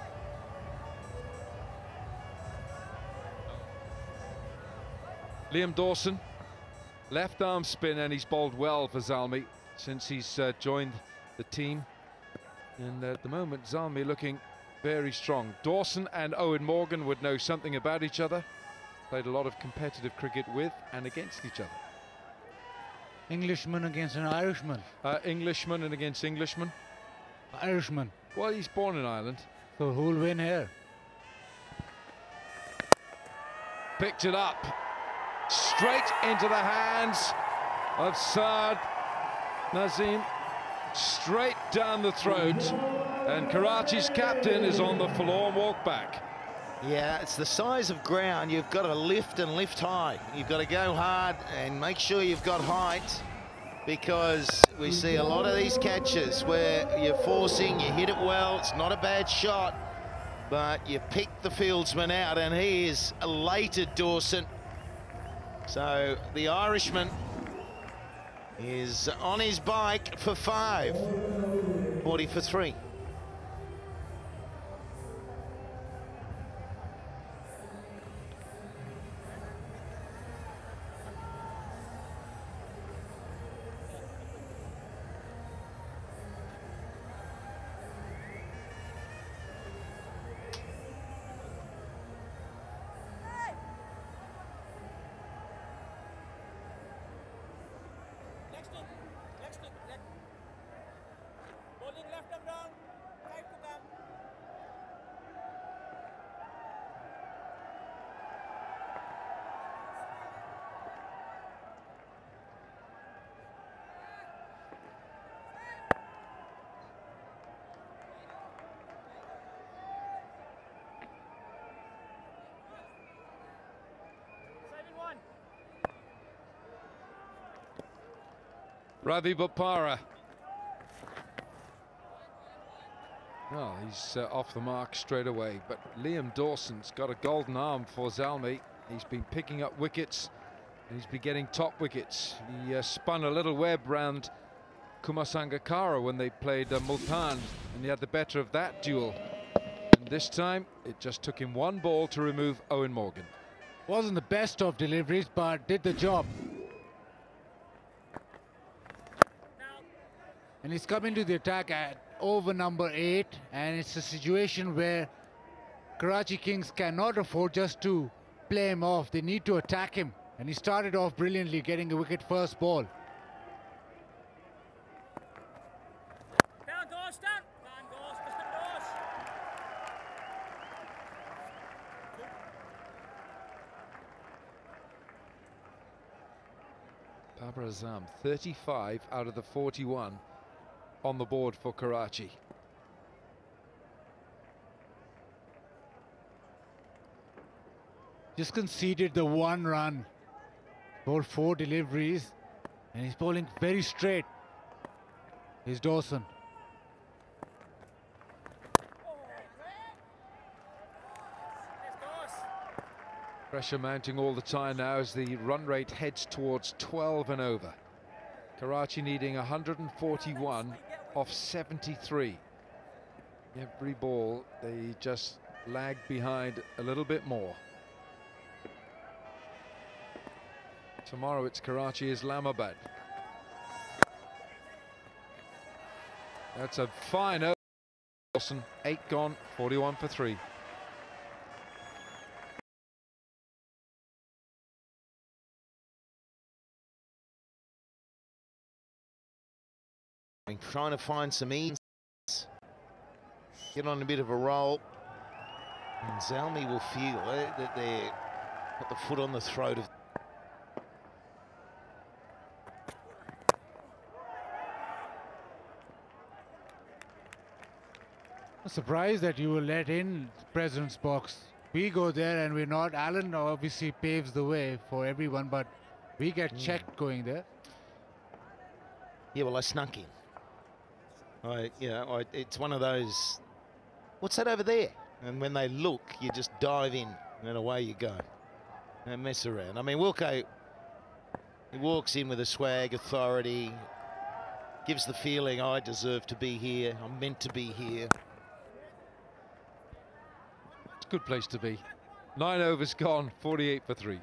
Liam Dawson, left arm spin, and he's bowled well for Zalmi since he's joined the team. And at the moment, Zalmi looking very strong. Dawson and Owen Morgan would know something about each other. Played a lot of competitive cricket with and against each other. Englishman against an Irishman. Englishman and against Englishman. Irishman. Well, he's born in Ireland. So who'll win here? Picked it up. Straight into the hands of Saad Nazim. Straight down the throat. And Karachi's captain is on the forlorn walk back. Yeah, it's the size of ground. You've got to lift and lift high. You've got to go hard and make sure you've got height, because we see a lot of these catches where you're forcing, you hit it well, it's not a bad shot, but you pick the fieldsman out, and he is elated, Dawson. So the Irishman is on his bike for 5, 40 for 3. Ravi Bopara. Well, he's off the mark straight away, but Liam Dawson's got a golden arm for Zalmi. He's been picking up wickets, and he's been getting top wickets. He spun a little web round Kumar Sangakkara when they played Multan, and he had the better of that duel. And this time, it just took him 1 ball to remove Owen Morgan. Wasn't the best of deliveries, but did the job. And he's coming to the attack at over number 8, and it's a situation where Karachi Kings cannot afford just to play him off. They need to attack him, and he started off brilliantly, getting a wicket first ball. Babar Azam, 35 out of the 41 on the board for Karachi. Just conceded the 1 run, bowled 4 deliveries, and he's bowling very straight. Here's Dawson. Pressure mounting all the time now as the run rate heads towards 12 and over. Karachi needing 141 off 73. Every ball, they just lag behind a little bit more. Tomorrow it's Karachi, Islamabad. That's a fine over. Wilson, 8 gone, 41 for 3. Trying to find some ease, get on a bit of a roll, and Zalmi will feel that they're got the foot on the throat of. I'm surprised that you were let in President's box. We go there and we're not. Alan obviously paves the way for everyone, but we get checked going there. Yeah, well, I snuck in. It's one of those, what's that over there? And when they look, you just dive in and away you go. Don't mess around. I mean, Wilco, he walks in with a swag, authority, gives the feeling, I deserve to be here, I'm meant to be here. It's a good place to be. 9 overs gone, 48 for 3.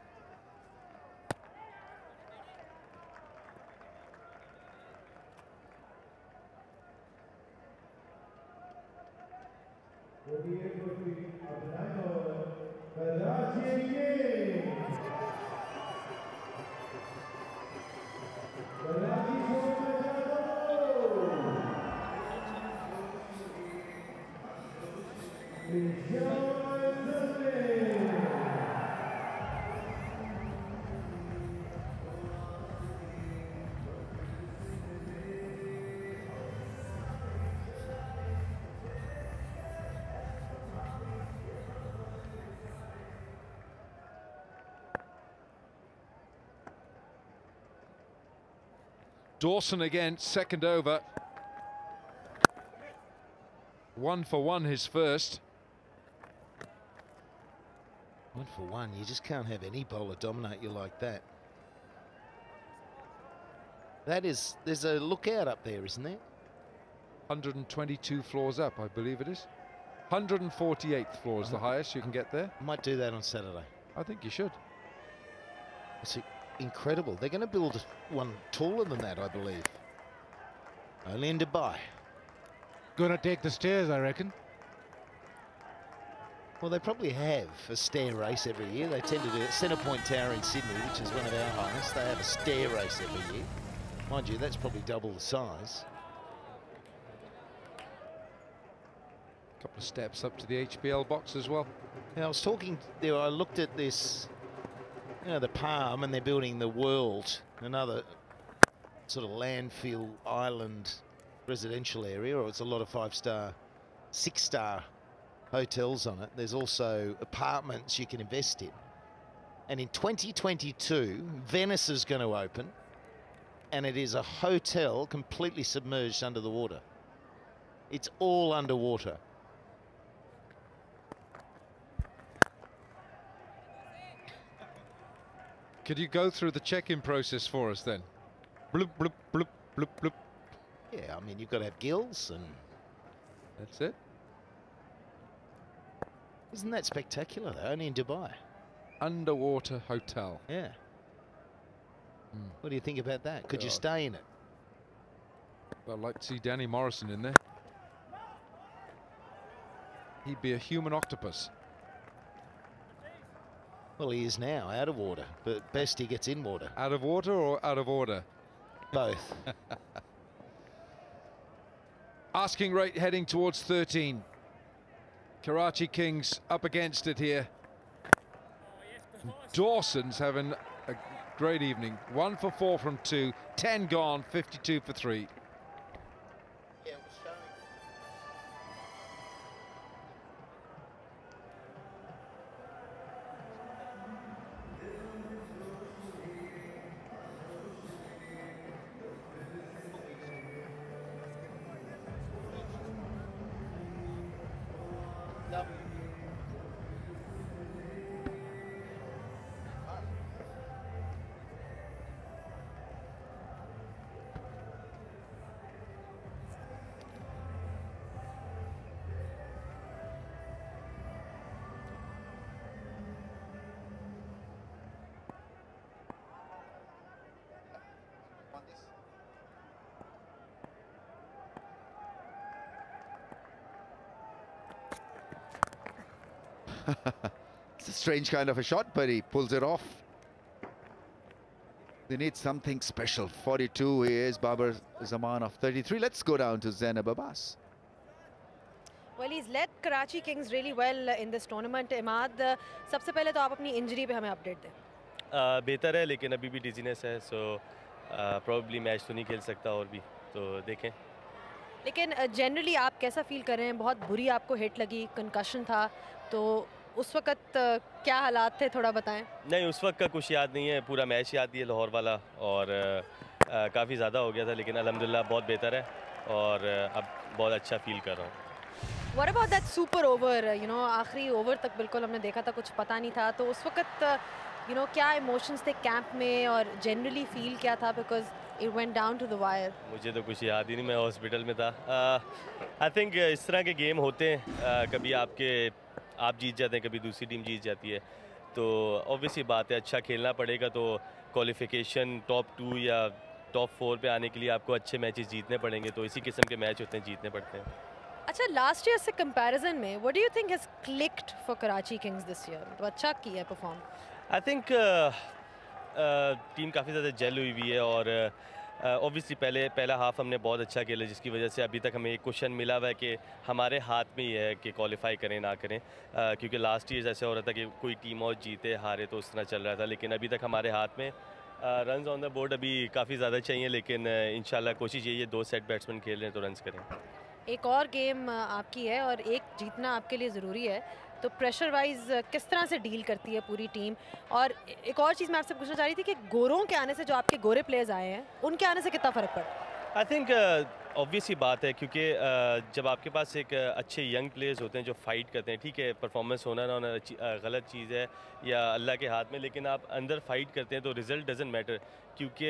Dawson again, second over. 1 for 1 his first. 1 for 1, you just can't have any bowler dominate you like that. There's a lookout up there, isn't there? 122 floors up, I believe it is. 148th floor is the highest you can get there. I might do that on Saturday. I think you should. It's incredible. They're going to build one taller than that, I believe. Only in Dubai. Gonna take the stairs, I reckon. Well, they probably have a stair race every year. They tend to do it. Centre Point Tower in Sydney, which is one of our highest, they have a stair race every year. Mind you, that's probably double the size. A couple of steps up to the HBL box as well. Now, I was talking there, I looked at this, you know, the Palm, and they're building the World, another sort of landfill island residential area, or it's a lot of 5-star, 6-star hotels on it. There's also apartments you can invest in. And in 2022, Venice is going to open, and it is a hotel completely submerged under the water. It's all underwater. Could you go through the check-in process for us then? Bloop, bloop, bloop, bloop, bloop. Yeah, I mean, you've got to have gills, and that's it. Isn't that spectacular, though? Only in Dubai. Underwater hotel. Yeah. What do you think about that? Could you stay in it? I'd like to see Danny Morrison in there. He'd be a human octopus. Well, he is now, out of water, but best he gets in water. Out of water or out of order? Both. Asking rate heading towards 13. Karachi Kings up against it here. Dawson's having great evening. 1 for 4 from 2, 10 gone, 52 for 3. It's a strange kind of a shot, but he pulls it off. They need something special. 42 he is, Babar Zaman of 33. Let's go down to Zainab Abbas. Well, he's led Karachi Kings really well in this tournament. Imad, सबसे पहले तो आप अपनी injury पे हमें update दें. बेहतर है, लेकिन अभी भी डिजीनेस है, सो प्रोबेबली मैच तो नहीं खेल सकता और भी, तो देखें. लेकिन जनरली आप कैसा फील कर रहे हैं? बहुत बुरी आपको हिट लगी, कंकशन था, तो उस वक्त क्या हालात थे, थोड़ा बताएं. नहीं, उस वक्त का कुछ याद नहीं है, पूरा मैच याद है लाहौर वाला, और काफ़ी ज़्यादा हो गया था, लेकिन अल्हम्दुलिल्लाह बहुत बेहतर है और अब बहुत अच्छा फील कर रहा हूँ. What about that super over? You know, आखिरी ओवर तक बिल्कुल हमने देखा था, कुछ पता नहीं था, तो उस वक्त क्या इमोशंस थे कैंप में और जनरली फील क्या था, because it went down to the wire. मुझे तो कुछ याद ही नहीं, मैं हॉस्पिटल में था. आई थिंक इस तरह के गेम होते हैं, कभी आप जीत जाते हैं, कभी दूसरी टीम जीत जाती है, तो ऑब्वियसली बात है, अच्छा खेलना पड़ेगा, तो क्वालिफिकेशन टॉप 2 या टॉप 4 पे आने के लिए आपको अच्छे मैचेस जीतने पड़ेंगे, तो इसी किस्म के मैच होते हैं, जीतने पड़ते हैं. अच्छा, लास्ट ईयर से कंपैरिजन में what do you think has clicked for Karachi Kings this year? तो अच्छा किया है परफॉर्म. आई थिंक टीम काफ़ी ज़्यादा जेल हुई हुई है, और ऑब्वियसली पहला हाफ हमने बहुत अच्छा खेला, जिसकी वजह से अभी तक हमें एक क्वेश्चन मिला हुआ है कि हमारे हाथ में ही है कि क्वालिफाई करें ना करें, क्योंकि लास्ट ईयर ऐसे हो रहा था कि कोई टीम और जीते हारे तो उस तरह चल रहा था, लेकिन अभी तक हमारे हाथ में रन्स ऑन द बोर्ड अभी काफ़ी ज़्यादा चाहिए, लेकिन इंशाल्लाह कोशिश यही है, 2 सेट बैट्समैन खेल रहे हैं तो रन्स करें. एक और गेम आपकी है और एक जीतना आपके लिए ज़रूरी है, तो प्रेशर वाइज किस तरह से डील करती है पूरी टीम? और एक और चीज़ मैं आपसे पूछना चाह रही थी कि गोरों के आने से, जो आपके गोरे प्लेयर्स आए हैं, उनके आने से कितना फ़र्क पड़ा? आई थिंक ऑब्वियस ही बात है, क्योंकि जब आपके पास एक अच्छे यंग प्लेयर्स होते हैं जो फाइट करते हैं, ठीक है परफॉर्मेंस होना ना होना गलत चीज़ है या अल्लाह के हाथ में, लेकिन आप अंदर फाइट करते हैं तो रिज़ल्ट डजेंट मैटर, क्योंकि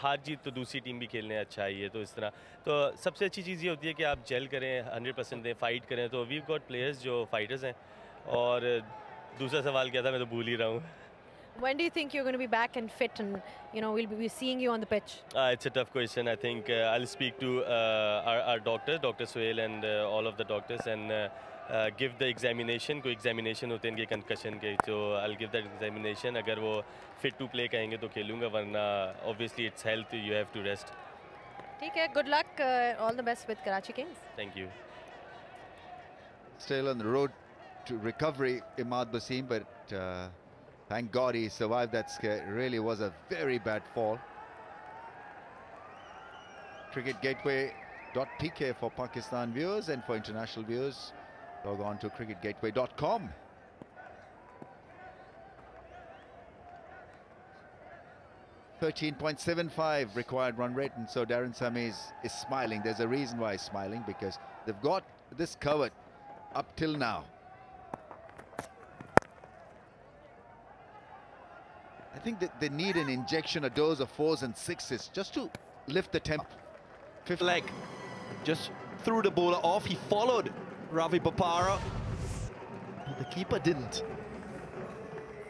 हार जीत तो दूसरी टीम भी खेलने अच्छा ही है, तो इस तरह तो सबसे अच्छी चीज़ ये होती है कि आप जेल करें, 100% दें, फाइट करें, तो वी गॉट प्लेयर्स जो फाइटर्स हैं. और दूसरा सवाल क्या था, मैं तो भूल ही रहा हूँ. When do you think you're going to be back and fit, and we'll be seeing you on the pitch? It's a tough question. I think I'll speak to our doctor, Dr. Suhail, and all of the doctors, and give the examination. कोई examination होते हैं इनके concussion के, so I'll give that examination. अगर वो fit to play कहेंगे तो खेलूँगा, वरना obviously it's health, you have to rest. ठीक है, good luck, all the best with Karachi Kings. Thank you. Still on the road to recovery, Imad Basim, but thank God he survived that scare. It really was a very bad fall. cricketgateway.pk for Pakistan viewers, and for international viewers, log on to cricketgateway.com. .75 required run rate, and so Darren Sammy is smiling. There's a reason why he's smiling, because they've got this covered up till now. I think that they need an injection, a dose of 4s and 6s, just to lift the tempo. Fifth leg, just threw the bowler off. He followed Ravi Bopara, but the keeper didn't.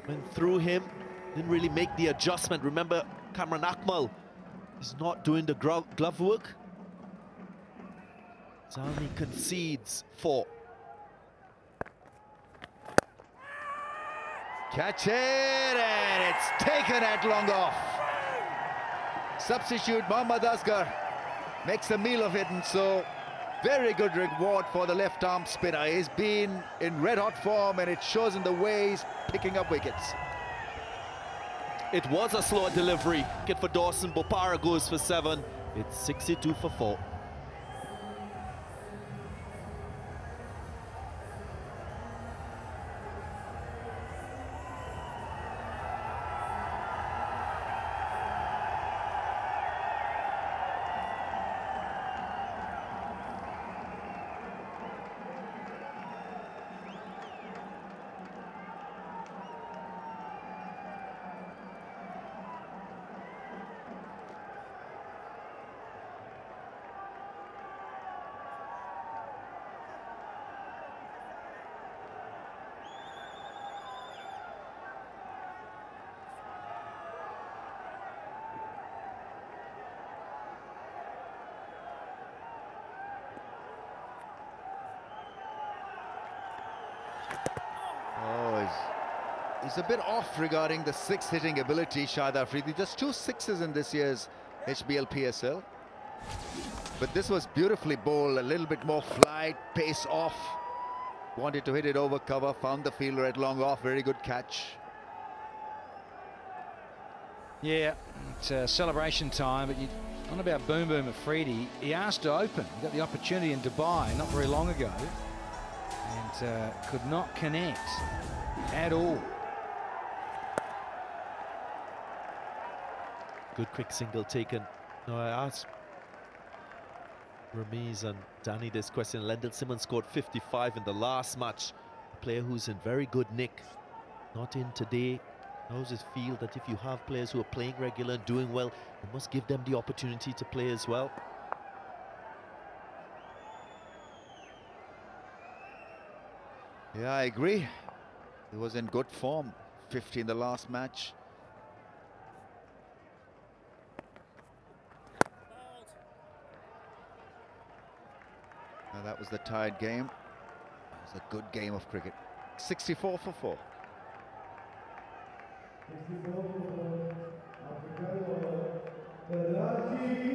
Went through him, didn't really make the adjustment. Remember, Kamran Akmal is not doing the glove work. Zalmi concedes 4. Catch it, and it's taken at long off. Substitute Mohammad Asghar makes a meal of it, and so very good reward for the left arm spinner. He's been in red hot form, and it shows in the way he's picking up wickets. It was a slower delivery. Kid for Dawson. Bopara goes for 7. It's 62 for 4. He's a bit off regarding the 6 hitting ability, Shahid Afridi. Just 2 sixes in this year's HBL PSL. But this was beautifully bowled, a little bit more flight, pace off. Wanted to hit it over cover, found the fielder at long off, very good catch. Yeah, it's celebration time, but on about Boom Boom Afridi, he asked to open. He got the opportunity in Dubai not very long ago and could not connect at all. Good quick single taken. No, I asked Ramiz and Danny this question. Lendl Simmons scored 55 in the last match. A player who's in very good nick. Not in today. Knows his field that if you have players who are playing regular and doing well, you must give them the opportunity to play as well. Yeah, I agree. He was in good form. 50 in the last match. Now that was the tied game. It was a good game of cricket. 64 for 4. 64 for 4. Africa, Karachi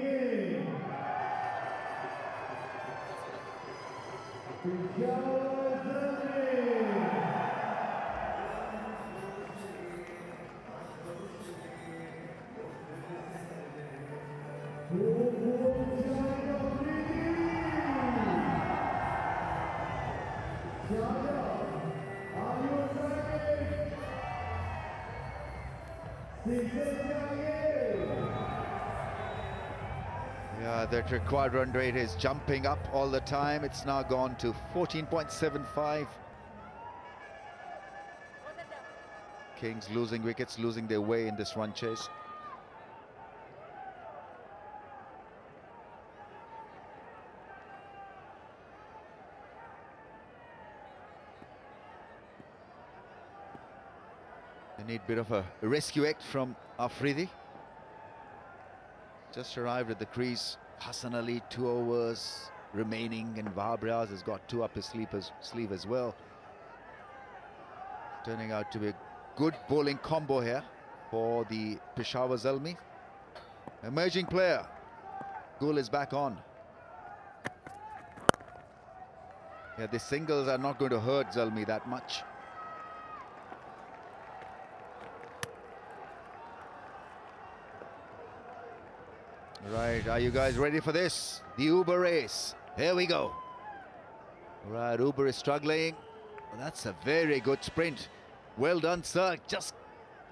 Yeah, that required run rate is jumping up all the time. It's now gone to 14.75. Kings losing wickets, losing their way in this run chase. They need a bit of a rescue act from Afridi. Just arrived at the crease. Hassan Ali, 2 overs remaining, and Wahab Riaz has got 2 up his sleeve as well. Turning out to be a good bowling combo here for the Peshawar Zalmi. Emerging player. Gul is back on. Yeah, the singles are not going to hurt Zalmi that much. Right, are you guys ready for this? The Uber race. Here we go. Right, Uber is struggling. Well, that's a very good sprint. Well done, sir.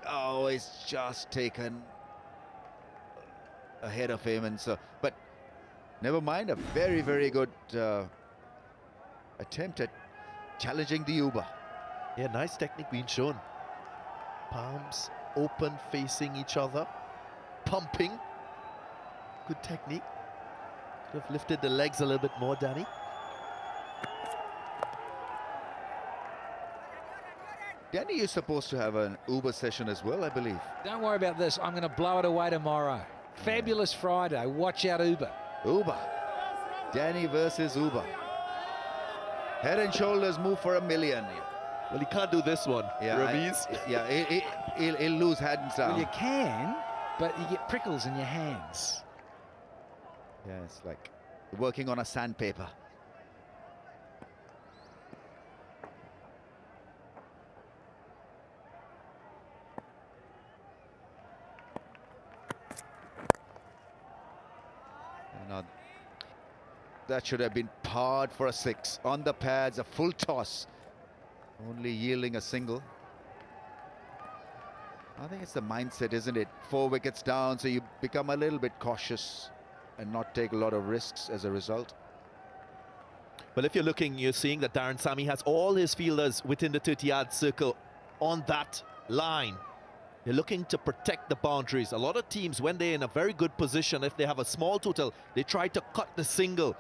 Oh, it's just taken ahead of him, and so, but never mind. A very, very good attempt at challenging the Uber. Yeah, nice technique being shown. Palms open, facing each other, pumping. Good technique. Could have lifted the legs a little bit more, Danny. Danny, you're supposed to have an Uber session as well, I believe. Don't worry about this. I'm going to blow it away tomorrow. Fabulous Friday. Watch out, Uber. Uber. Danny versus Uber. Head and shoulders move for $1 million. Well, he can't do this one. Yeah, Ramiz. he'll lose hands down. Well, you can, but you get prickles in your hands. Yeah, it's like working on a sandpaper. That should have been parred for a 6. On the pads, a full toss. Only yielding a single. I think it's the mindset, isn't it? 4 wickets down, so you become a little bit cautious and not take a lot of risks as a result. Well, if you're looking, you're seeing that Darren Sammy has all his fielders within the 30-yard circle on that line. They're looking to protect the boundaries. A lot of teams, when they're in a very good position, if they have a small total, they try to cut the single.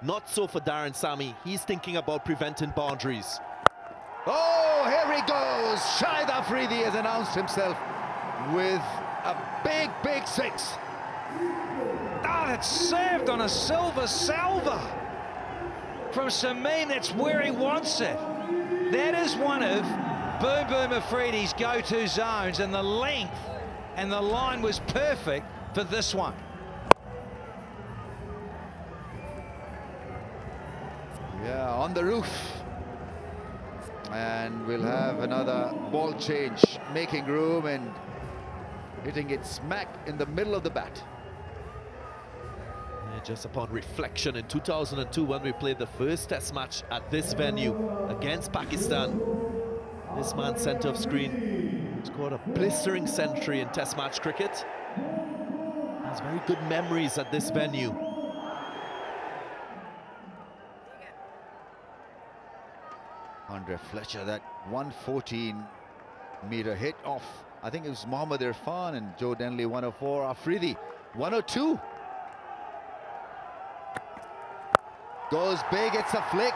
Not so for Darren Sammy. He's thinking about preventing boundaries. Oh, here he goes. Shahid Afridi has announced himself with a big, big 6. Ah, it's served on a silver salver from Samin. That's where he wants it. That is one of Boom Boom Afridi's go-to zones, and the length and the line was perfect for this one. Yeah, on the roof. And we'll have another ball change, making room and hitting it smack in the middle of the bat. Yeah, just upon reflection, in 2002, when we played the first test match at this venue against Pakistan, this man centre of screen scored a blistering century in test match cricket. He has very good memories at this venue. Andre Fletcher, that 114-meter hit off, I think it was Mohammad Irfan, and Joe Denley 104, Afridi 102. Goes big, it's a flick.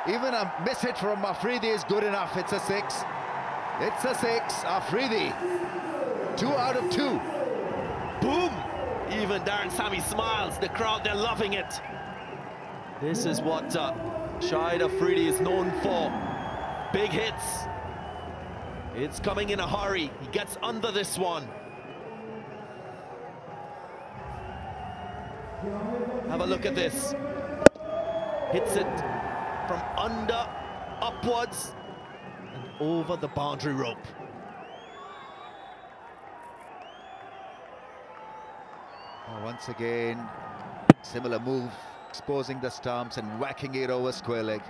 Even a miss hit from Afridi is good enough. It's a 6. It's a 6. Afridi, 2 out of 2. Boom! Even Darren Sammy smiles. The crowd, they're loving it. This is what Shahid Afridi is known for. Big hits. It's coming in a hurry. He gets under this one. Have a look at this. Hits it from under, upwards, and over the boundary rope. Once again, similar move, exposing the stumps and whacking it over square leg.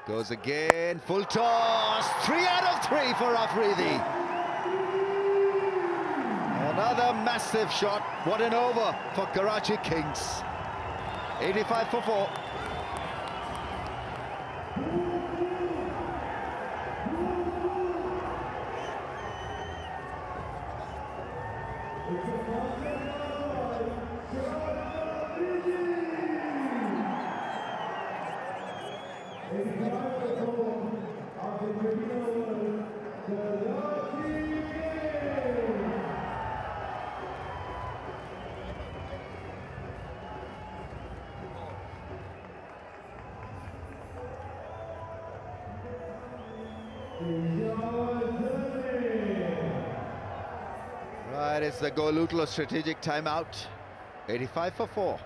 Goes again, full toss, 3 out of 3 for Afridi. Another massive shot, what an over for Karachi Kings. 85 for 4. Right, it's the Golutlo strategic timeout. 85 for 4.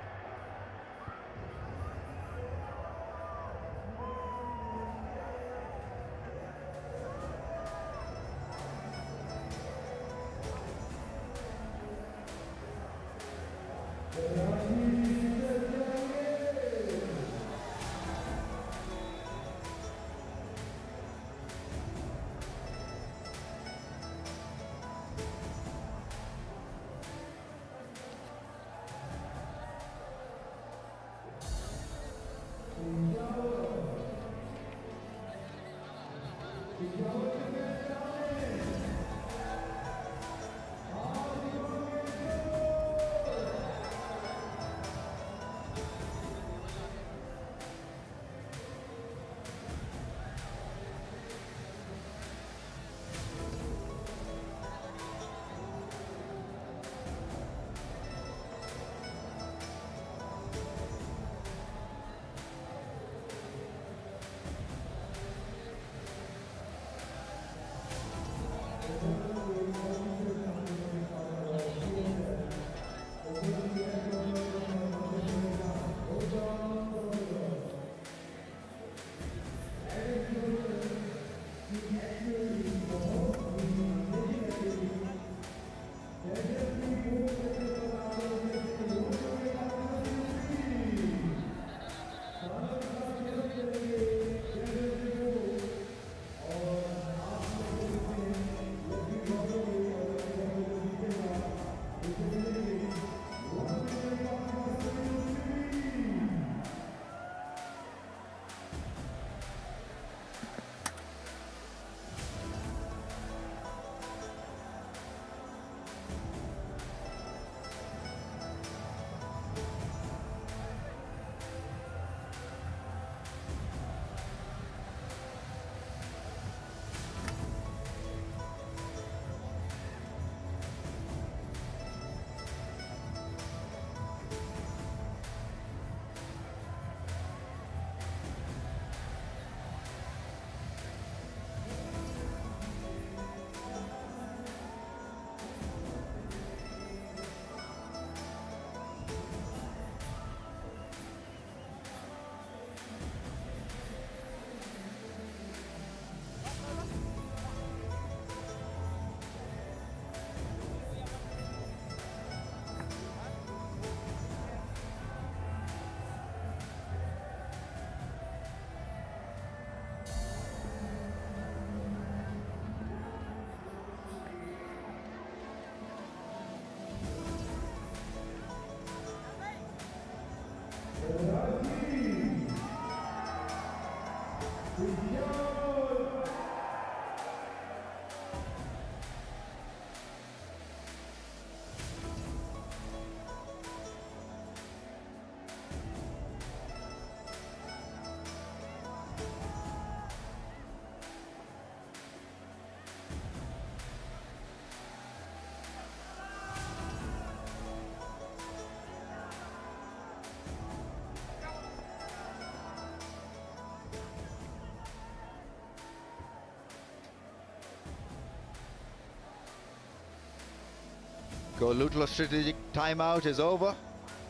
Go Lutlo strategic timeout is over.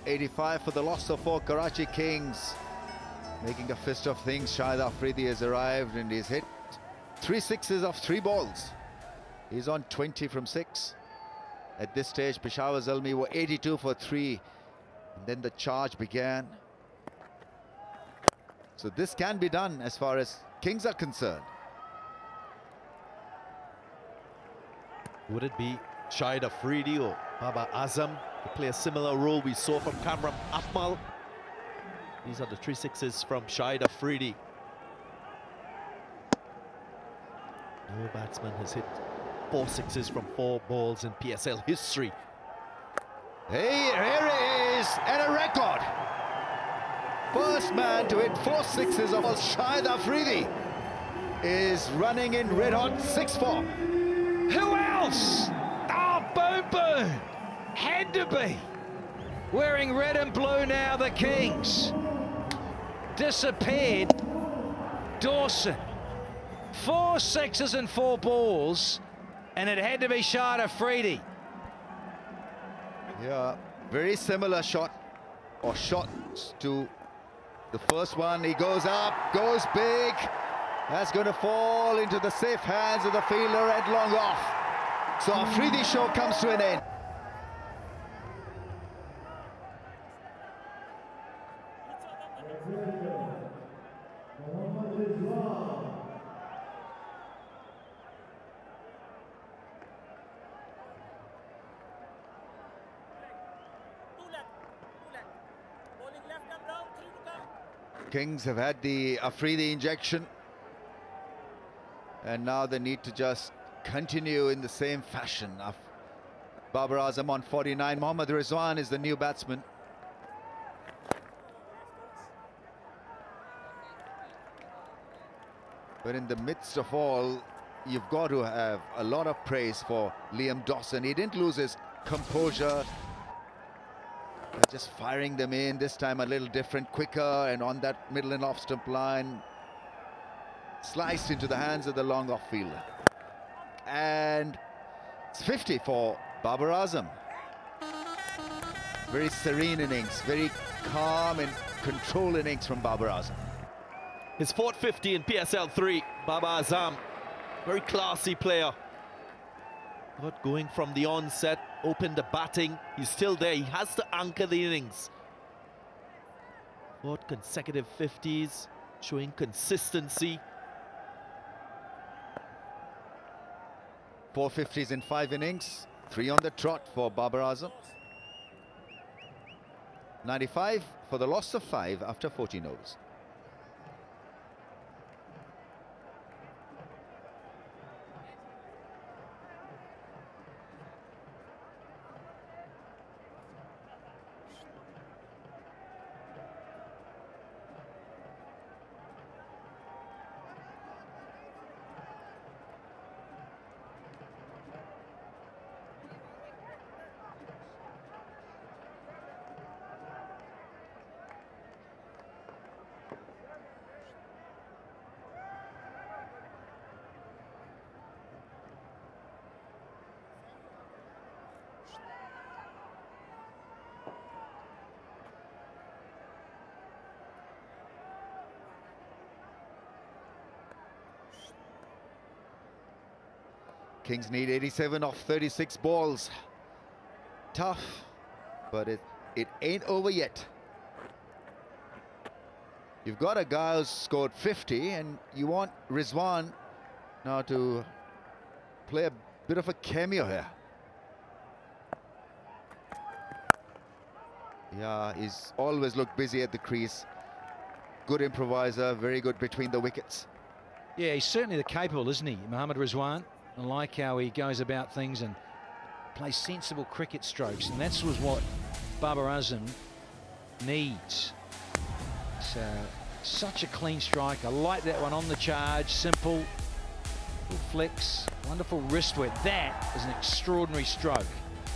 85 for the loss of 4 Karachi Kings. Making a fist of things, Shahid Afridi has arrived and he's hit 3 sixes off 3 balls. He's on 20 from 6. At this stage, Peshawar Zalmi were 82 for 3. And then the charge began. So this can be done as far as Kings are concerned. Would it be Shahid Afridi or Babar Azam to play a similar role we saw from Kamran Akmal? These are the 3 sixes from Shahid Afridi. No batsman has hit 4 sixes from 4 balls in PSL history. Hey, here it is, and a record. First man to hit 4 sixes of Shahid Afridi is running in red hot 6 form. Who else? Oh, boom, boom. Had to be. Wearing red and blue now, the Kings. Disappeared. Dawson. 4 sixes and 4 balls, and it had to be Shahid Afridi. Yeah, very similar shot, or shots to the first one. He goes up, goes big. That's going to fall into the safe hands of the fielder at long off. So Afridi's show comes to an end. Kings have had the Afridi injection, and now they need to just continue in the same fashion. Babar Azam on 49. Mohammad Rizwan is the new batsman. But in the midst of all, you've got to have a lot of praise for Liam Dawson. He didn't lose his composure. Just firing them in, this time a little different, quicker, and on that middle and off stump line, sliced into the hands of the long off fielder. And it's 50 for Babar Azam. Very serene innings, very calm and controlled innings from Babar Azam. His 4th 50 in PSL 3, Babar Azam. Very classy player. Not going from the onset, open the batting. He's still there. He has to anchor the innings. 4 consecutive 50s, showing consistency. 4 50s in 5 innings, 3 on the trot for Babar Azam. 95 for the loss of 5 after 14 overs. Kings need 87 off 36 balls. Tough, but it ain't over yet. You've got a guy who's scored 50, and you want Rizwan now to play a bit of a cameo here. Yeah, he's always looked busy at the crease. Good improviser, very good between the wickets. Yeah, he's certainly the capable, isn't he, Mohammad Rizwan? I like how he goes about things and plays sensible cricket strokes, and that's what Babar Azam needs. So, such a clean strike. I like that one on the charge, simple, little flicks, wonderful wrist work. That is an extraordinary stroke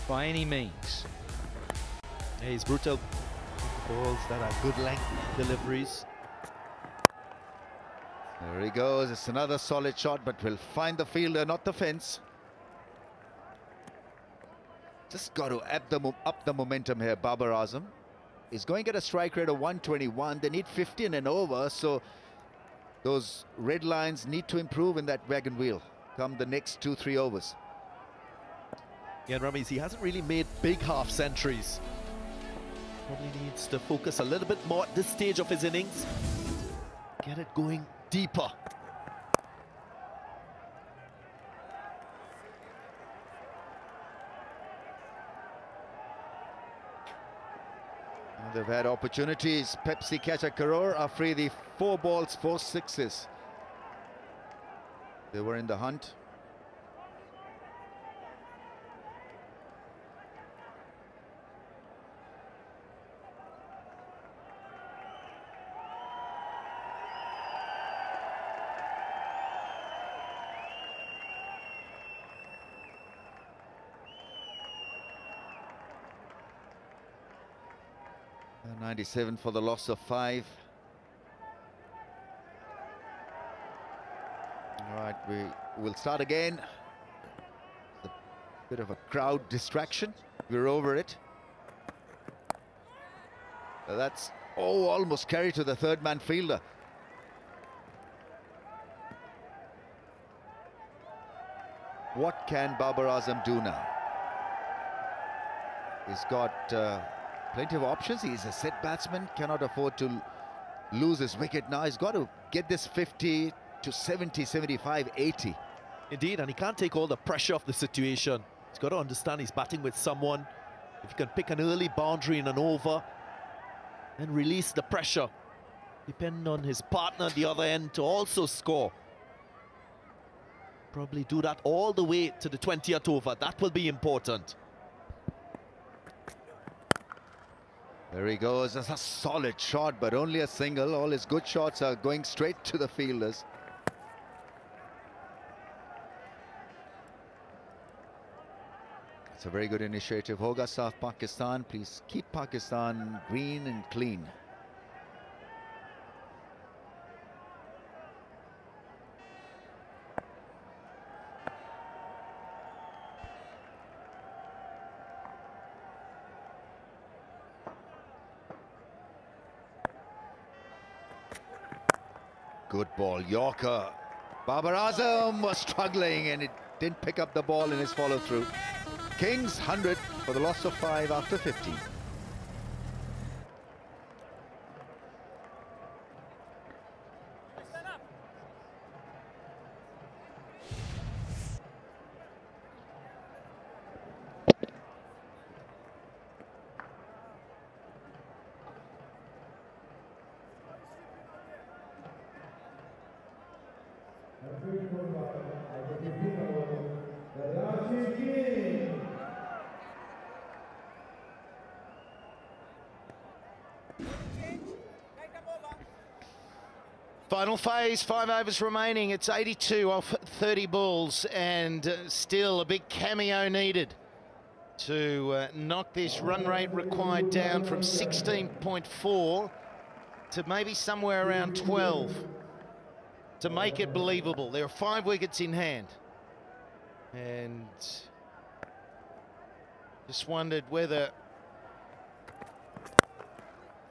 by any means. Yeah, he's brutal. Balls that are good length deliveries. There he goes. It's another solid shot, but will find the fielder, not the fence. Just got to up the momentum here. Babar Azam is going at a strike rate of 121. They need 15 and over, so those red lines need to improve in that wagon wheel come the next 2-3 overs. Yeah, Ramesh, he hasn't really made big half centuries. Probably needs to focus a little bit more at this stage of his innings. Get it going deeper. They've had opportunities. Pepsi catcher Karor are free the 4 balls, 4 sixes. They were in the hunt. And 97 for the loss of 5. All right, we will start again. A bit of a crowd distraction. We're over it. That's, oh, almost carried to the third man fielder. What can Babar Azam do now? He's got plenty of options. He's a set batsman, cannot afford to lose his wicket now. He's got to get this 50 to 70, 75, 80. Indeed, and he can't take all the pressure off the situation. He's got to understand he's batting with someone. If he can pick an early boundary in an over and release the pressure, depending on his partner at the other end to also score. Probably do that all the way to the 20th over. That will be important. There he goes. That's a solid shot, but only a single. All his good shots are going straight to the fielders. It's a very good initiative. Hoga Saaf Pakistan. Please keep Pakistan green and clean. Good ball, Yorker. Babar Azam was struggling and it didn't pick up the ball in his follow-through. Kings 100 for the loss of 5 after 15. Final phase, 5 overs remaining. It's 82 off 30 balls, and still a big cameo needed to knock this run rate required down from 16.4 to maybe somewhere around 12 to make it believable. There are 5 wickets in hand, and just wondered whether...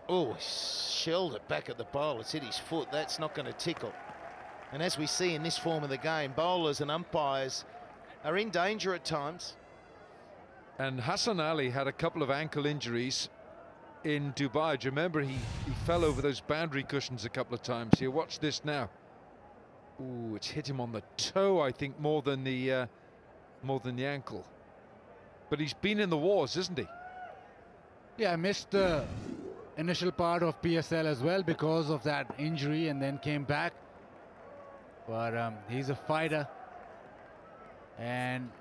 Oh, shelled it back at the bowler. It's hit his foot. That's not going to tickle. And as we see in this form of the game, bowlers and umpires are in danger at times. And Hassan Ali had a couple of ankle injuries in Dubai. Do you remember he fell over those boundary cushions a couple of times? Here, watch this now. Ooh, it's hit him on the toe, I think, more than the ankle. But he's been in the wars, isn't he? Yeah, I missed the initial part of PSL as well because of that injury, and then came back. But he's a fighter, and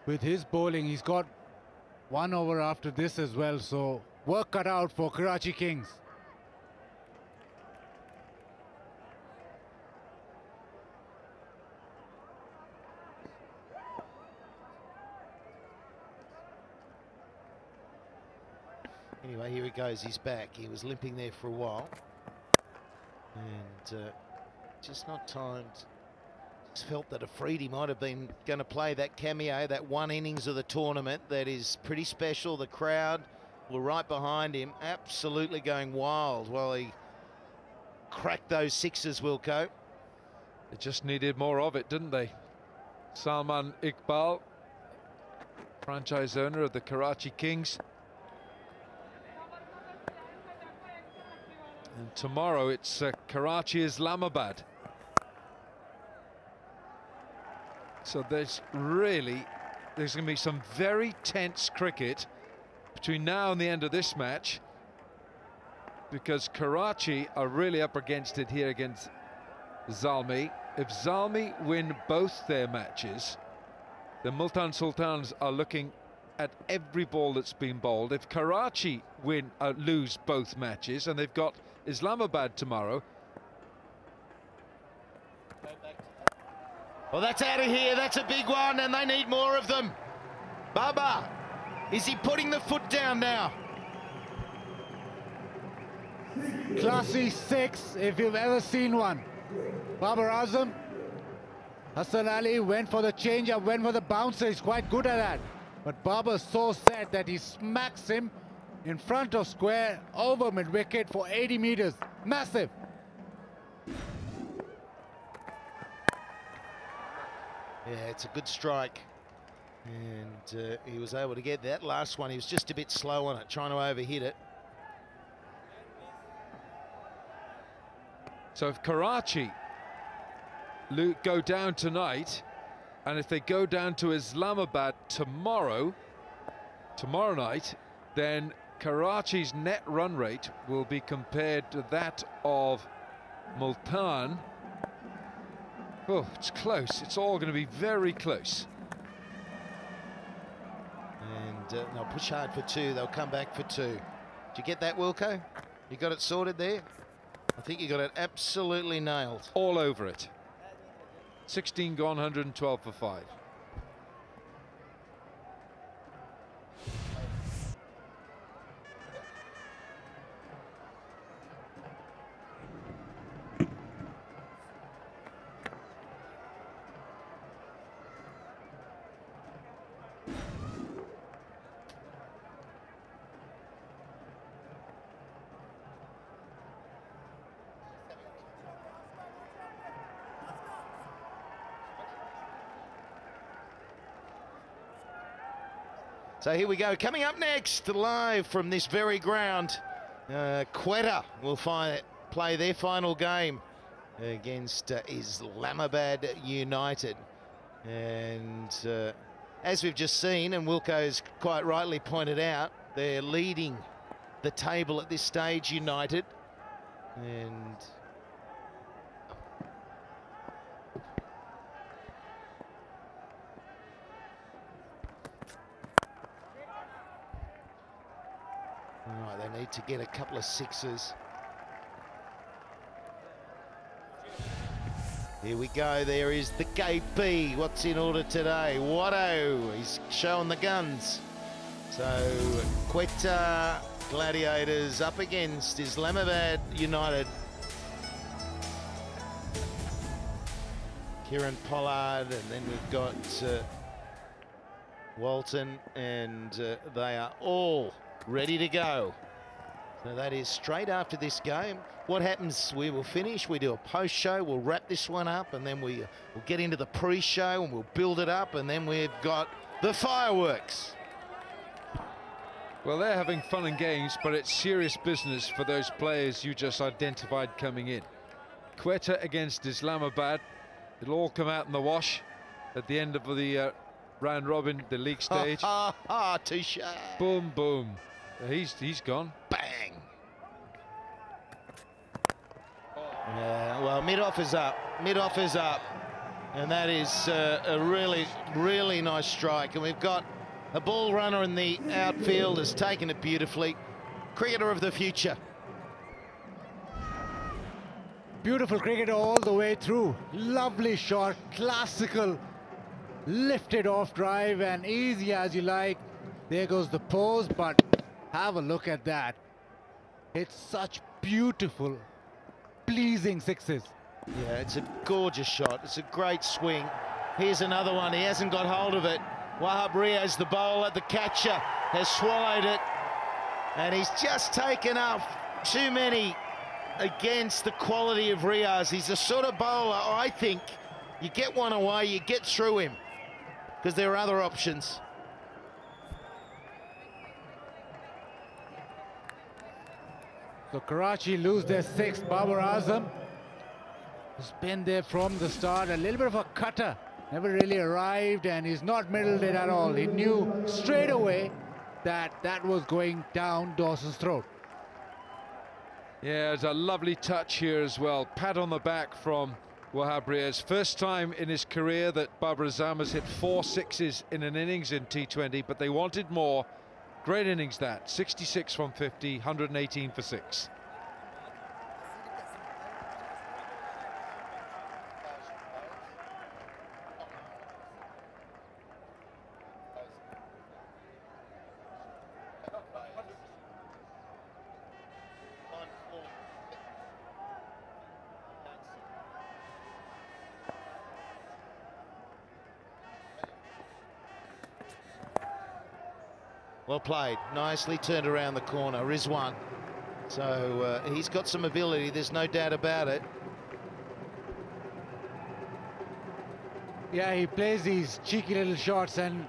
with his bowling, he's got 1 over after this as well, so work cut out for Karachi Kings. Anyway, here he goes, he's back. He was limping there for a while. And just not timed Just felt that Afridi might have been going to play that cameo, that one innings of the tournament that is pretty special. The crowd were right behind him, absolutely going wild while he cracked those sixes, Wilco. They just needed more of it, didn't they? Salman Iqbal, franchise owner of the Karachi Kings. And tomorrow it's Karachi Islamabad. So there's going to be some very tense cricket between now and the end of this match, because Karachi are really up against it here against Zalmi. If Zalmi win both their matches, the Multan Sultans are looking at every ball that's been bowled. If Karachi lose both matches, and they've got Islamabad tomorrow. Well, that's out of here. That's a big one, and they need more of them. Baba, is he putting the foot down now? Classy six, if you've ever seen one. Babar Azam, Hassan Ali went for the change-up, went for the bouncer. He's quite good at that. But Babar's so set that he smacks him in front of square over mid-wicket for 80 meters. Massive. Yeah, it's a good strike. And he was able to get that last one. He was just a bit slow on it, trying to overhit it. So if Karachi go down tonight, and if they go down to Islamabad tomorrow night, then Karachi's net run rate will be compared to that of Multan. Oh, it's close. It's all going to be very close. And they'll push hard for two. They'll come back for two. Did you get that, Wilco? You got it sorted there? I think you got it absolutely nailed. All over it. 16 gone, 112 for 5. So here we go. Coming up next, live from this very ground, Quetta will play their final game against Islamabad United. And as we've just seen, and Wilco's quite rightly pointed out, they're leading the table at this stage, United. And right, they need to get a couple of sixes. Here we go, there is the KP. What's in order today? Watto, he's showing the guns. So Quetta Gladiators up against Islamabad United. Kieran Pollard, and then we've got Walton, and they are all ready to go. So that is straight after this game. What happens, we will finish, we do a post show, we'll wrap this one up, and then we'll get into the pre-show and we'll build it up, and then we've got the fireworks. Well, they're having fun and games, but it's serious business for those players you just identified coming in. Quetta against Islamabad. It'll all come out in the wash at the end of the round robin, the league stage. Touche. Boom, boom. He's gone. Bang. Well, mid-off is up. Mid-off is up. And that is a really, really nice strike. And we've got a ball runner in the outfield has taken it beautifully. Cricketer of the future. Beautiful cricketer all the way through. Lovely shot, classical, lifted off drive, and easy as you like. There goes the pose, but have a look at that. It's such beautiful, pleasing sixes. Yeah, it's a gorgeous shot. It's a great swing. Here's another one. He hasn't got hold of it. Wahab Riaz, the bowler, the catcher, has swallowed it. And he's just taken up too many against the quality of Riaz. He's the sort of bowler, I think, you get one away, you get through him, because there are other options. So Karachi lose their sixth. Babar Azam, who's been there from the start, a little bit of a cutter, never really arrived, and he's not middled it at all. He knew straight away that that was going down Dawson's throat. Yeah, it's a lovely touch here as well. Pat on the back from Wahab Riaz. First time in his career that Babar Azam has hit 4 sixes in an innings in T20, but they wanted more. Great innings that. 66 from 50, 118 for 6. Well played, nicely turned around the corner, Rizwan. So he's got some ability, there's no doubt about it. Yeah, he plays these cheeky little shots, and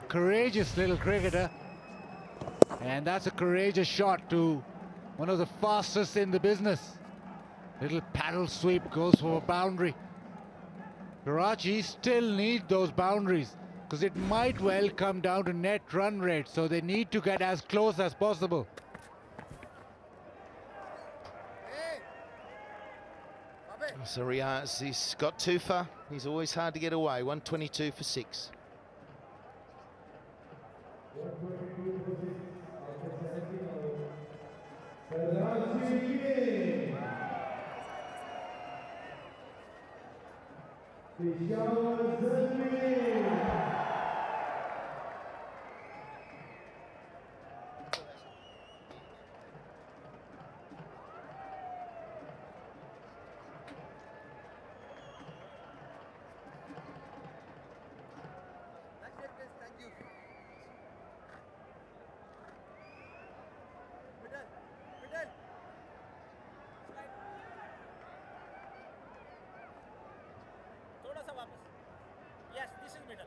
courageous little cricketer. And that's a courageous shot to one of the fastest in the business. Little paddle sweep goes for a boundary. Karachi still need those boundaries, because it might well come down to net run rate, so they need to get as close as possible. So Riaz, he's got too far. He's always hard to get away. 122 for 6. Yes, this is middle.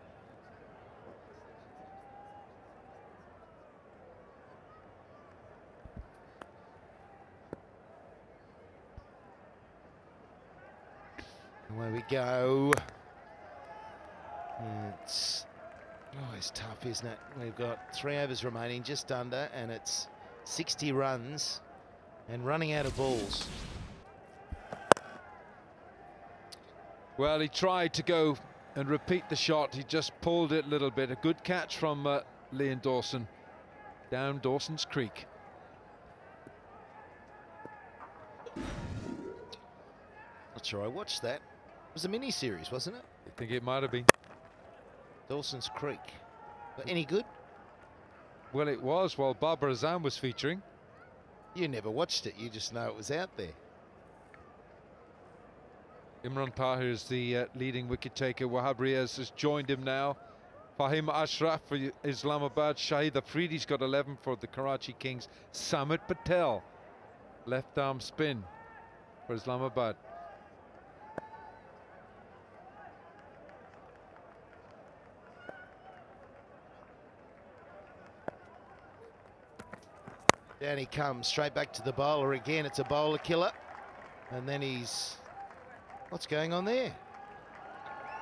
Away we go. It's tough, isn't it? We've got 3 overs remaining, just under, and it's 60 runs and running out of balls. Well, he tried to go and repeat the shot. He just pulled it a little bit. A good catch from Liam Dawson down Dawson's Creek. Not sure I watched that. It was a mini-series, wasn't it? I think it might have been. Dawson's Creek. Any good? Well, it was while Babar Azam was featuring. You never watched it, you just know it was out there. Imran Tahir is the leading wicket taker. Wahab Riaz has joined him now. Fahim Ashraf for Islamabad. Shahid Afridi's got 11 for the Karachi Kings. Samit Patel, left arm spin for Islamabad. Down he comes, straight back to the bowler again. It's a bowler killer. And then he's... What's going on there?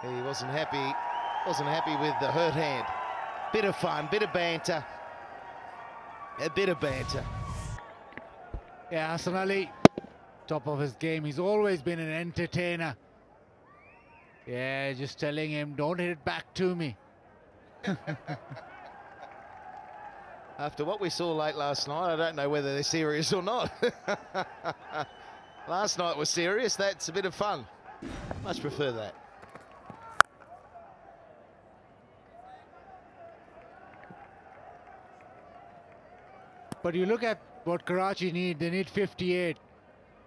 He wasn't happy with the hurt hand. Bit of fun, bit of banter. A bit of banter. Yeah, Hassan Ali, top of his game. He's always been an entertainer. Yeah, just telling him, don't hit it back to me. After what we saw late last night, I don't know whether they're serious or not. Last night was serious. That's a bit of fun. Much prefer that. But you look at what Karachi need, they need 58.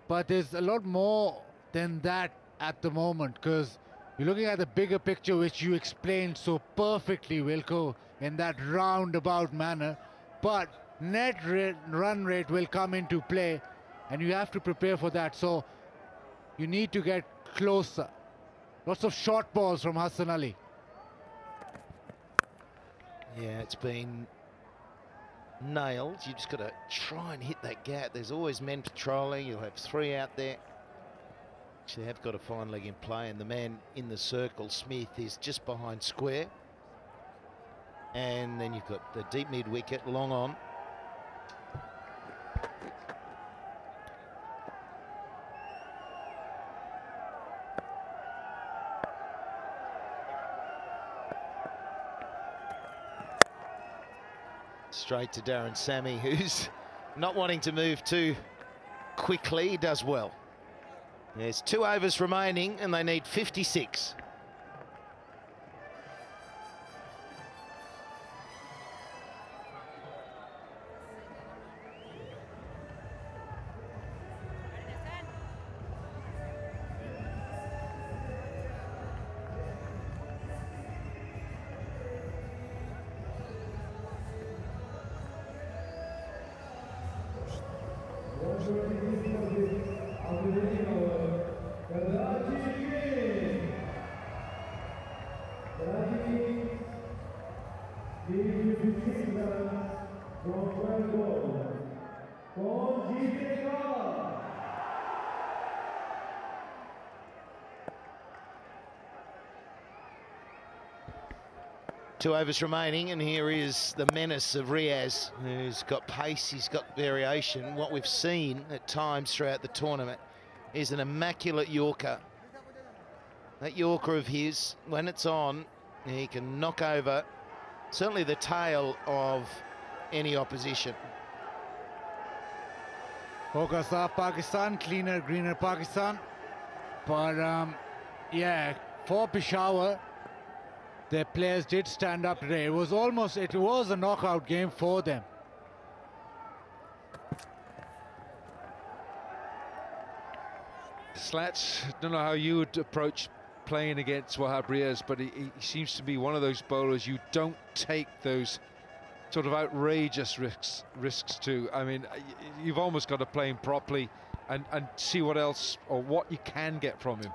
But there's a lot more than that at the moment, because you're looking at the bigger picture, which you explained so perfectly, Wilco, in that roundabout manner. But run rate will come into play, and you have to prepare for that. So you need to get closer. Lots of short balls from Hassan Ali. Yeah, it's been nailed. You just got to try and hit that gap. There's always men patrolling. You'll have 3 out there. Actually, have got a fine leg in play, and the man in the circle, Smith, is just behind square. And then you've got the deep mid wicket, long on. Straight to Darren Sammy, who's not wanting to move too quickly. He does well. There's 2 overs remaining and they need 56. Two overs remaining, and here is the menace of Riaz, who's got pace, he's got variation. What we've seen at times throughout the tournament is an immaculate Yorker. That Yorker of his, when it's on, he can knock over certainly the tail of any opposition. Focus off Pakistan, cleaner, greener Pakistan. But yeah, for Peshawar, their players did stand up today. It was a knockout game for them. Slats, don't know how you would approach playing against Wahab Riaz, but he seems to be one of those bowlers you don't take those sort of outrageous risks to. I mean, you've almost got to play him properly and see what else or what you can get from him.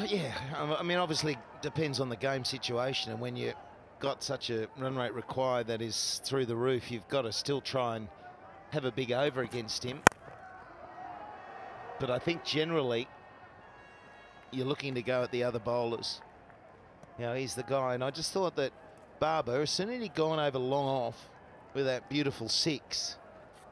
Yeah, I mean, obviously depends on the game situation, and when you've got such a run rate required that is through the roof, you've got to still try and have a big over against him. But I think generally you're looking to go at the other bowlers. You know, he's the guy, and I just thought that Barber, as soon as he'd gone over long off with that beautiful 6,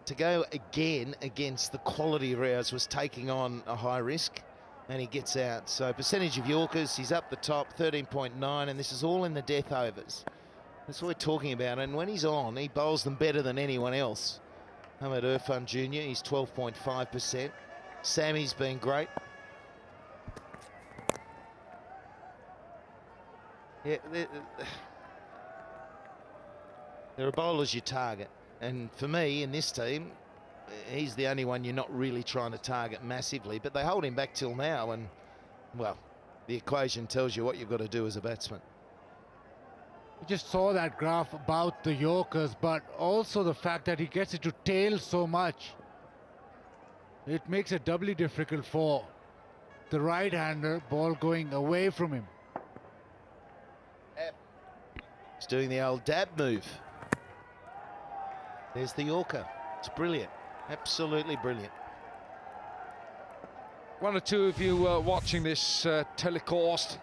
to go again against the quality of Riaz was taking on a high risk, and he gets out. So percentage of Yorkers, he's up the top, 13.9, and this is all in the death overs. That's what we're talking about, and when he's on, he bowls them better than anyone else. Ahmed Irfan Jr., he's 12.5%. Sammy's been great. Yeah, there are bowlers you target, and for me in this team, he's the only one you're not really trying to target massively, but they hold him back till now, and well, the equation tells you what you've got to do as a batsman. We just saw that graph about the Yorkers, but also the fact that he gets it to tail so much. It makes it doubly difficult for the right-hander, ball going away from him. He's doing the old dab move. There's the Yorker. It's brilliant. Absolutely brilliant. One or two of you watching this telecast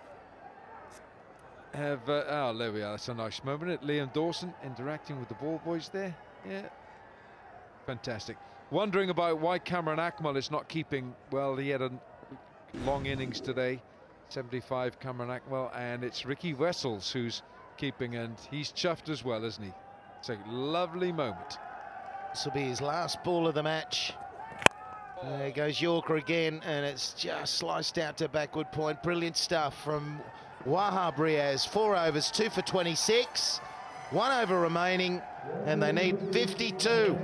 have... oh, there we are. That's a nice moment. Liam Dawson interacting with the ball boys there. Yeah. Fantastic. Wondering about why Cameron Akmal is not keeping... Well, he had a long innings today. 75 Cameron Akmal. And it's Ricky Wessels who's keeping, and he's chuffed as well, isn't he? It's a lovely moment. This will be his last ball of the match. There goes Yorker again, and it's just sliced out to backward point. Brilliant stuff from Wahab Riaz. 4 overs, 2 for 26. 1 over remaining, and they need 52.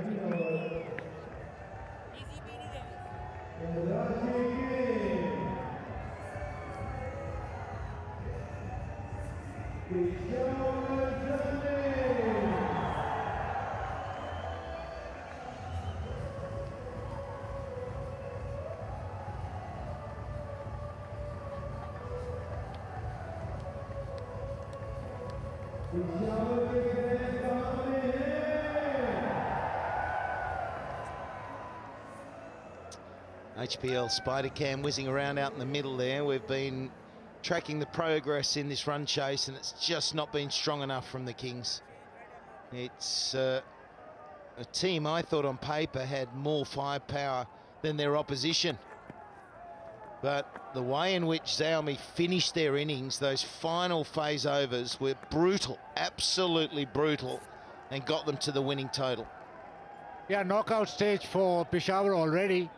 HPL Spider Cam whizzing around out in the middle there. We've been tracking the progress in this run chase, and it's just not been strong enough from the Kings. It's a team I thought on paper had more firepower than their opposition. But the way in which Xiaomi finished their innings, those final phase overs were brutal, absolutely brutal, and got them to the winning total. Yeah, knockout stage for Peshawar already.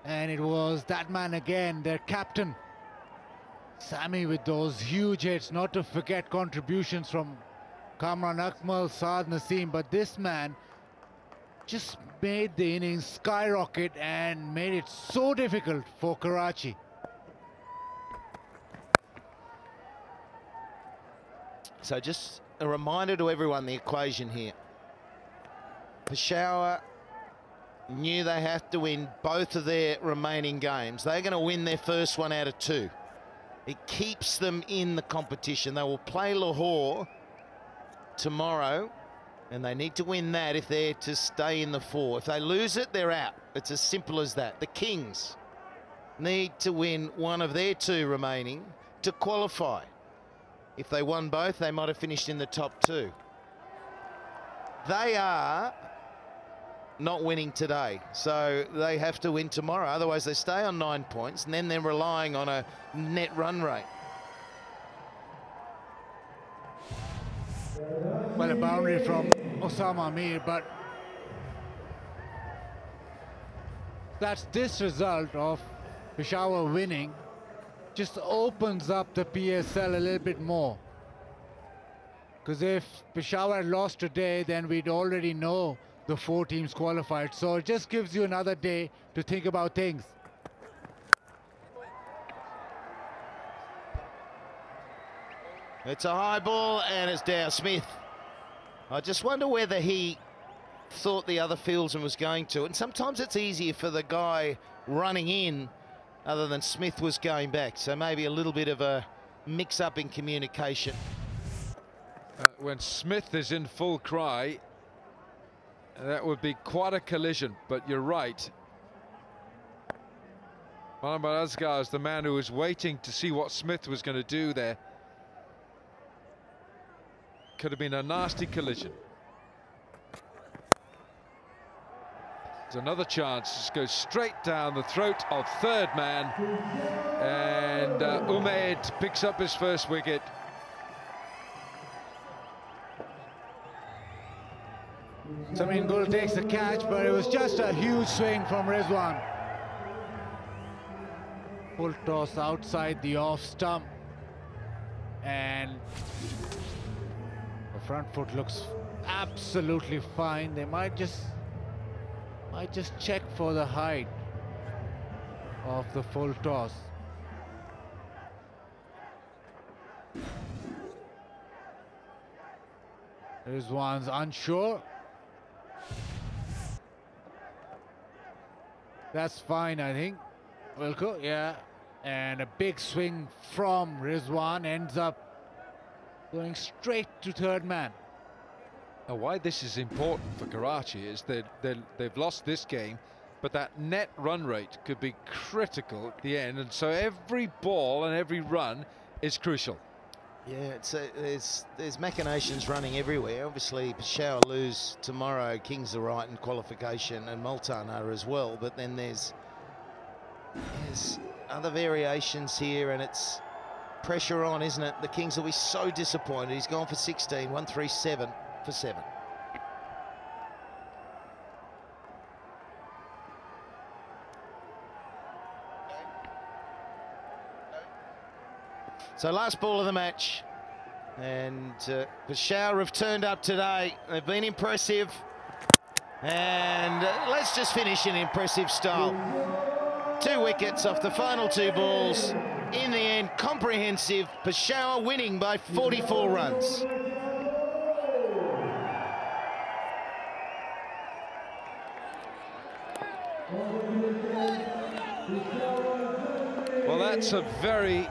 And it was that man again, their captain, Sami, with those huge hits, not to forget contributions from Kamran Akmal, Saad Naseem, but this man just made the innings skyrocket and made it so difficult for Karachi. So just a reminder to everyone, the equation here. Peshawar knew they have to win both of their remaining games. They're going to win their first one out of two. It keeps them in the competition. They will play Lahore tomorrow, and they need to win that if they're to stay in the four. If they lose it, they're out. It's as simple as that. The Kings need to win one of their two remaining to qualify. If they won both, they might have finished in the top two. They are not winning today, so they have to win tomorrow. Otherwise, they stay on 9 points, and then they're relying on a net run rate. Well, a boundary from Osama Amir, but that's this result of Peshawar winning just opens up the PSL a little bit more. Because if Peshawar had lost today, then we'd already know the 4 teams qualified. So it just gives you another day to think about things. It's a high ball, and it's down. Smith. I just wonder whether he thought the other fieldsman was going to. And sometimes it's easier for the guy running in other than Smith was going back. So maybe a little bit of a mix-up in communication. When Smith is in full cry, that would be quite a collision, but you're right. Mohammad Asghar is the man who was waiting to see what Smith was going to do there. Could have been a nasty collision. There's another chance. Just goes straight down the throat of third man. And Umaid picks up his first wicket. Samin Gul takes the catch, but it was just a huge swing from Rizwan. Full toss outside the off stump. And the front foot looks absolutely fine. They might just check for the height of the full toss. Rizwan's unsure. That's fine, I think. Wilco, yeah. And a big swing from Rizwan ends up going straight to third man. Now, why this is important for Karachi is they've lost this game, but that net run rate could be critical at the end, and so every ball and every run is crucial. Yeah, there's machinations running everywhere. Obviously, Peshawar lose tomorrow, Kings are right in qualification, and Multan are as well. But then there's other variations here, and it's pressure on, isn't it? The Kings will be so disappointed. He's gone for 16, 137 for 7. So last ball of the match, and Peshawar have turned up today. They've been impressive, and let's just finish in impressive style. 2 wickets off the final 2 balls. in the end, comprehensive. Peshawar winning by 44 runs. Well, that's a very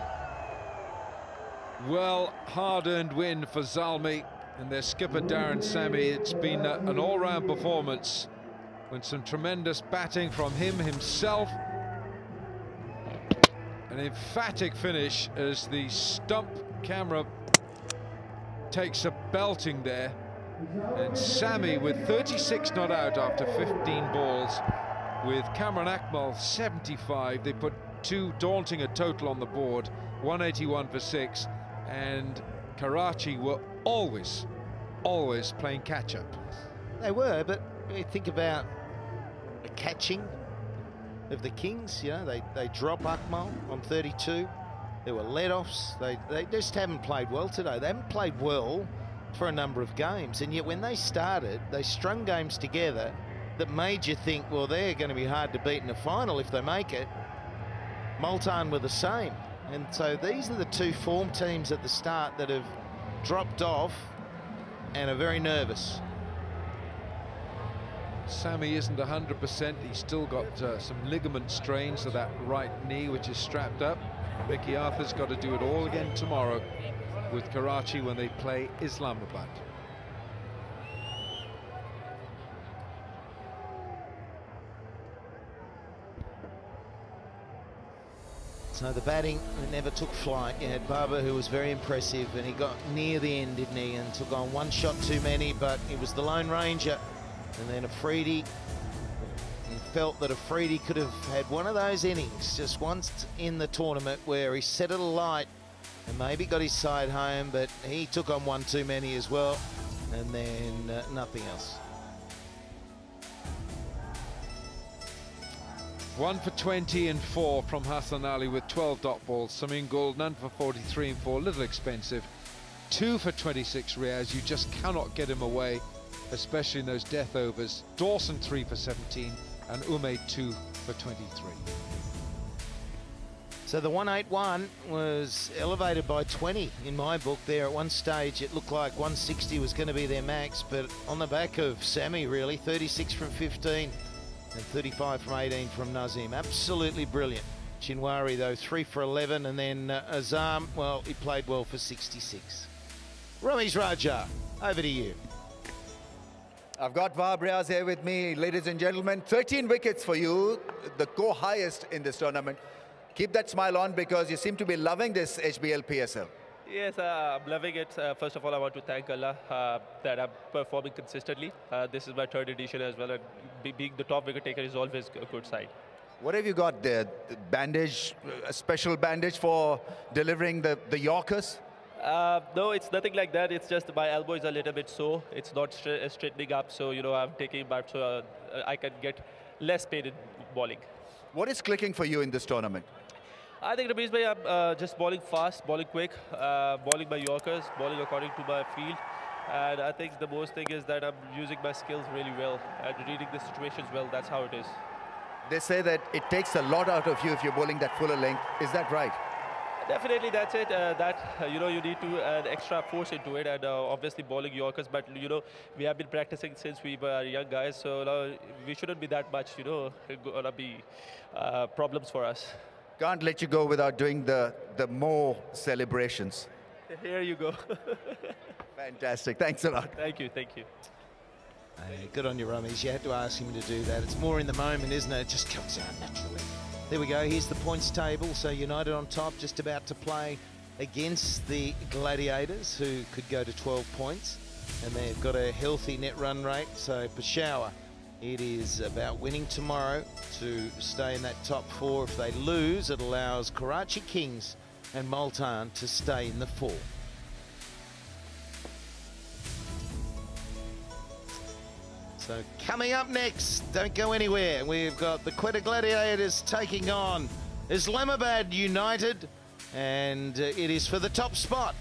well hard-earned win for Zalmi and their skipper Darren Sammy. It's been an all-round performance with some tremendous batting from him himself. An emphatic finish as the stump camera takes a belting there, and Sammy with 36 not out after 15 balls, with Cameron Akmal 75. They put too daunting a total on the board, 181 for 6, and Karachi were always playing catch-up. They were, but when you think about the catching of the Kings, you know, they drop Akmal on 32. There were let-offs. They just haven't played well today. They haven't played well for a number of games, and yet when they started, they strung games together that made you think, well, they're going to be hard to beat in the final if they make it. Multan were the same, and so these are the two form teams at the start that have dropped off and are very nervous. Sammy isn't 100%. He's still got some ligament strains to that right knee, which is strapped up. Mickey Arthur's got to do it all again tomorrow with Karachi when they play Islamabad. So the batting never took flight. You had Barber, who was very impressive, and he got near the end, didn't he, and took on one shot too many, but he was the Lone Ranger. And then Afridi, he felt that Afridi could have had one of those innings just once in the tournament where he set it alight and maybe got his side home, but he took on one too many as well, and then nothing else. 1 for 20 and 4 from Hassan Ali with 12 dot balls. Samin Gul, none for 43 and 4, a little expensive. 2 for 26 Riaz, you just cannot get him away, especially in those death overs. Dawson 3 for 17 and Umaid 2 for 23. So the 181 was elevated by 20 in my book there. At one stage it looked like 160 was going to be their max, but on the back of Sammy, really, 36 from 15 and 35 from 18 from Nazim. Absolutely brilliant. Chinwari, though, 3 for 11, and then Azam, well, he played well for 66. Ramesh Raja, over to you. I've got Wahab Riaz here with me, ladies and gentlemen. 13 wickets for you, the co-highest in this tournament. Keep that smile on because you seem to be loving this HBL PSL. Yes, I'm loving it. First of all, I want to thank Allah that I'm performing consistently. This is my third edition as well, and being the top wicket taker is always a good sign. What have you got there? The bandage, a special bandage for delivering the Yorkers? No, it's nothing like that. It's just my elbow is a little bit sore. It's not straightening up, so you know I'm taking back so I can get less pain in bowling. What is clicking for you in this tournament? I think Ramesh bhai, I'm just bowling fast, bowling quick, bowling my Yorkers, bowling according to my field. And I think the most thing is that I'm using my skills really well and reading the situations well. That's how it is. They say that it takes a lot out of you if you're bowling that fuller length. Is that right? Definitely, that's it. You know, you need to add extra force into it, and obviously bowling Yorkers. But you know, we have been practicing since we were young guys, so we shouldn't be that much. You know, gonna be problems for us. Can't let you go without doing the more celebrations. Here you go. Fantastic. Thanks a lot. Thank you. Thank you. Hey, good on you, Ramesh. You had to ask him to do that. It's more in the moment, isn't it? It just comes out naturally. There we go. Here's the points table. So United on top, just about to play against the Gladiators, who could go to 12 points. And they've got a healthy net run rate. So Peshawar, it is about winning tomorrow to stay in that top 4. If they lose, it allows Karachi Kings and Multan to stay in the 4. So coming up next, don't go anywhere, we've got the Quetta Gladiators taking on Islamabad United, and it is for the top spot.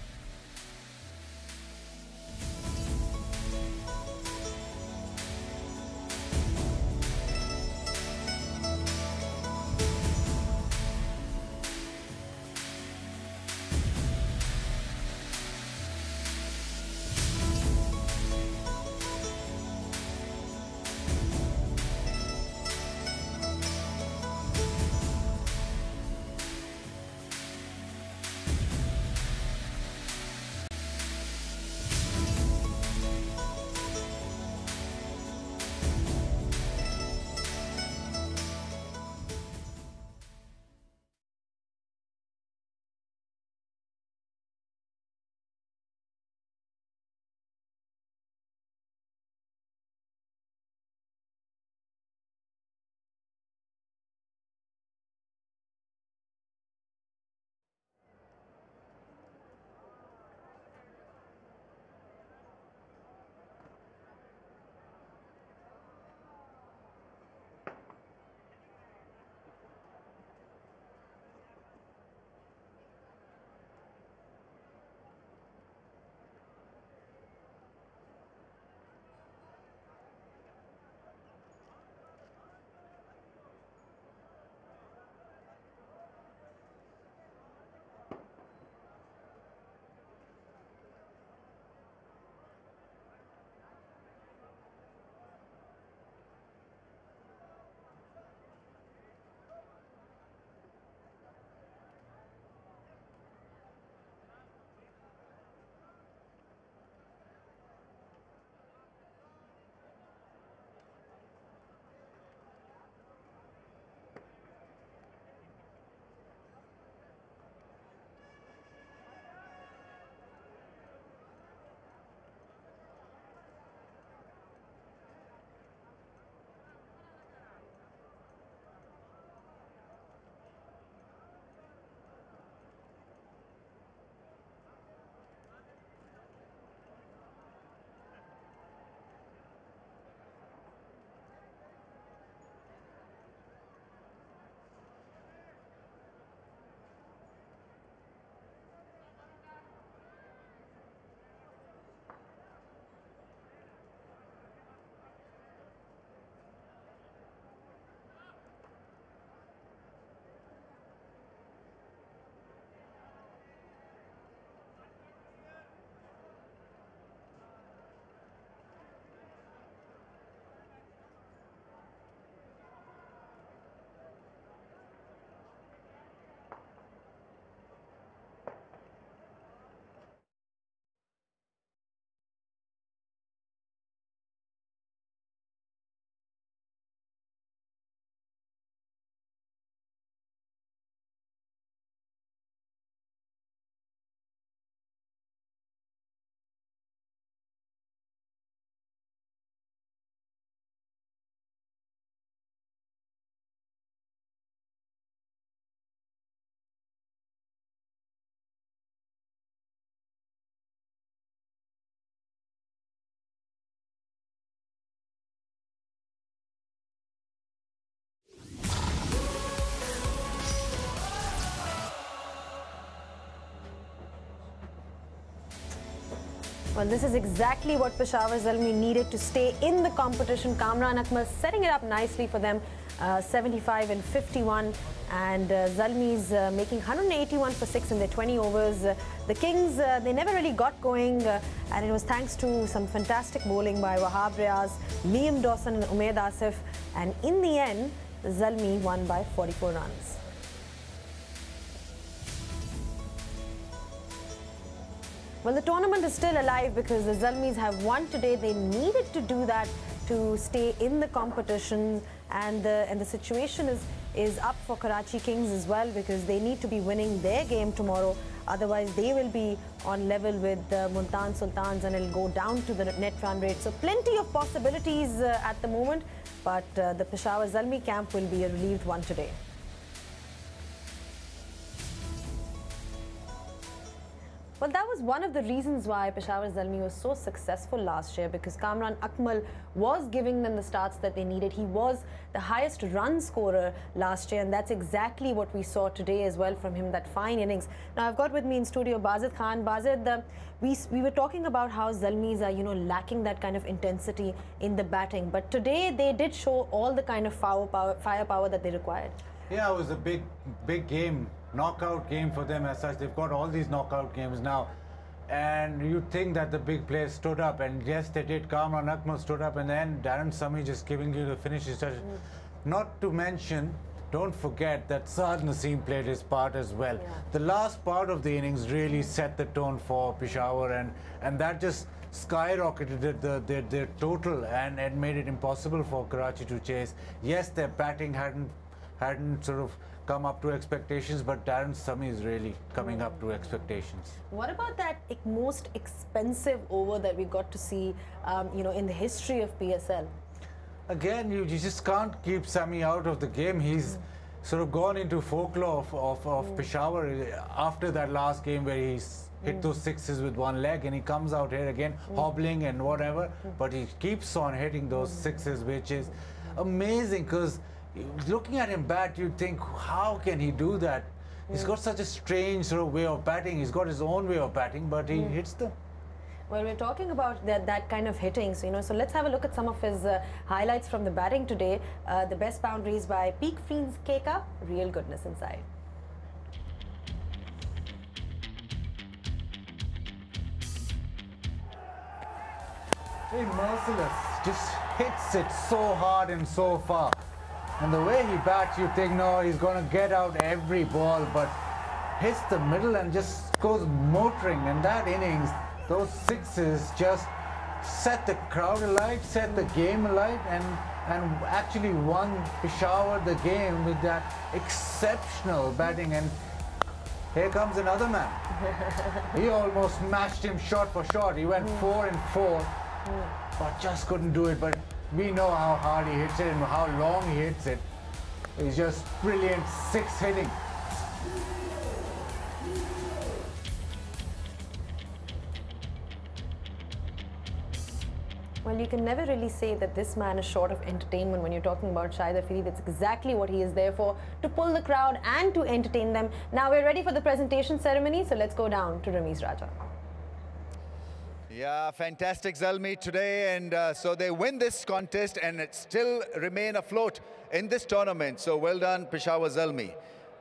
Well, this is exactly what Peshawar Zalmi needed to stay in the competition. Kamran Akmal setting it up nicely for them, 75 and 51. And Zalmi's making 181 for 6 in their 20 overs. The Kings, they never really got going, and it was thanks to some fantastic bowling by Wahab Riaz, Liam Dawson and Umaid Asif. And in the end, Zalmi won by 44 runs. Well, the tournament is still alive because the Zalmis have won today. They needed to do that to stay in the competition, and the situation is up for Karachi Kings as well, because they need to be winning their game tomorrow. Otherwise, they will be on level with Multan Sultans, and it'll go down to the net run rate. So plenty of possibilities at the moment, but the Peshawar Zalmi camp will be a relieved one today. Well, that was one of the reasons why Peshawar Zalmi was so successful last year, because Kamran Akmal was giving them the starts that they needed. He was the highest run scorer last year, and that's exactly what we saw today as well from him, that fine innings. Now, I've got with me in studio Bazid Khan. Bazid, we were talking about how Zalmis are, lacking that kind of intensity in the batting, but today they did show all the kind of firepower that they required. Yeah, it was a big game. Knockout game for them as such. They've got all these knockout games now, and you'd think that the big players stood up, and yes, they did. Kamran Akmal stood up, and then Darren Sami just giving you the finishes touch. Not to mention, don't forget that Saad Naseem played his part as well. Yeah. The last part of the innings really set the tone for Peshawar, and that just skyrocketed their total and made it impossible for Karachi to chase. Yes, their batting hadn't sort of come up to expectations, but Darren Sami is really coming up to expectations. What about that most expensive over that we got to see, in the history of PSL? Again, you just can't keep Sami out of the game. He's sort of gone into folklore of Peshawar after that last game where he's hit those sixes with one leg, and he comes out here again hobbling and whatever, but he keeps on hitting those sixes, which is amazing, because looking at him bat, you'd think, how can he do that? He's got such a strange sort of way of batting. He's got his own way of batting, but he hits them. Well, we're talking about that kind of hitting, so let's have a look at some of his highlights from the batting today. The best boundaries by Peak Fiends Keka, real goodness inside. Very merciless, just hits it so hard and so far. And the way he bats, you think, no, he's going to get out every ball, but hits the middle and just goes motoring. And that innings, those sixes just set the crowd alight, set the game alight, and actually won Peshawar the game with that exceptional batting. And here comes another man. He almost matched him shot for shot. He went 4 and 4, but just couldn't do it. But we know how hard he hits it and how long he hits it. It's just brilliant six hitting. Well, you can never really say that this man is short of entertainment when you're talking about Shahid Afridi. That's exactly what he is there for, to pull the crowd and to entertain them. Now we're ready for the presentation ceremony, so let's go down to Ramiz Raja. Yeah, fantastic Zalmi today, and so they win this contest and it still remain afloat in this tournament. So well done, Peshawar Zalmi.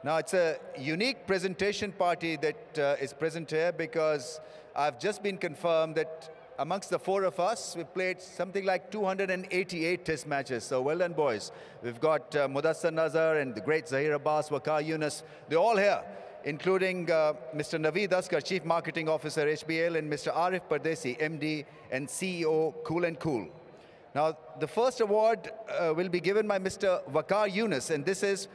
Now it's a unique presentation party that is present here, because I've just been confirmed that amongst the four of us, we've played something like 288 test matches. So well done, boys. We've got Mudassar Nazar and the great Zahir Abbas, Waqar Yunus. They're all here, including Mr. Naveed Askar, Chief Marketing Officer, HBL, and Mr. Arif Pardesi, MD and CEO, Cool & Cool. Now, the first award will be given by Mr. Waqar Yunus, and this is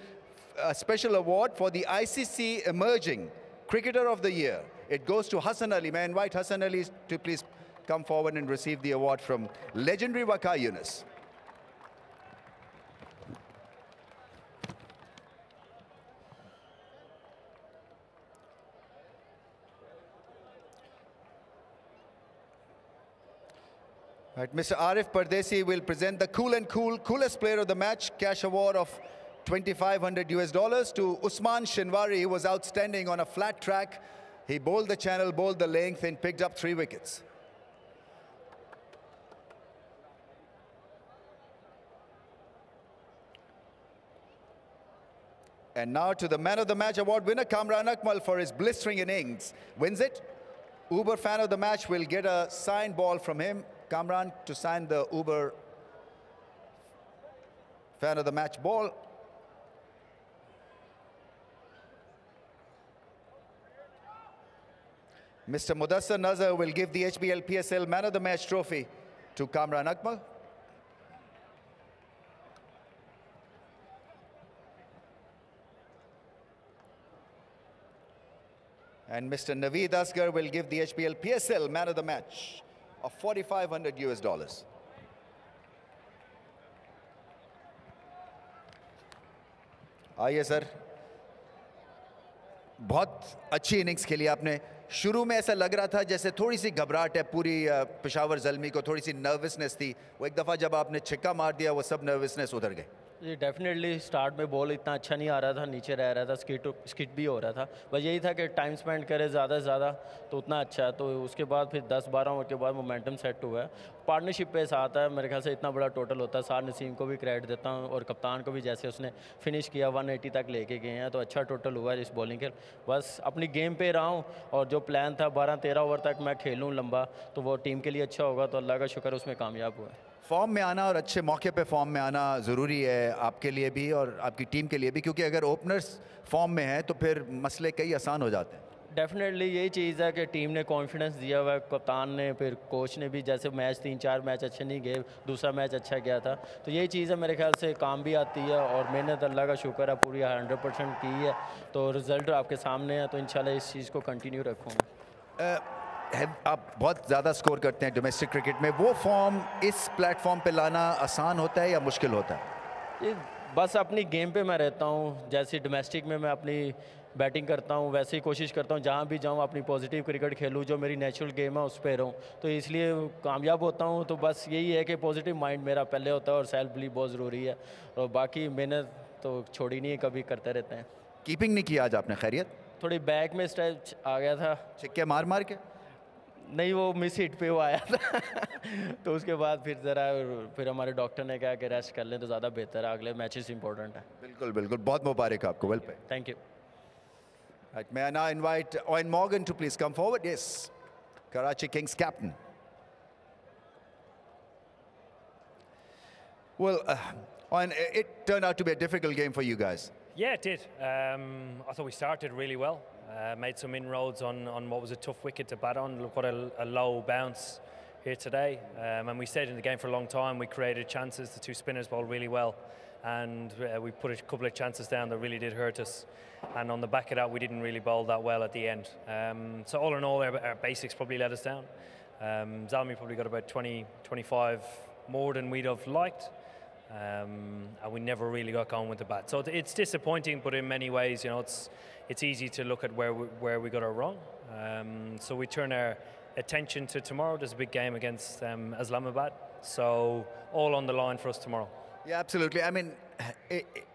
a special award for the ICC Emerging Cricketer of the Year. It goes to Hassan Ali. May I invite Hassan Ali to please come forward and receive the award from legendary Waqar Yunus. Right, Mr. Arif Pardesi will present the Cool & Cool Coolest Player of the Match cash award of $2,500 to Usman Shinwari, who was outstanding on a flat track. He bowled the channel, bowled the length, and picked up 3 wickets. And now to the man of the match award winner, Kamran Akmal, for his blistering innings. Wins it. Uber fan of the match will get a signed ball from him. Kamran to sign the Uber fan of the match ball. Mr. Mudassar Nazar will give the HBL PSL man of the match trophy to Kamran Akmal. And Mr. Naveed Asgar will give the HBL PSL man of the match of $4,500 US. आइए sir, बहुत अच्छी innings खेली आपने. शुरू में ऐसा लग रहा था जैसे थोड़ी सी घबराहट है पूरी पेशावर ज़ल्मी को, थोड़ी सी नर्वसनेस थी. वो एक दफ़ा जब आपने छक्का मार दिया वो सब नर्वसनेस उधर गए. जी डेफिनेटली स्टार्ट में बॉल इतना अच्छा नहीं आ रहा था, नीचे रह रहा था, स्किट भी हो रहा था. बस यही था कि टाइम स्पेंड करे ज़्यादा से ज़्यादा तो उतना अच्छा है. तो उसके बाद फिर 10-12 ओवर के बाद मोमेंटम सेट हुआ है. पार्टनरशिप पे साथ है, मेरे ख्याल से इतना बड़ा टोटल होता है. सार नसीम को भी क्रेडिट देता हूँ और कप्तान को भी, जैसे उसने फिनिश किया 180 तक लेके गए हैं. तो अच्छा टोटल हुआ है इस बॉलिंग के. बस अपनी गेम पे रहा हूँ और जो प्लान था 12-13 ओवर तक मैं खेलूँ लंबा, तो वो टीम के लिए अच्छा होगा. तो अल्लाह का शुक्र उसमें कामयाब हुआ है. फॉर्म में आना और अच्छे मौके पे फॉर्म में आना ज़रूरी है आपके लिए भी और आपकी टीम के लिए भी, क्योंकि अगर ओपनर्स फॉर्म में हैं तो फिर मसले कई आसान हो जाते हैं. डेफिनेटली यही चीज़ है कि टीम ने कॉन्फिडेंस दिया हुआ है, कप्तान ने, फिर कोच ने भी. जैसे मैच 3-4 मैच अच्छे नहीं गए, दूसरा मैच अच्छा गया था. तो यही चीज़ है मेरे ख्याल से काम भी आती है और मेहनत अल्लाह का शुक्र है पूरी 100% की है. तो रिज़ल्ट आपके सामने है, तो इंशाल्लाह इस चीज़ को कंटिन्यू रखूँगा. आप बहुत ज़्यादा स्कोर करते हैं डोमेस्टिक क्रिकेट में, वो फॉर्म इस प्लेटफॉर्म पे लाना आसान होता है या मुश्किल होता है? बस अपनी गेम पे मैं रहता हूँ. जैसे डोमेस्टिक में मैं अपनी बैटिंग करता हूँ, वैसे ही कोशिश करता हूँ जहाँ भी जाऊँ अपनी पॉजिटिव क्रिकेट खेलूँ, जो मेरी नेचुरल गेम है उस पर रहूँ. तो इसलिए कामयाब होता हूँ. तो बस यही है कि पॉजिटिव माइंड मेरा पहले होता है और सेल्फ बिलीव बहुत ज़रूरी है. और बाकी मेहनत तो छोड़ी नहीं है, कभी करते रहते हैं. कीपिंग नहीं किया आज आपने? खैरियत? थोड़ी बैक में स्ट्रेच आ गया था. छिक्के मार मार के? नहीं, वो मिस हिट पे वो आया था. तो उसके बाद फिर हमारे डॉक्टर ने कहा कि रेस्ट कर लें तो ज़्यादा बेहतर है, अगले मैचेस इंपॉर्टेंट है. बिल्कुल बिल्कुल, बहुत मुबारक आपको. Well played. Thank you. Right, may I now invite Owen Morgan to please come forward? Yes, Karachi Kings captain. Well, Owen, it turned out to be a difficult game for you guys. Yeah, it did. I thought we started really well. Made some inroads on what was a tough wicket to bat on. Look, what a low bounce here today. And we stayed in the game for a long time. We created chances. The two spinners bowled really well. And we put a couple of chances down that really did hurt us. And on the back of that, we didn't really bowl that well at the end. So all in all, our basics probably let us down. Zalmi probably got about 20, 25 more than we'd have liked. And we never really got going with the bat. So it's disappointing, but in many ways, you know, it's easy to look at where we got it wrong. So we turn our attention to tomorrow. There's a big game against Islamabad. So all on the line for us tomorrow. Yeah, absolutely. I mean,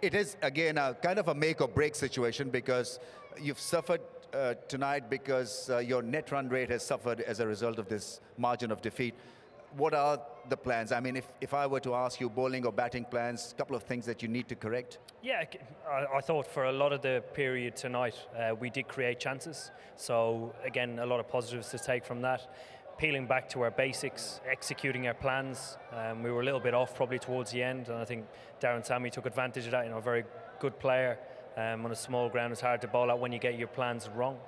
it is, again, a kind of a make or break situation because you've suffered tonight because your net run rate has suffered as a result of this margin of defeat. What are the plans? I mean, if I were to ask you bowling or batting plans, a couple of things that you need to correct? Yeah, I thought for a lot of the period tonight, we did create chances. So, again, a lot of positives to take from that. Peeling back to our basics, executing our plans. We were a little bit off probably towards the end, and I think Darren Sammy took advantage of that. You know, a very good player on a small ground. It's hard to bowl out when you get your plans wrong.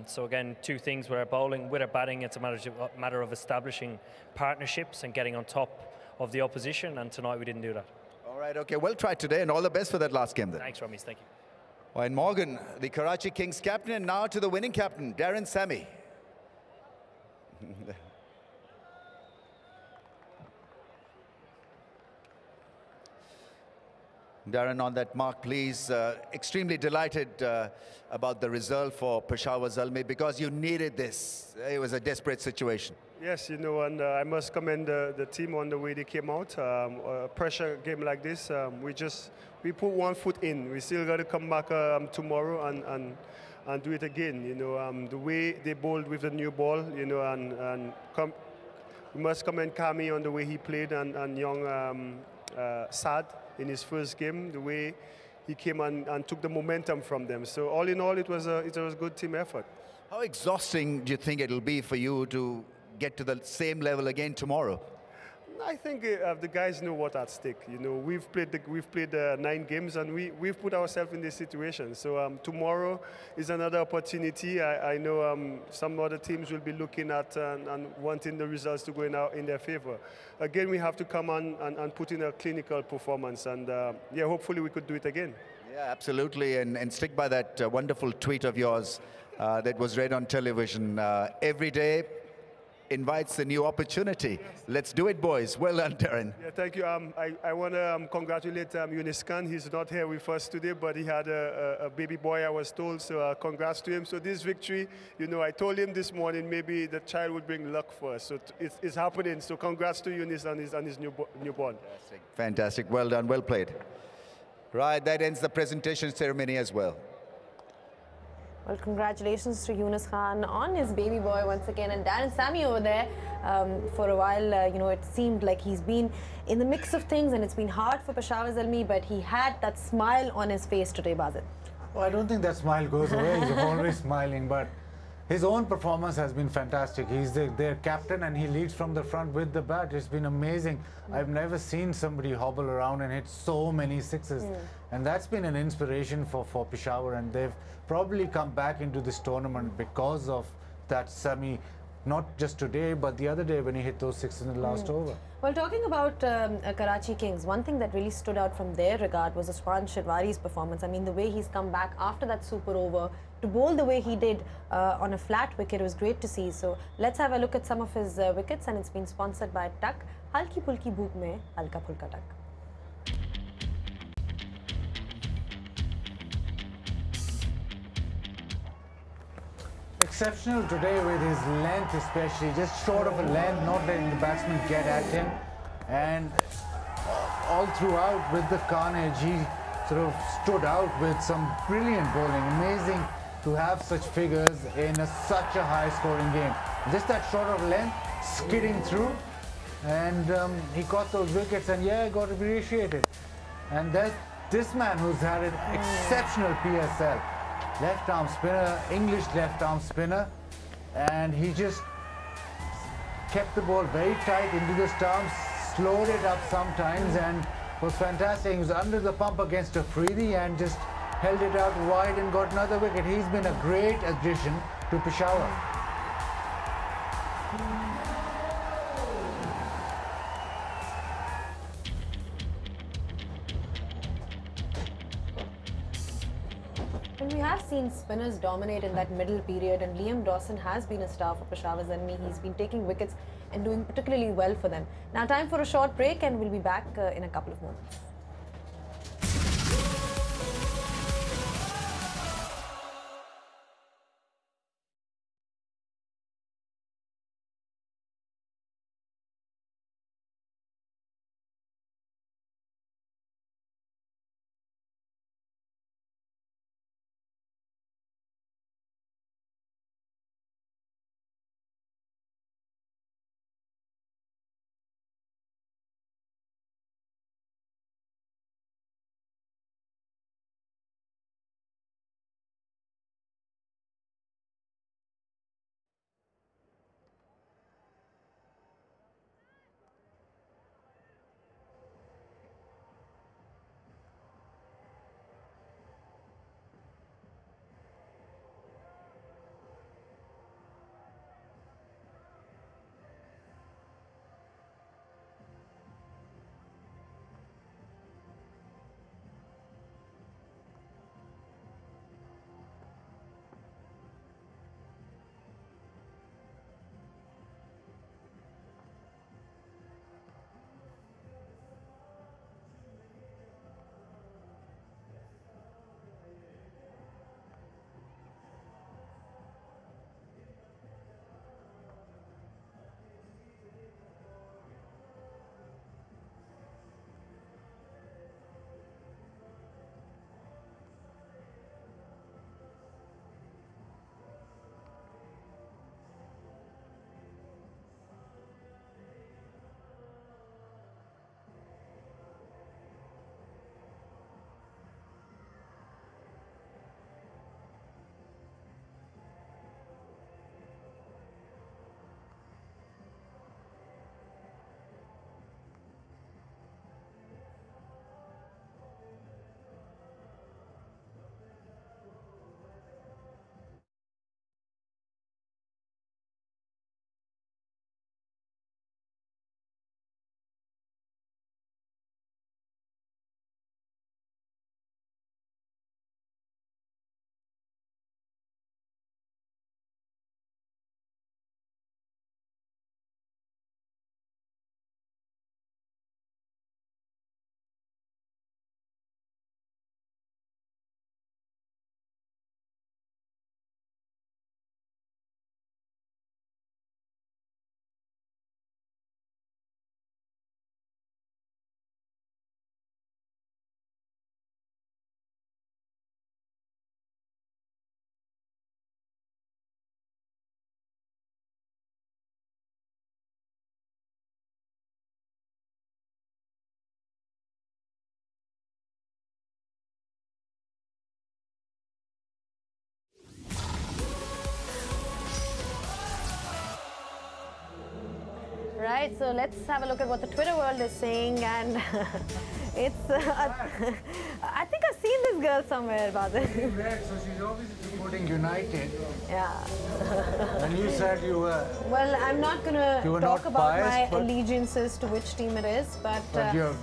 So again, two things with our bowling. With our batting, it's a matter of establishing partnerships and getting on top of the opposition, and tonight we didn't do that. All right, okay, well tried today, and all the best for that last game then. Thanks, Ramesh, thank you. Owen Morgan, the Karachi Kings captain, and now to the winning captain, Darren Sammy. Darren, on that mark, please. Extremely delighted about the result for Peshawar Zalmi because you needed this. It was a desperate situation. Yes, you know, and I must commend the team on the way they came out. A pressure game like this, we put one foot in. We still got to come back tomorrow and do it again. You know, the way they bowled with the new ball, you know, and we must commend Kami on the way he played and young Sad in his first game, the way he came and took the momentum from them. So all in all, it was a good team effort. How exhausting do you think it'll be for you to get to the same level again tomorrow? I think the guys know what's at stake. You know, we've played 9 games, and we've put ourselves in this situation. So tomorrow is another opportunity. I know some other teams will be looking at and wanting the results to go in their favor. Again, we have to come on and put in a clinical performance, and yeah, hopefully we could do it again. Yeah, absolutely, and stick by that wonderful tweet of yours that was read on television. Every day invites a new opportunity. Let's do it, boys. Well done, Darren. Yeah, thank you. I want to congratulate Yunus Khan. He's not here with us today, but he had a baby boy, I was told, so congrats to him. So this victory, you know, I told him this morning maybe the child would bring luck for us. So it's happening. So congrats to Yunus and his newborn. Fantastic. Well done. Well played. Right, that ends the presentation ceremony as well. Well, congratulations to Yunus Khan on his baby boy once again, and Darren Sammy over there. For a while, you know, it seemed like he's been in the mix of things, and it's been hard for Peshawar Zalmi, but he had that smile on his face today, Bazit. Well, I don't think that smile goes away. He's always smiling, but his own performance has been fantastic. He's their captain, and he leads from the front with the bat. It's been amazing. I've never seen somebody hobble around and hit so many sixes. And that's been an inspiration for Peshawar, and they've probably come back into this tournament because of that semi, not just today, but the other day when he hit those sixes in the last over. Well, talking about Karachi Kings, one thing that really stood out from their regard was Usman Shirwari's performance. I mean, the way he's come back after that super over to bowl the way he did on a flat wicket was great to see. So let's have a look at some of his wickets, and it's been sponsored by Tuck. Halki pulki bhook mein halka pulka tuck. Exceptional today with his length, especially just short of a length, not letting the batsman get at him, and all throughout with the carnage, he sort of stood out with some brilliant bowling. Amazing to have such figures in such a high scoring game. Just that short of length, skidding through, and he caught those wickets, and yeah, got appreciated. And this man who's had an exceptional PSL. Left arm spinner, English left arm spinner, and he just kept the ball very tight into the stumps, slowed it up sometimes, and was fantastic. He was under the pump against Afridi and just held it out wide and got another wicket. He's been a great addition to Peshawar. And we have seen spinners dominate in that middle period, and Liam Dawson has been a star for Peshawar Zalmi. He's been taking wickets and doing particularly well for them. Now time for a short break, and we'll be back in a couple of moments. right, so let's have a look at what the Twitter world is saying, and it's. I think I've seen this girl somewhere, Basil. So she's obviously supporting United. Yeah. And you said you were. Well, I'm not going to talk about my allegiances to which team it is, but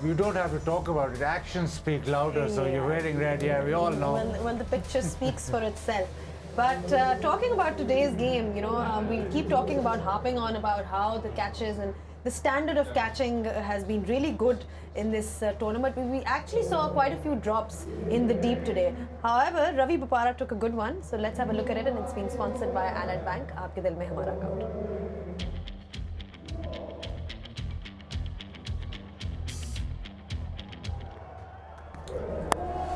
you don't have to talk about it. Actions speak louder, so you're wearing red, yeah, we all know. Well, the picture speaks for itself. But talking about today's game, you know, we keep talking about, harping on about how the catches and the standard of catching has been really good in this tournament. We actually saw quite a few drops in the deep today. However, Ravi Bopara took a good one. So let's have a look at it, and it's being sponsored by Allied Bank. Aapke dil mein hamara account.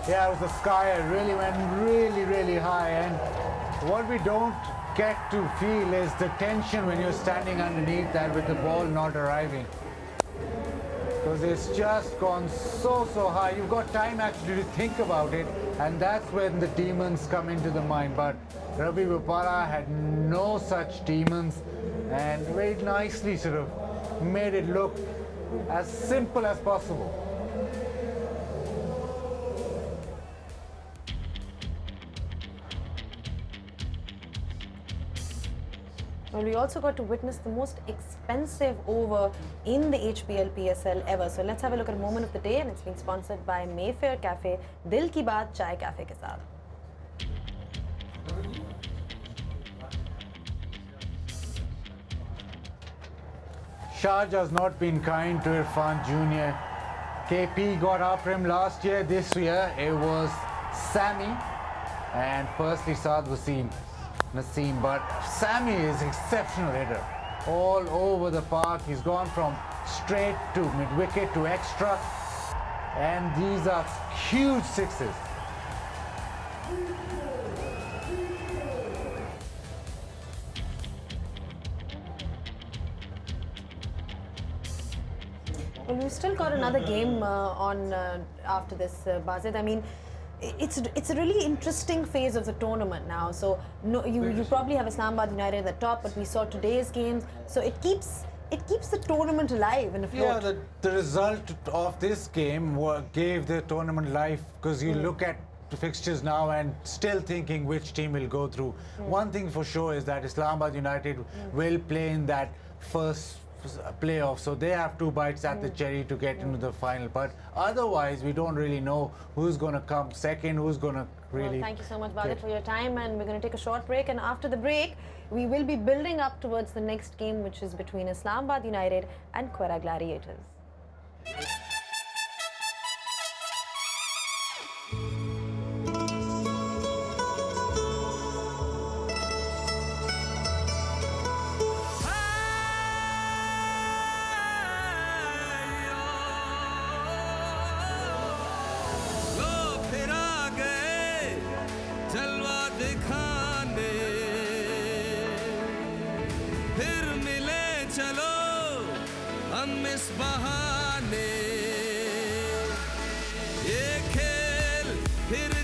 Yeah, it was the sky. It really went really high, and what we don't get to feel is the tension when you're standing underneath that with the ball not arriving. Because it's just gone so high. You've got time actually to think about it, and that's when the demons come into the mind. But Ravi Bopara had no such demons, and very nicely sort of made it look as simple as possible. Well, we also got to witness the most expensive over in the HPL PSL ever. So let's have a look at a moment of the day, and it's being sponsored by Mayfair Cafe, Dil Ki Baat Chai Cafe ke saath. Sharjah has not been kind to Irfan Jr. KP got after him last year. This year it was Sammy, and firstly Saad Naseem, but Sammy is exceptional hitter. All over the park, he's gone from straight to mid-wicket to extra, and these are huge sixes. Well, we've still got another game on after this, Bazid. I mean, it's a really interesting phase of the tournament now. So you probably have Islamabad United at the top, but we saw today's games. So it keeps the tournament alive and afloat. Yeah, the result of this game gave the tournament life, because you look at the fixtures now and still thinking which team will go through. One thing for sure is that Islamabad United will play in that first playoff, so they have 2 bites at the cherry to get into the final, but otherwise we don't really know who's going to come second, who's going to really. Well, thank you so much, Balit, for your time, and we're going to take a short break, and after the break we will be building up towards the next game, which is between Islamabad United and Quetta Gladiators. Hit